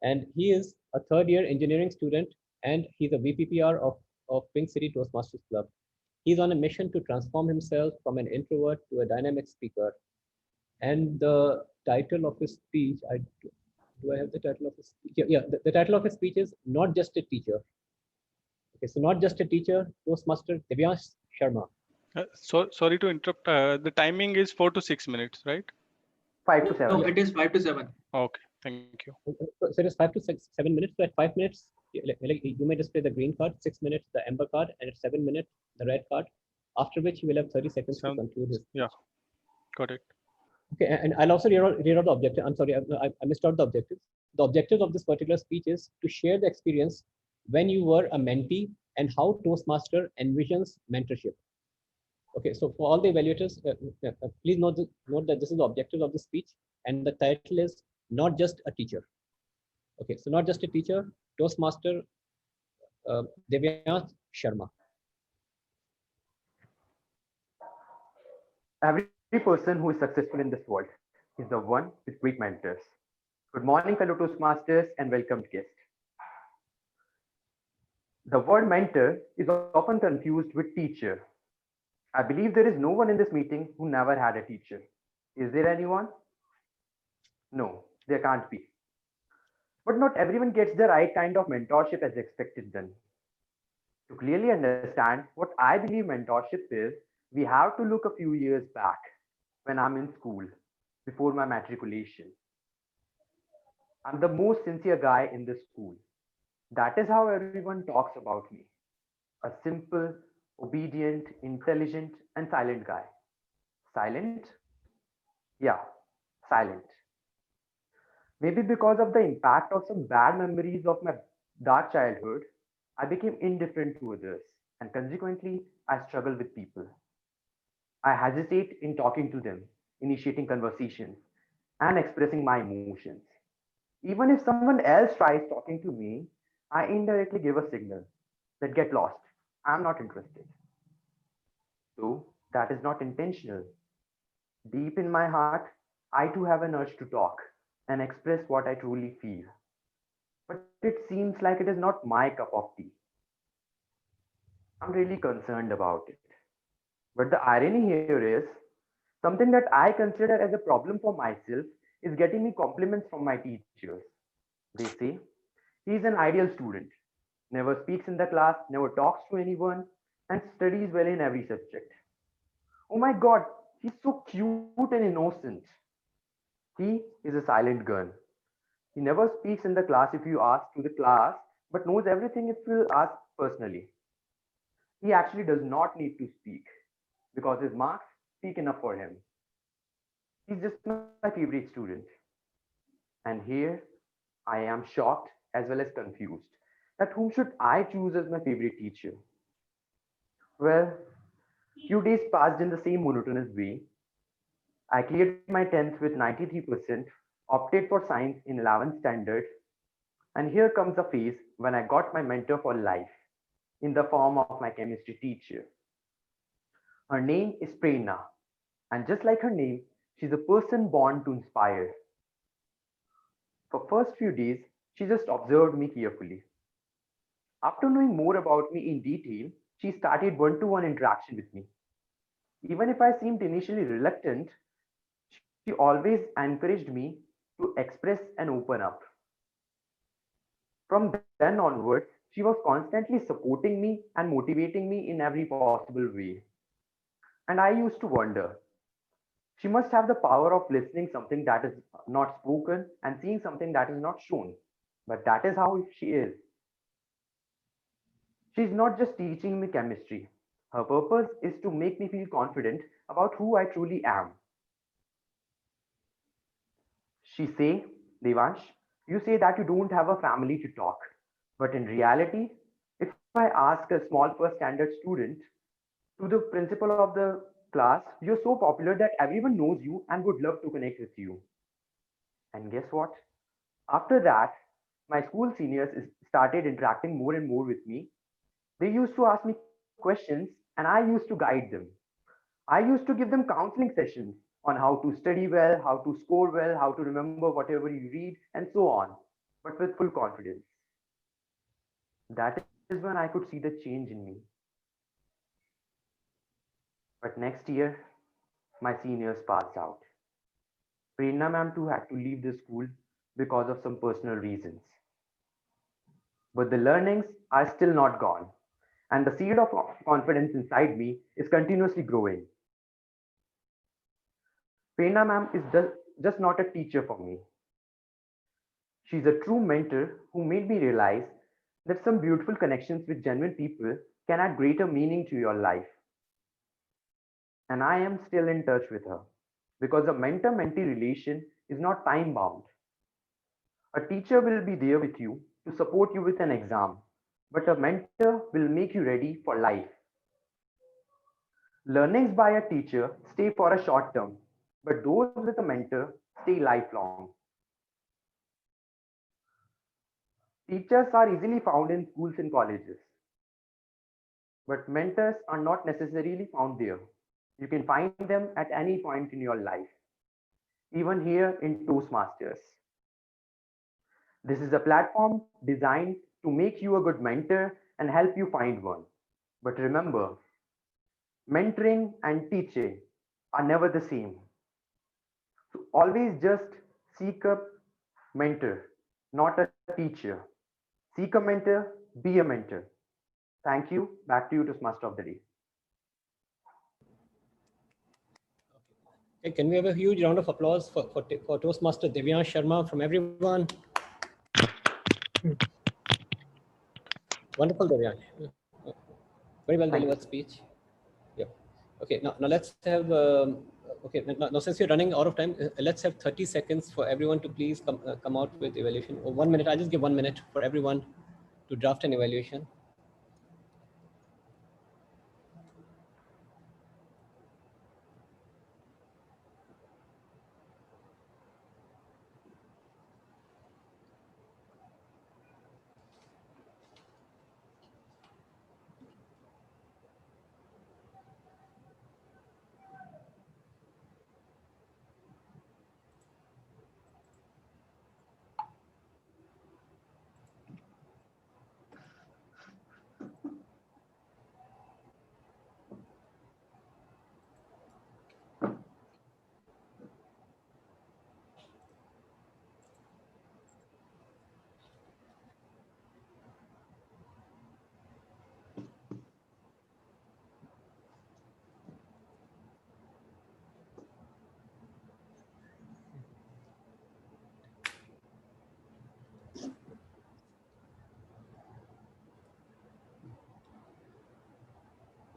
and he is a third-year engineering student, and he's a VPPR of Pink City Toastmasters Club. He's on a mission to transform himself from an introvert to a dynamic speaker. And the title of his speech, do I have the title of his speech? Yeah. The title of his speech is Not Just a Teacher. Okay, so not just a teacher, Toastmaster Devyansh Sharma. Sorry to interrupt. The timing is 4 to 6 minutes, right? 5 to 7. No, it is 5 to 7. Okay, thank you. So it is 5 to 7 minutes. So at 5 minutes, you may display the green card, 6 minutes the amber card, and at 7 minutes the red card. After which you will have 30 seconds to conclude his speech. Yeah, got it. Okay, and I'll also read out the objective. I'm sorry, I missed out the objectives. The objective of this particular speech is to share the experience when you were a mentee and how Toastmaster envisions mentorship. Okay, so for all the evaluators, please note that this is the objective of the speech, and the title is Not Just a Teacher. Okay, so not just a teacher, Toastmaster Devyansh Sharma. Every person who is successful in this world is the one with great mentors. Good morning, fellow Toastmasters, and welcome guests. The word mentor is often confused with teacher. I believe there is no one in this meeting who never had a teacher. Is there anyone? No, there can't be. But not everyone gets the right kind of mentorship as expected then. To clearly understand what I believe mentorship is, we have to look a few years back when I'm in school, before my matriculation. I'm the most sincere guy in the school. That is how everyone talks about me. A simple, obedient, intelligent, and silent guy. Silent? Yeah, silent. Maybe because of the impact of some bad memories of my dark childhood, I became indifferent to others, and consequently, I struggle with people. I hesitate in talking to them, initiating conversations, and expressing my emotions. Even if someone else tries talking to me, I indirectly give a signal that get lost. I'm not interested. Though that is not intentional. Deep in my heart, I too have an urge to talk and express what I truly feel. But it seems like it is not my cup of tea. I'm really concerned about it. But the irony here is something that I consider as a problem for myself is getting me compliments from my teachers. They say, he's an ideal student, never speaks in the class, never talks to anyone, and studies well in every subject. Oh my god, he's so cute and innocent. He is a silent gun. He never speaks in the class if you ask to the class, but knows everything if you ask personally. He actually does not need to speak because his marks speak enough for him. He's just my favorite student. And here I am shocked as well as confused that whom should I choose as my favorite teacher? Well, few days passed in the same monotonous way. I cleared my 10th with 93%, opted for science in 11th standard, and here comes a phase when I got my mentor for life in the form of my chemistry teacher. Her name is Prerna, and just like her name, she's a person born to inspire. For first few days, she just observed me carefully. After knowing more about me in detail, she started one-to-one interaction with me. Even if I seemed initially reluctant, she always encouraged me to express and open up. From then onwards, she was constantly supporting me and motivating me in every possible way. And I used to wonder, she must have the power of listening something that is not spoken and seeing something that is not shown. But that is how she is. She is not just teaching me chemistry. Her purpose is to make me feel confident about who I truly am. She say, Devansh, you say that you don't have a family to talk. But in reality, if I ask a small first standard student to the principal of the class, you're so popular that everyone knows you and would love to connect with you. And guess what? After that, my school seniors started interacting more and more with me. They used to ask me questions and I used to guide them. I used to give them counseling sessions on how to study well, how to score well, how to remember whatever you read, and so on, but with full confidence. That is when I could see the change in me. But next year, my seniors passed out. Prerna ma'am too had to leave the school because of some personal reasons. But the learnings are still not gone, and the seed of confidence inside me is continuously growing. Prerna ma'am is just not a teacher for me. She's a true mentor who made me realize that some beautiful connections with genuine people can add greater meaning to your life. And I am still in touch with her because a mentor mentee relation is not time bound. A teacher will be there with you to support you with an exam, but a mentor will make you ready for life. Learnings by a teacher stay for a short term, but those with a mentor stay lifelong. Teachers are easily found in schools and colleges, but mentors are not necessarily found there. You can find them at any point in your life, even here in Toastmasters. This is a platform designed to make you a good mentor and help you find one. But remember, mentoring and teaching are never the same. So always just seek a mentor, not a teacher. Seek a mentor, be a mentor. Thank you. Back to you, Toastmaster of the Day. Okay, can we have a huge round of applause for Toastmaster Divyan Sharma from everyone? Wonderful, Divyan. Very well delivered speech. Yep. Okay, now let's have, okay, now since we're running out of time, let's have 30 seconds for everyone to please come out with evaluation. Or 1 minute, I'll just give 1 minute for everyone to draft an evaluation.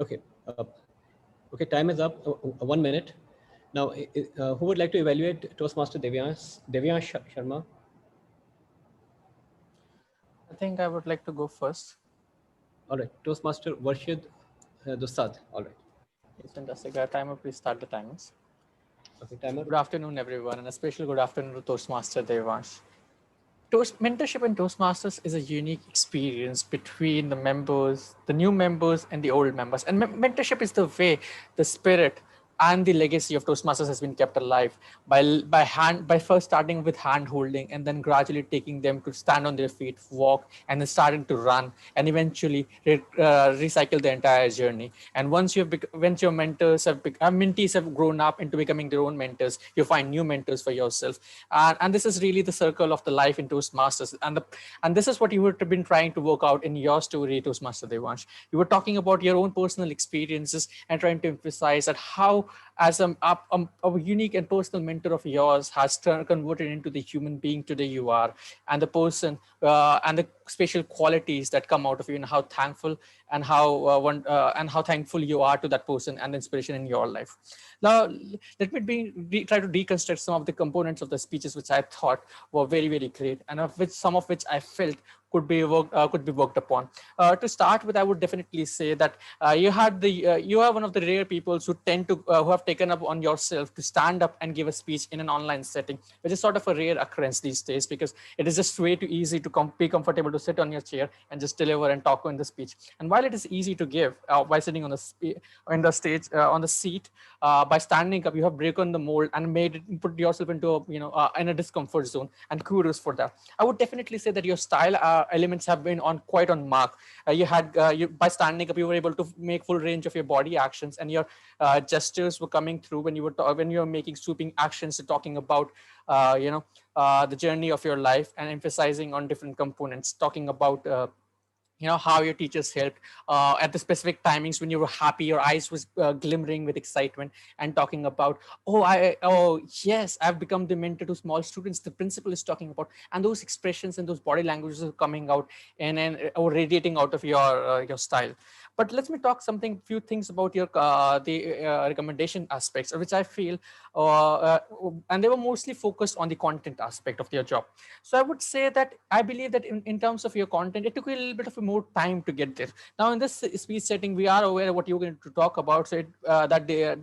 Okay. Okay, time is up. 1 minute. Now, who would like to evaluate Toastmaster Devyansh Sharma? I think I would like to go first. All right. Toastmaster Warshid Dustad. All right. Yes, fantastic. Timer, please start the timings. Okay, timer. Good afternoon, everyone, and a special good afternoon to Toastmaster Devansh. Mentorship in Toastmasters is a unique experience between the members, the new members, and the old members. And mentorship is the way, the spirit, and the legacy of Toastmasters has been kept alive by first starting with hand holding and then gradually taking them to stand on their feet, walk, and then starting to run, and eventually recycle the entire journey. And once once your mentees have grown up into becoming their own mentors, you find new mentors for yourself. And this is really the circle of the life in Toastmasters. And this is what you have been trying to work out in your story, Toastmaster Devansh. You were talking about your own personal experiences and trying to emphasize that how, as a unique and personal mentor of yours, has converted into the human being today you are, and the person and the special qualities that come out of you, and how thankful and how thankful you are to that person and the inspiration in your life. Now, let me try to deconstruct some of the components of the speeches which I thought were very, very great, and some of which I felt could be worked upon. To start with, I would definitely say that you are one of the rare people who have taken up on yourself to stand up and give a speech in an online setting, which is sort of a rare occurrence these days, because it is just way too easy to be comfortable to sit on your chair and just deliver and talk in the speech. And while it is easy to give by sitting on the stage on the seat, by standing up, you have broken the mold and put yourself into in a discomfort zone. And kudos for that. I would definitely say that your style elements have been quite on mark. By standing up, you were able to make full range of your body actions, and your gestures were coming through when you were making sweeping actions, talking about the journey of your life and emphasizing on different components, talking about how your teachers helped at the specific timings when you were happy, your eyes was glimmering with excitement, and talking about, oh yes, I've become the mentor to small students, the principal is talking about, and those expressions and those body languages are coming out and or radiating out of your style. But let me talk few things about your the recommendation aspects, which I feel and they were mostly focused on the content aspect of your job. So I would say that I believe that in terms of your content, it took a little bit of more time to get there. Now, in this speech setting, we are aware of what you're going to talk about, so that they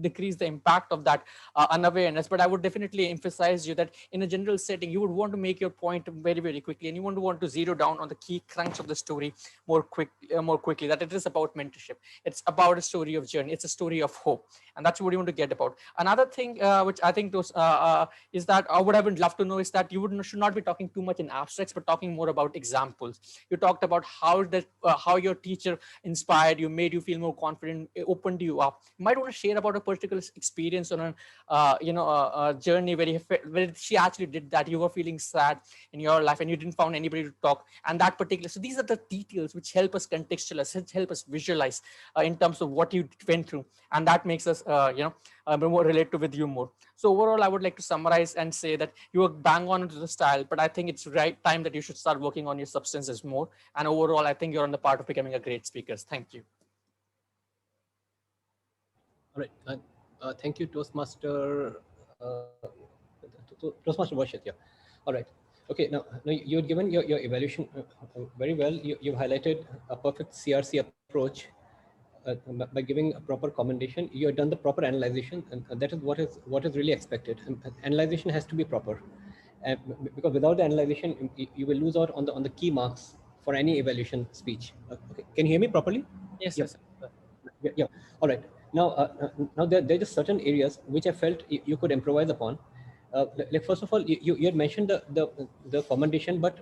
decrease the impact of that unawareness. But I would definitely emphasize you that in a general setting, you would want to make your point very, very quickly, and you want to zero down on the key crunch of the story more quickly. That it is about mentorship. It's about a story of journey. It's a story of hope, and that's what you want to get about. Another thing which I think is that I would have loved to know is that you should not be talking too much in abstracts, but talking more about examples. You talked about how your teacher inspired you, made you feel more confident, opened you up. You might want to share about a particular experience on a journey where she actually did that. You were feeling sad in your life and you didn't find anybody to talk, and that particular. So these are the details which help us contextualize, which help us visualize in terms of what you went through, and that makes us more relate to with you more. So overall, I would like to summarize and say that you are bang on into the style, but I think it's right time that you should start working on your substances more. And overall, I think you're on the part of becoming a great speaker. Thank you. All right. Thank you, Toastmaster. Toastmaster Warshit, yeah. All right. Okay, now you had given your evaluation very well. You've highlighted a perfect CRC approach by giving a proper commendation. You have done the proper analyzation, and that is what is really expected. Analyzation has to be proper, because without the analyzation, you will lose out on the key marks for any evaluation speech. Okay, can you hear me properly? Yes, yep. yes. Yeah. All right. Now there are just certain areas which I felt you could improvise upon. Like first of all, you had mentioned the commendation, but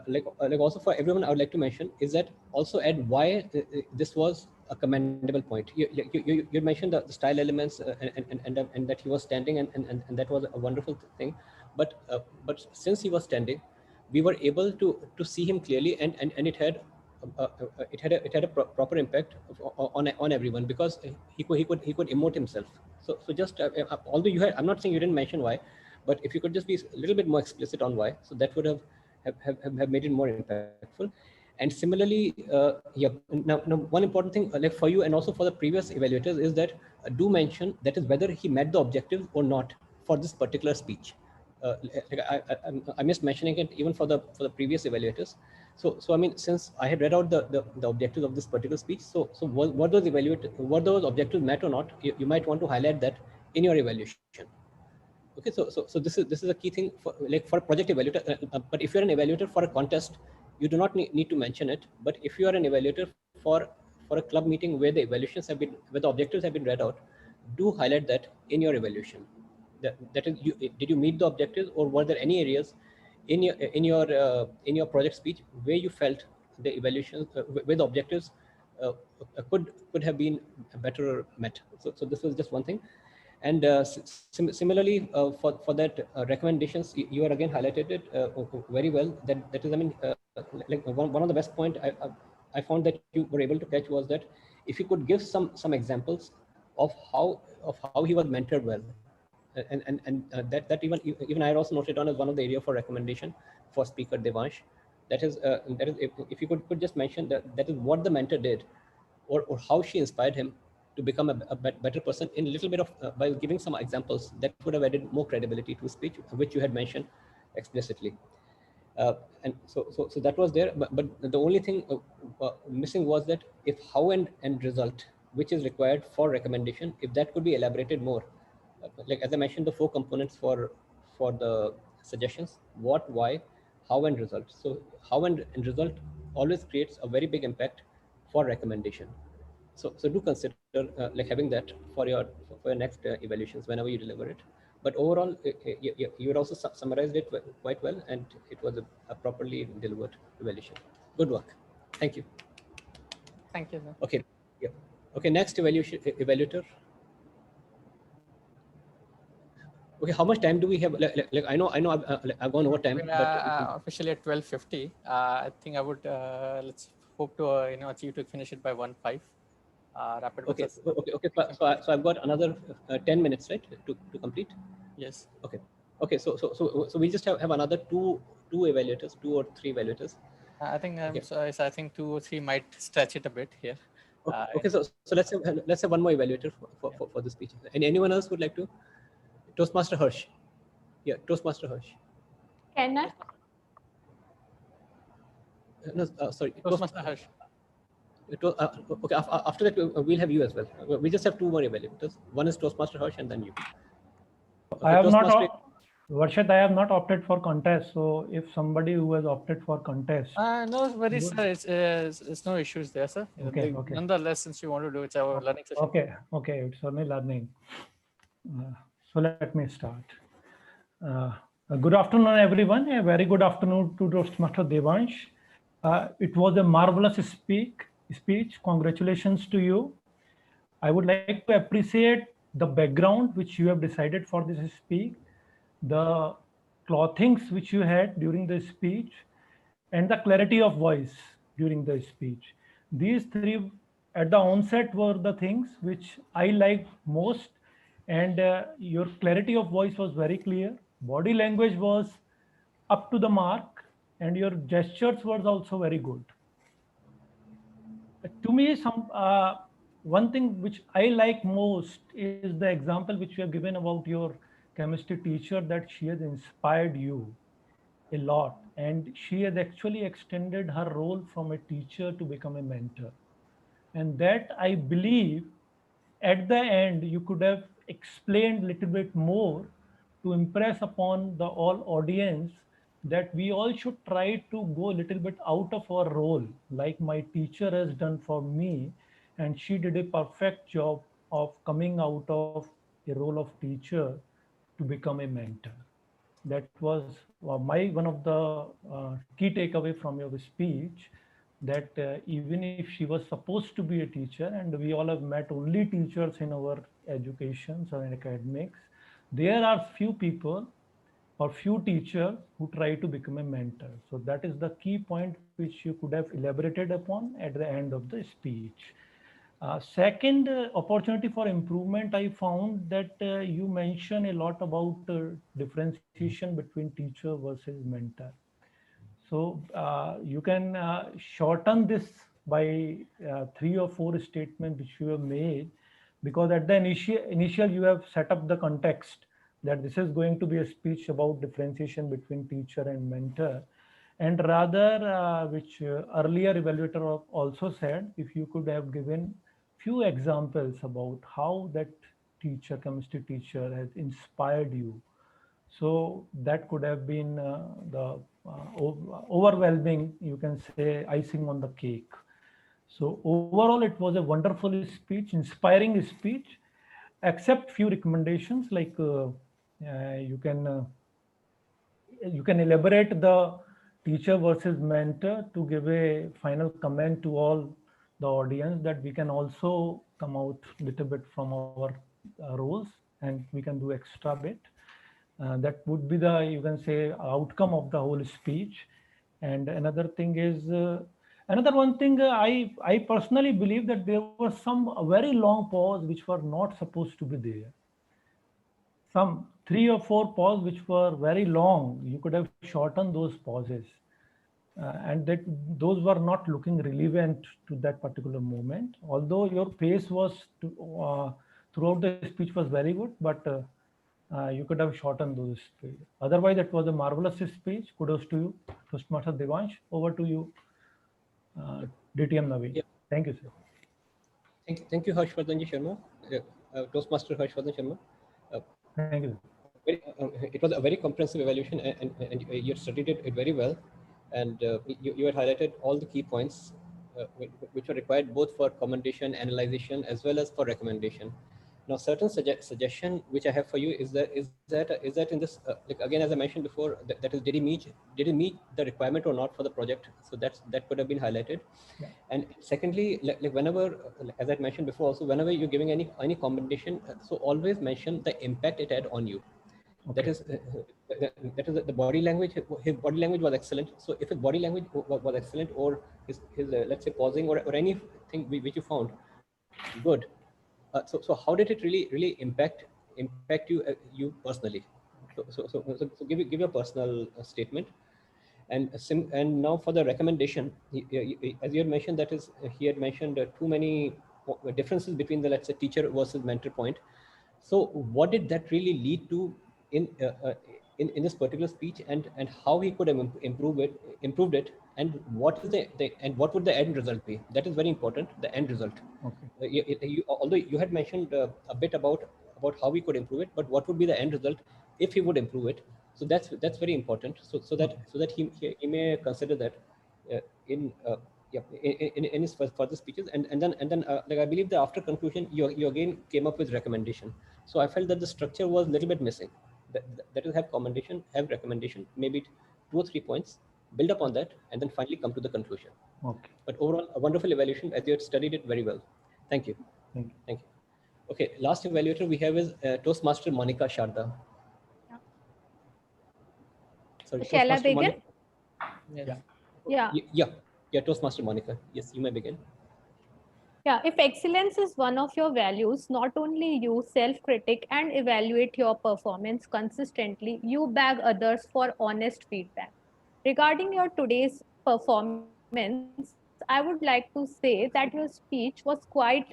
like also for everyone, I would like to mention is that also add why this was a commendable point. You mentioned the style elements and that he was standing and that was a wonderful thing, but since he was standing, we were able to see him clearly, and it had a proper impact on everyone, because he could emote himself. So just although I'm not saying you didn't mention why, but if you could just be a little bit more explicit on why, so that would have made it more impactful. And similarly, now one important thing, like for you and also for the previous evaluators, is that do mention that is whether he met the objectives or not for this particular speech. Like I missed mentioning it even for the previous evaluators. So I mean, since I had read out the objectives of this particular speech, so were those objectives met or not? You might want to highlight that in your evaluation. Okay, so this is a key thing for like for a project evaluator. But if you're an evaluator for a contest, you do not need to mention it. But if you are an evaluator for a club meeting where the evaluations have been, where the objectives have been read out, do highlight that in your evaluation. That is, did you meet the objectives, or were there any areas in your project speech where you felt the evaluations, where the objectives could have been better met? So this was just one thing. And similarly, for that recommendations, you are again highlighted it very well. That is, I mean, like one of the best point I found that you were able to catch was that if you could give some examples of how he was mentored well, and that even I also noted down as one of the area for recommendation for speaker Devansh. That is if you could just mention that is what the mentor did, or how she inspired him to become a better person in a little bit of by giving some examples that would have added more credibility to speech, which you had mentioned explicitly. And so that was there, but the only thing missing was that if how and result, which is required for recommendation, if that could be elaborated more. Like as I mentioned, the 4 components for the suggestions: what, why, how, and result. So how and result always creates a very big impact for recommendation. So do consider like having that for your next evaluations whenever you deliver it. But overall, you would also summarized it quite well, and it was a properly delivered evaluation. Good work. Thank you. Thank you, sir. Okay. Yeah. Okay. Next evaluator. Okay. How much time do we have? Like I know I've gone over time. We are officially at 12:50. I think I would let's hope to achieve to finish it by 1:05. Rapid. Okay. So I've got another 10 minutes, right, to complete. Yes. Okay. Okay. So we just have another two evaluators, 2 or 3 evaluators. I think Okay. so I think 2 or 3 might stretch it a bit here. Okay. So let's have one more evaluator for this speech. And anyone else would like to? Toastmaster Harsh. Yeah, Toastmaster Harsh. Can I? No, sorry. Toastmaster Harsh. Okay. After that, we'll have you as well. We just have 2 more evaluators. One is Toastmaster Harsh, and then you. Okay, I have not. Varshit, I have not opted for contest. So if somebody who has opted for contest. No worries, sir. It's no issues there, sir. Okay. Nonetheless, since you want to do it, it's our learning session. Okay. It's only learning. So let me start. Good afternoon, everyone. A very good afternoon to Toastmaster Devansh. It was a marvelous speech. Congratulations to you. I would like to appreciate the background which you have decided for this speech, the clothings which you had during the speech, and the clarity of voice during the speech. These 3 at the onset were the things which I liked most, and your clarity of voice was very clear. Body language was up to the mark, and your gestures was also very good. To me, one thing which I like most is the example which you have given about your chemistry teacher, that she has inspired you a lot, and she has actually extended her role from a teacher to become a mentor. And that, I believe, at the end you could have explained a little bit more to impress upon the all audience that we all should try to go a little bit out of our role, like my teacher has done for me, and she did a perfect job of coming out of a role of teacher to become a mentor. That was one of the key takeaway from your speech, that even if she was supposed to be a teacher, and we all have met only teachers in our educations or in academics, there are few people or few teachers who try to become a mentor. So that is the key point which you could have elaborated upon at the end of the speech. Second, opportunity for improvement, I found that you mention a lot about differentiation between teacher versus mentor. So you can shorten this by 3 or 4 statements which you have made, because at the initial you have set up the context that this is going to be a speech about differentiation between teacher and mentor. And rather, which earlier evaluator also said, if you could have given few examples about how that teacher, chemistry teacher, has inspired you, so that could have been the overwhelming, you can say, icing on the cake. So overall, it was a wonderful speech, inspiring speech, except few recommendations like you can elaborate the teacher versus mentor to give a final comment to all the audience, that we can also come out a little bit from our roles and we can do extra bit. That would be the, you can say, outcome of the whole speech. And another thing is, another one thing, I personally believe that there was some very long pause which were not supposed to be there. Some 3 or 4 pause which were very long, you could have shortened those pauses. And that those were not looking relevant to that particular moment. Although your pace was throughout the speech was very good, but you could have shortened those speech. Otherwise, it was a marvelous speech. Kudos to you, Toastmaster Devansh. Over to you, DTM Navin. Yeah. Thank you, sir. Thank you, Harshvardhan Sharma, Toastmaster Harshvardhan Sharma. Thank you. It was a very comprehensive evaluation, and you studied it very well, and you had highlighted all the key points which were required both for commendation, analyzation, as well as for recommendation. Now, certain suggestion which I have for you is that in this, like again, as I mentioned before, that is, did he meet the requirement or not for the project? So that could have been highlighted. Yeah. And secondly, like whenever, as I mentioned before, also whenever you're giving any commendation, so always mention the impact it had on you. Okay. That is the body language. His body language was excellent. So if his body language was excellent, or his let's say pausing or anything which you found good, so how did it really impact you you personally? So give your personal statement. And now for the recommendation, as you had mentioned, that is, he had mentioned too many differences between the, let's say, teacher versus mentor point. So what did that really lead to in in this particular speech, and how he could have improved it, and what is and what would the end result be? That is very important. The end result. Okay. Although you had mentioned a bit about how we could improve it, but what would be the end result if he would improve it? So that's very important. So that he may consider that in in his further speeches, and then like I believe that after conclusion you again came up with recommendation. So I felt that the structure was a little bit missing. That is, have commendation, have recommendation, maybe 2 or 3 points, build up on that, and then finally come to the conclusion. Okay. But overall, a wonderful evaluation, as you had studied it very well. Thank you. Thank you. Thank you. Okay, last evaluator we have is Toastmaster Monica Sharda. Sorry, Shall I Toastmaster begin? Monica. Yeah. Toastmaster Monica. Yes, you may begin. Yeah, if excellence is one of your values, not only you self-critic and evaluate your performance consistently, you beg others for honest feedback. Regarding your today's performance, I would like to say that your speech was quite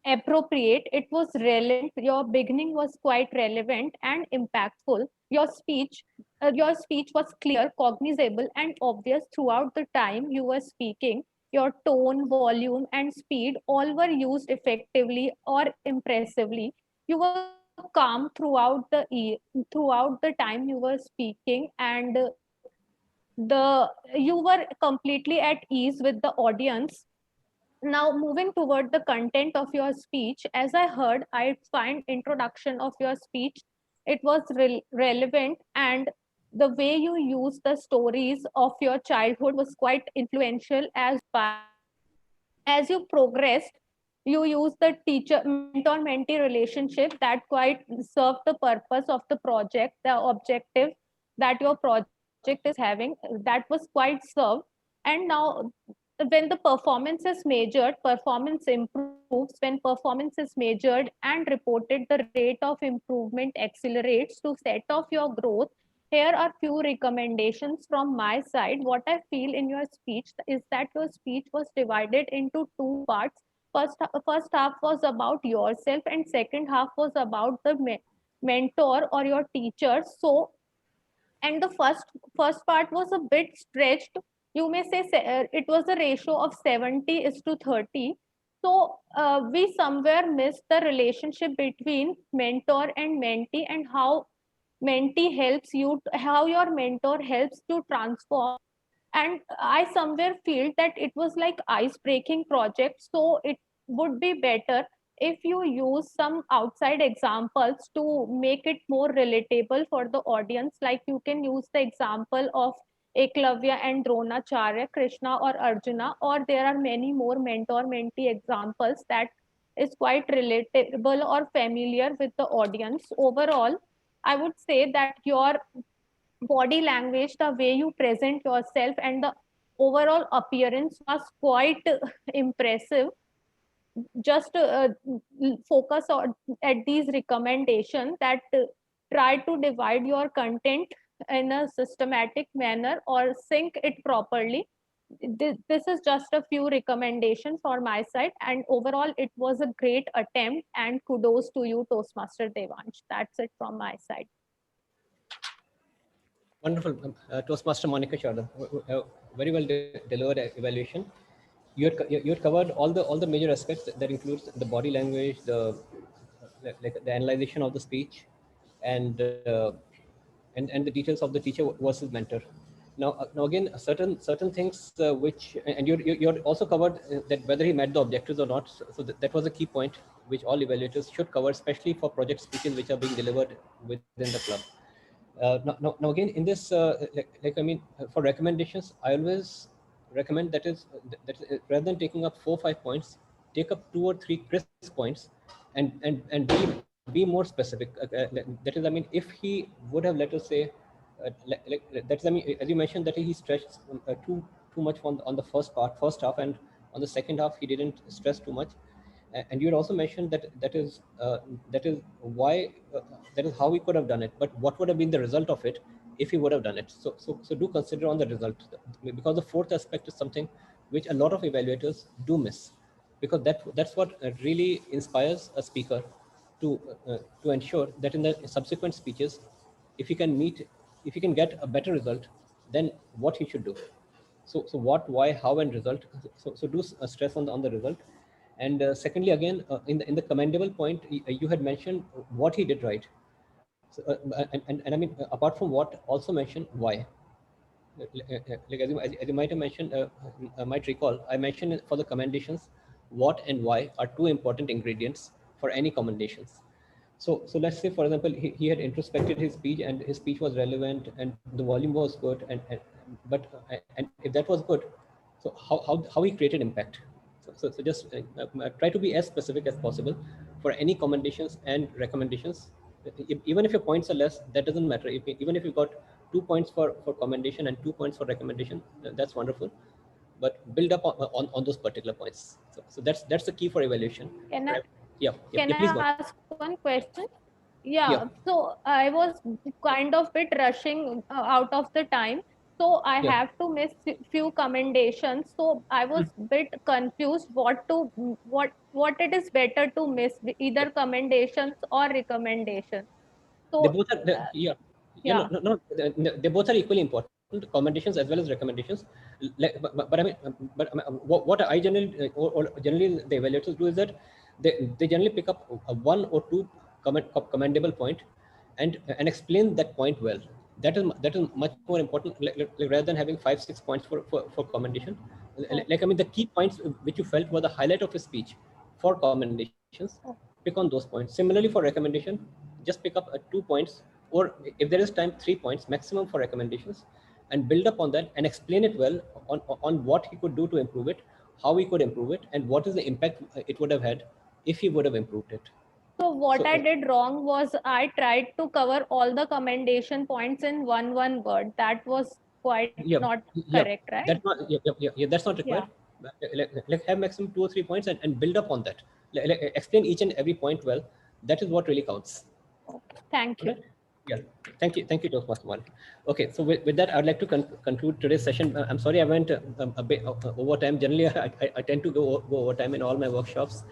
appropriate. It was relevant. Your beginning was quite relevant and impactful. Your speech was clear, cognizable, and obvious throughout the time you were speaking. Your tone, volume, and speed all were used effectively or impressively. You were calm throughout the time you were speaking, and you were completely at ease with the audience. Now, moving toward the content of your speech, as I heard, I find introduction of your speech, it was relevant, and the way you used the stories of your childhood was quite influential. As you progressed, you used the teacher mentor mentee relationship that quite served the purpose of the project, the objective that your project is having, that was quite served. And now, when the performance is measured, performance improves. When performance is measured and reported, the rate of improvement accelerates. To set off your growth, here are few recommendations from my side. What I feel in your speech is that your speech was divided into two parts. First half was about yourself, and second half was about the mentor or your teacher. So, and the first part was a bit stretched. You may say it was a ratio of 70 is to 30. So we somewhere missed the relationship between mentor and mentee, and how mentee helps you, how your mentor helps to transform. And I somewhere feel that it was like ice breaking project, so it would be better if you use some outside examples to make it more relatable for the audience. Like you can use the example of Eklavya and Dronacharya, Krishna or Arjuna, or there are many more mentor mentee examples that is quite relatable or familiar with the audience. Overall, I would say that your body language, the way you present yourself, and the overall appearance was quite impressive. Just focus on at these recommendations that try to divide your content in a systematic manner or sync it properly. This is just a few recommendations for my side, and overall it was a great attempt, and kudos to you, Toastmaster Devansh. That's it from my side. Wonderful. Toastmaster Monica Sharda, very well delivered evaluation. You had covered all the major aspects that includes the body language, the analyzation of the speech, and and the details of the teacher versus mentor. Now again, certain things which, and you also covered that whether he met the objectives or not. So that was a key point which all evaluators should cover, especially for project speeches which are being delivered within the club. Now again, in this, I mean, for recommendations, I always recommend that rather than taking up 4 or 5 points, take up 2 or 3 crisp points, and be more specific. That is, I mean, if he would have, let us say, that is, I mean, as you mentioned, that he stretched too much on the first half, and on the second half he didn't stress too much. And you had also mentioned that is why that is how we could have done it, but what would have been the result of it if he would have done it. So do consider on the result, because the fourth aspect is something which a lot of evaluators do miss, because that's what really inspires a speaker to ensure that in the subsequent speeches, if he can get a better result, then what he should do. So what, why, how, and result. So do stress on the result. And secondly, again, in the commendable point, you had mentioned what he did right. So, and I mean, apart from what, also mention why. Like as you might have mentioned, might recall, I mentioned for the commendations, what and why are two important ingredients for any commendations. So let's say, for example, he had introspected his speech, and his speech was relevant, and the volume was good, and if that was good, so how he created impact. So just try to be as specific as possible for any commendations and recommendations. Even if your points are less, that doesn't matter. Even if you got 2 points for commendation and 2 points for recommendation, that's wonderful. But build up on those particular points. So that's the key for evaluation. Can I, Yeah, can please I go. ask one question? Yeah, so I was kind of bit rushing out of the time. So I have to miss few commendations. So I was bit confused what it is better to miss, either commendations or recommendations. They So both are, no, they both are equally important, commendations as well as recommendations. But I mean, what I generally, or generally the evaluators do is that they generally pick up a 1 or 2 commendable point, and explain that point well. That is much more important, rather than having 5, 6 points for commendation. Like, I mean, the key points which you felt were the highlight of your speech for commendations, pick on those points. Similarly for recommendation, just pick up 2 points, or if there is time, 3 points maximum for recommendations, and build up on that and explain it well on what he could do to improve it, how he could improve it, and what is the impact it would have had if he would have improved it. So what I did wrong was I tried to cover all the commendation points in one word. That was quite not correct, right? That's not, that's not required. Like have maximum 2 or 3 points, and build up on that. Explain each and every point well. That is what really counts. Okay. Thank you. Yeah, thank you, Toastmaster One. Okay, so with that, I'd like to conclude today's session. I'm sorry I went a bit over time. Generally, I tend to go over time in all my workshops.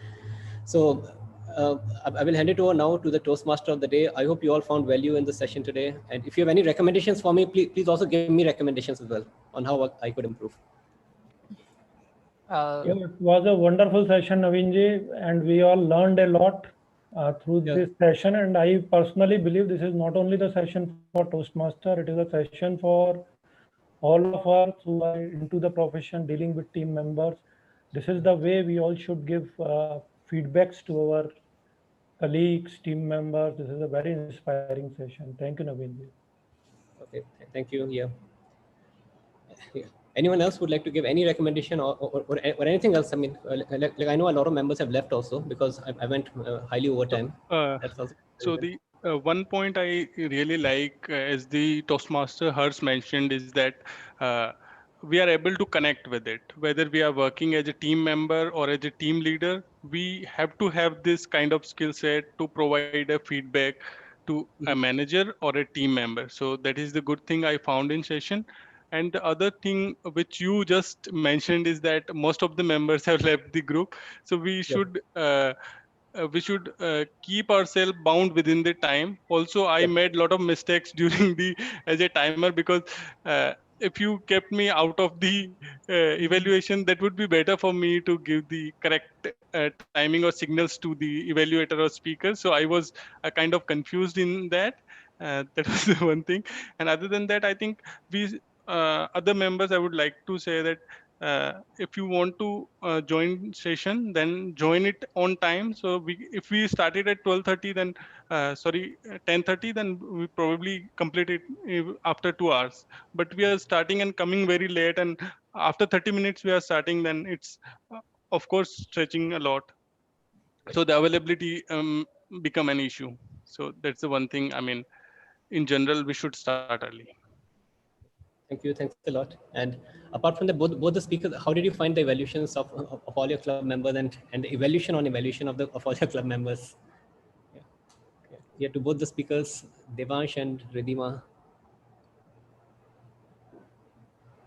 So I will hand it over now to the Toastmaster of the day. I hope you all found value in the session today. And if you have any recommendations for me, please also give me recommendations as well on how I could improve. It was a wonderful session, Navinji, and we all learned a lot through this session. And I personally believe this is not only the session for Toastmaster, it is a session for all of us who are into the profession dealing with team members. This is the way we all should give feedbacks to our colleagues, team members. This is a very inspiring session. Thank you, Navinji. Okay, thank you. Yeah. Anyone else would like to give any recommendation or anything else? I mean, like I know a lot of members have left also because I went highly over time. That's also So the one point I really like, as the Toastmaster Hers mentioned, is that we are able to connect with it. Whether we are working as a team member or as a team leader, we have to have this kind of skill set to provide a feedback to a manager or a team member. So that is the good thing I found in session. And the other thing which you just mentioned is that most of the members have left the group. So we should keep ourselves bound within the time. Also, I made a lot of mistakes during the as a timer, because if you kept me out of the evaluation, that would be better for me to give the correct timing or signals to the evaluator or speaker. So I was kind of confused in that. That was the one thing. And other than that, I think we other members, I would like to say that if you want to join session, then join it on time. So if we started at 12:30, then 10:30, then we probably complete it after 2 hours. But we are starting and coming very late, and after 30 minutes we are starting, then it's of course stretching a lot. So the availability become an issue. So that's the one thing. I mean, in general, we should start early. Thank you. Thanks a lot. And apart from that, both the speakers, how did you find the evaluations of all your club members and the evaluation of all your club members? Yeah, to both the speakers, Devansh and Ridhima.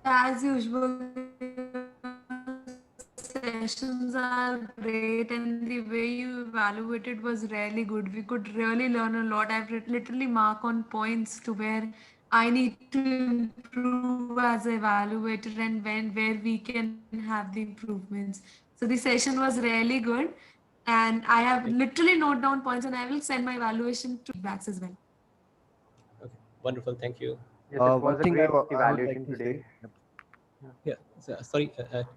As usual, sessions are great, and the way you evaluated was really good. We could really learn a lot. I've literally marked on points to where I need to improve as an evaluator and where we can have the improvements. So the session was really good, and I have literally note down points, and I will send my evaluation to feedbacks as well. Okay, wonderful. Thank you. Yes, it was One a thing great I would evaluation like to today. say. Yeah. Sorry.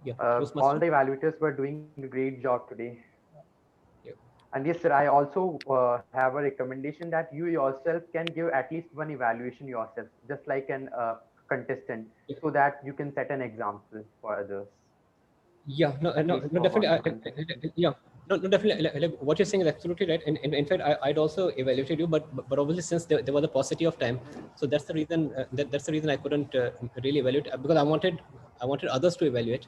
Yeah. All the evaluators were doing a great job today. Yeah. And yes, sir, I also have a recommendation that you yourself can give at least one evaluation yourself, just like an contestant, so that you can set an example for others. Yeah, no, At no, least no, for definitely. one contestant. Yeah, no, definitely. Like, what you're saying is absolutely right. And in fact, I'd also evaluated you, but obviously since there was a paucity of time, so that's the reason. That's the reason I couldn't really evaluate, because I wanted others to evaluate,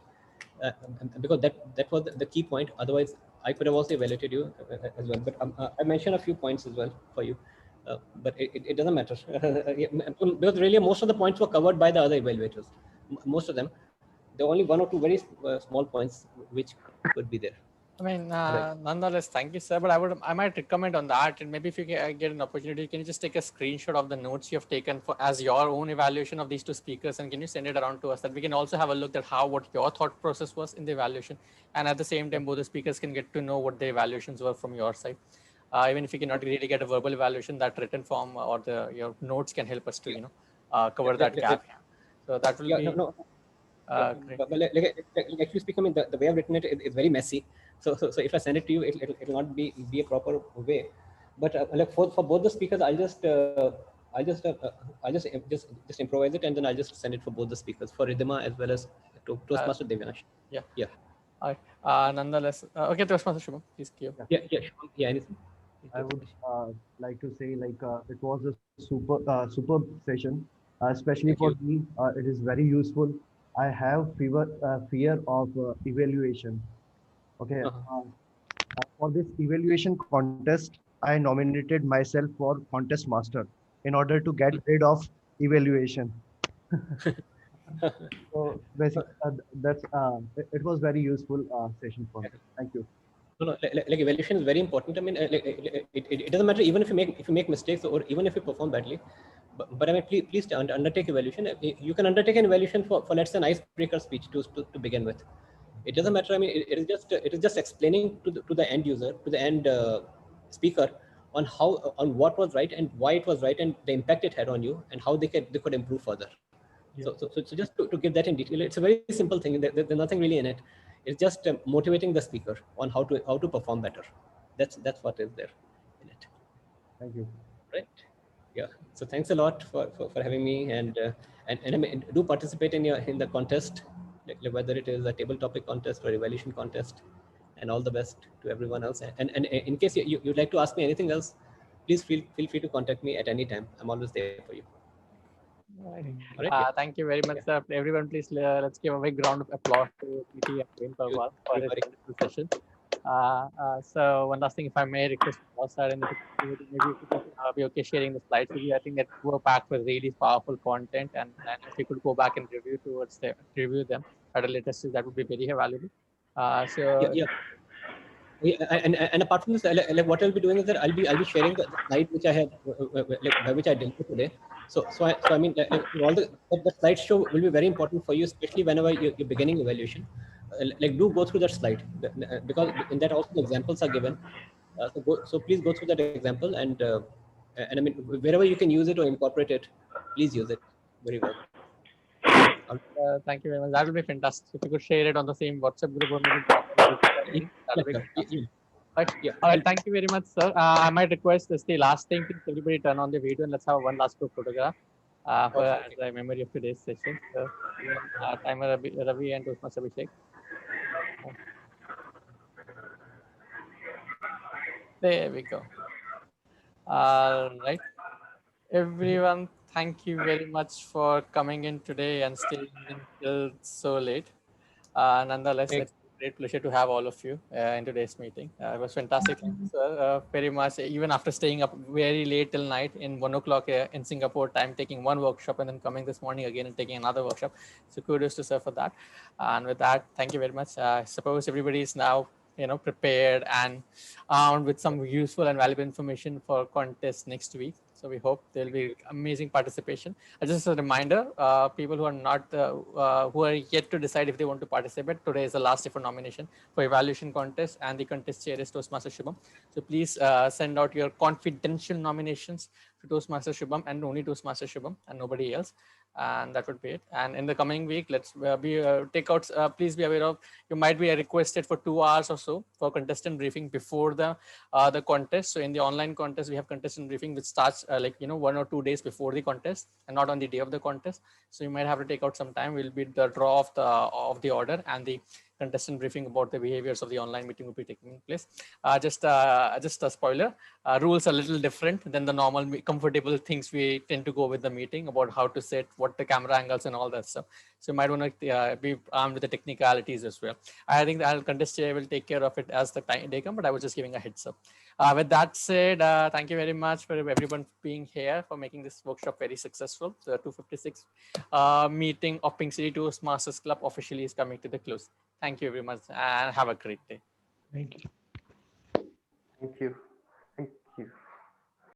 because that was the key point. Otherwise, I could have also evaluated you as well. But I mentioned a few points as well for you. But it doesn't matter because really most of the points were covered by the other evaluators. Most of them. There are only one or two very small points which could be there. I mean, Right. nonetheless, thank you, sir. But I might recommend on that, and maybe if you get an opportunity, can you just take a screenshot of the notes you have taken for as your own evaluation of these two speakers, and can you send it around to us, that we can also have a look at what your thought process was in the evaluation, and at the same time, both the speakers can get to know what the evaluations were from your side. Even if you cannot really get a verbal evaluation, that written form or your notes can help us to cover that gap. So that will be. No. But actually speaking, I mean, the way I've written it is very messy. So if I send it to you, it'll not be a proper way. But like for both the speakers, I'll just improvise it, and then I'll just send it for both the speakers, for Ridhima as well as to Toastmaster Devinash. Yeah. Yeah. All right. Nonetheless, okay, Toastmaster Shubham, please give. Yeah. Shubham. Yeah. Anything. I would like to say, like, it was a superb session, especially for me. It is very useful. I have fear of evaluation. Okay. For this evaluation contest, I nominated myself for contest master in order to get rid of evaluation. So basically, it was very useful session for me. Thank you. No, like evaluation is very important. I mean, it doesn't matter even if you make mistakes or even if you perform badly. But I mean, please undertake evaluation. You can undertake an evaluation for let's say an icebreaker speech to begin with. It doesn't matter. I mean, it is just explaining to the end user, to the end speaker, on what was right and why it was right and the impact it had on you and how they could improve further. So just to give that in detail, it's a very simple thing. There's nothing really in it. It's just motivating the speaker on how to perform better. That's what is there in it. Thank you. Right. Yeah. So thanks a lot for having me and I mean, do participate in the contest, like whether it is a table topic contest or evaluation contest, and all the best to everyone else. And in case you'd like to ask me anything else, please feel free to contact me at any time. I'm always there for you. All right. Thank you very much, sir. Everyone, please let's give a big round of applause to PT Navin Parwal for his wonderful session. So one last thing, if I may request all sir in the maybe if you could be okay sharing the slides with you. I think that were packed with really powerful content, and if you could go back and review them at a later stage, that would be very valuable. And apart from this, like what I'll be doing is that I'll be sharing the slide which I have by which I delivered today. So I mean, all the slideshow will be very important for you, especially whenever you're beginning evaluation. Like do go through that slide because in that also the examples are given. So please go through that example and I mean wherever you can use it or incorporate it, please use it very well. Thank you very much. That will be fantastic. If you could share it on the same WhatsApp group or maybe that will be fantastic. Right. All right. Thank you very much, sir. I might request this the last thing. Please everybody turn on the video and let's have one last group photograph as a memory of today's session. So, timer Ravi and Toastmaster Abhishek. There we go. All right. Everyone, thank you very much for coming in today and staying until so late. Nonetheless, it's a great pleasure to have all of you in today's meeting. It was fantastic, thank you, sir, very much. Even after staying up very late till night in 1 o'clock in Singapore time, taking one workshop and then coming this morning again and taking another workshop. So kudos to sir for that. And with that, thank you very much. I suppose everybody is now prepared and armed with some useful and valuable information for contest next week. So we hope there will be amazing participation. Just a reminder, people who are not, who are yet to decide if they want to participate, today is the last day for nomination for evaluation contest, and the contest chair is Toastmaster Shubham. So please send out your confidential nominations to Toastmaster Shubham and only Toastmaster Shubham and nobody else. And that would be it. And in the coming week, let's please be aware of, you might be requested for 2 hours or so for contestant briefing before the contest. So in the online contest, we have contestant briefing which starts 1 or 2 days before the contest and not on the day of the contest. So you might have to take out some time. Will be the draw of the order, and the contestant briefing about the behaviors of the online meeting will be taking place. Just a spoiler, rules are a little different than the normal comfortable things we tend to go with the meeting about how to set, what the camera angles and all that stuff. So you might want to be armed with the technicalities as well. I think the contest chair will take care of it as the day comes, but I was just giving a heads up. With that said, thank you very much for everyone being here, for making this workshop very successful. The 256 meeting of Pink City Toastmasters Club officially is coming to the close. Thank you very much and have a great day. Thank you. Thank you.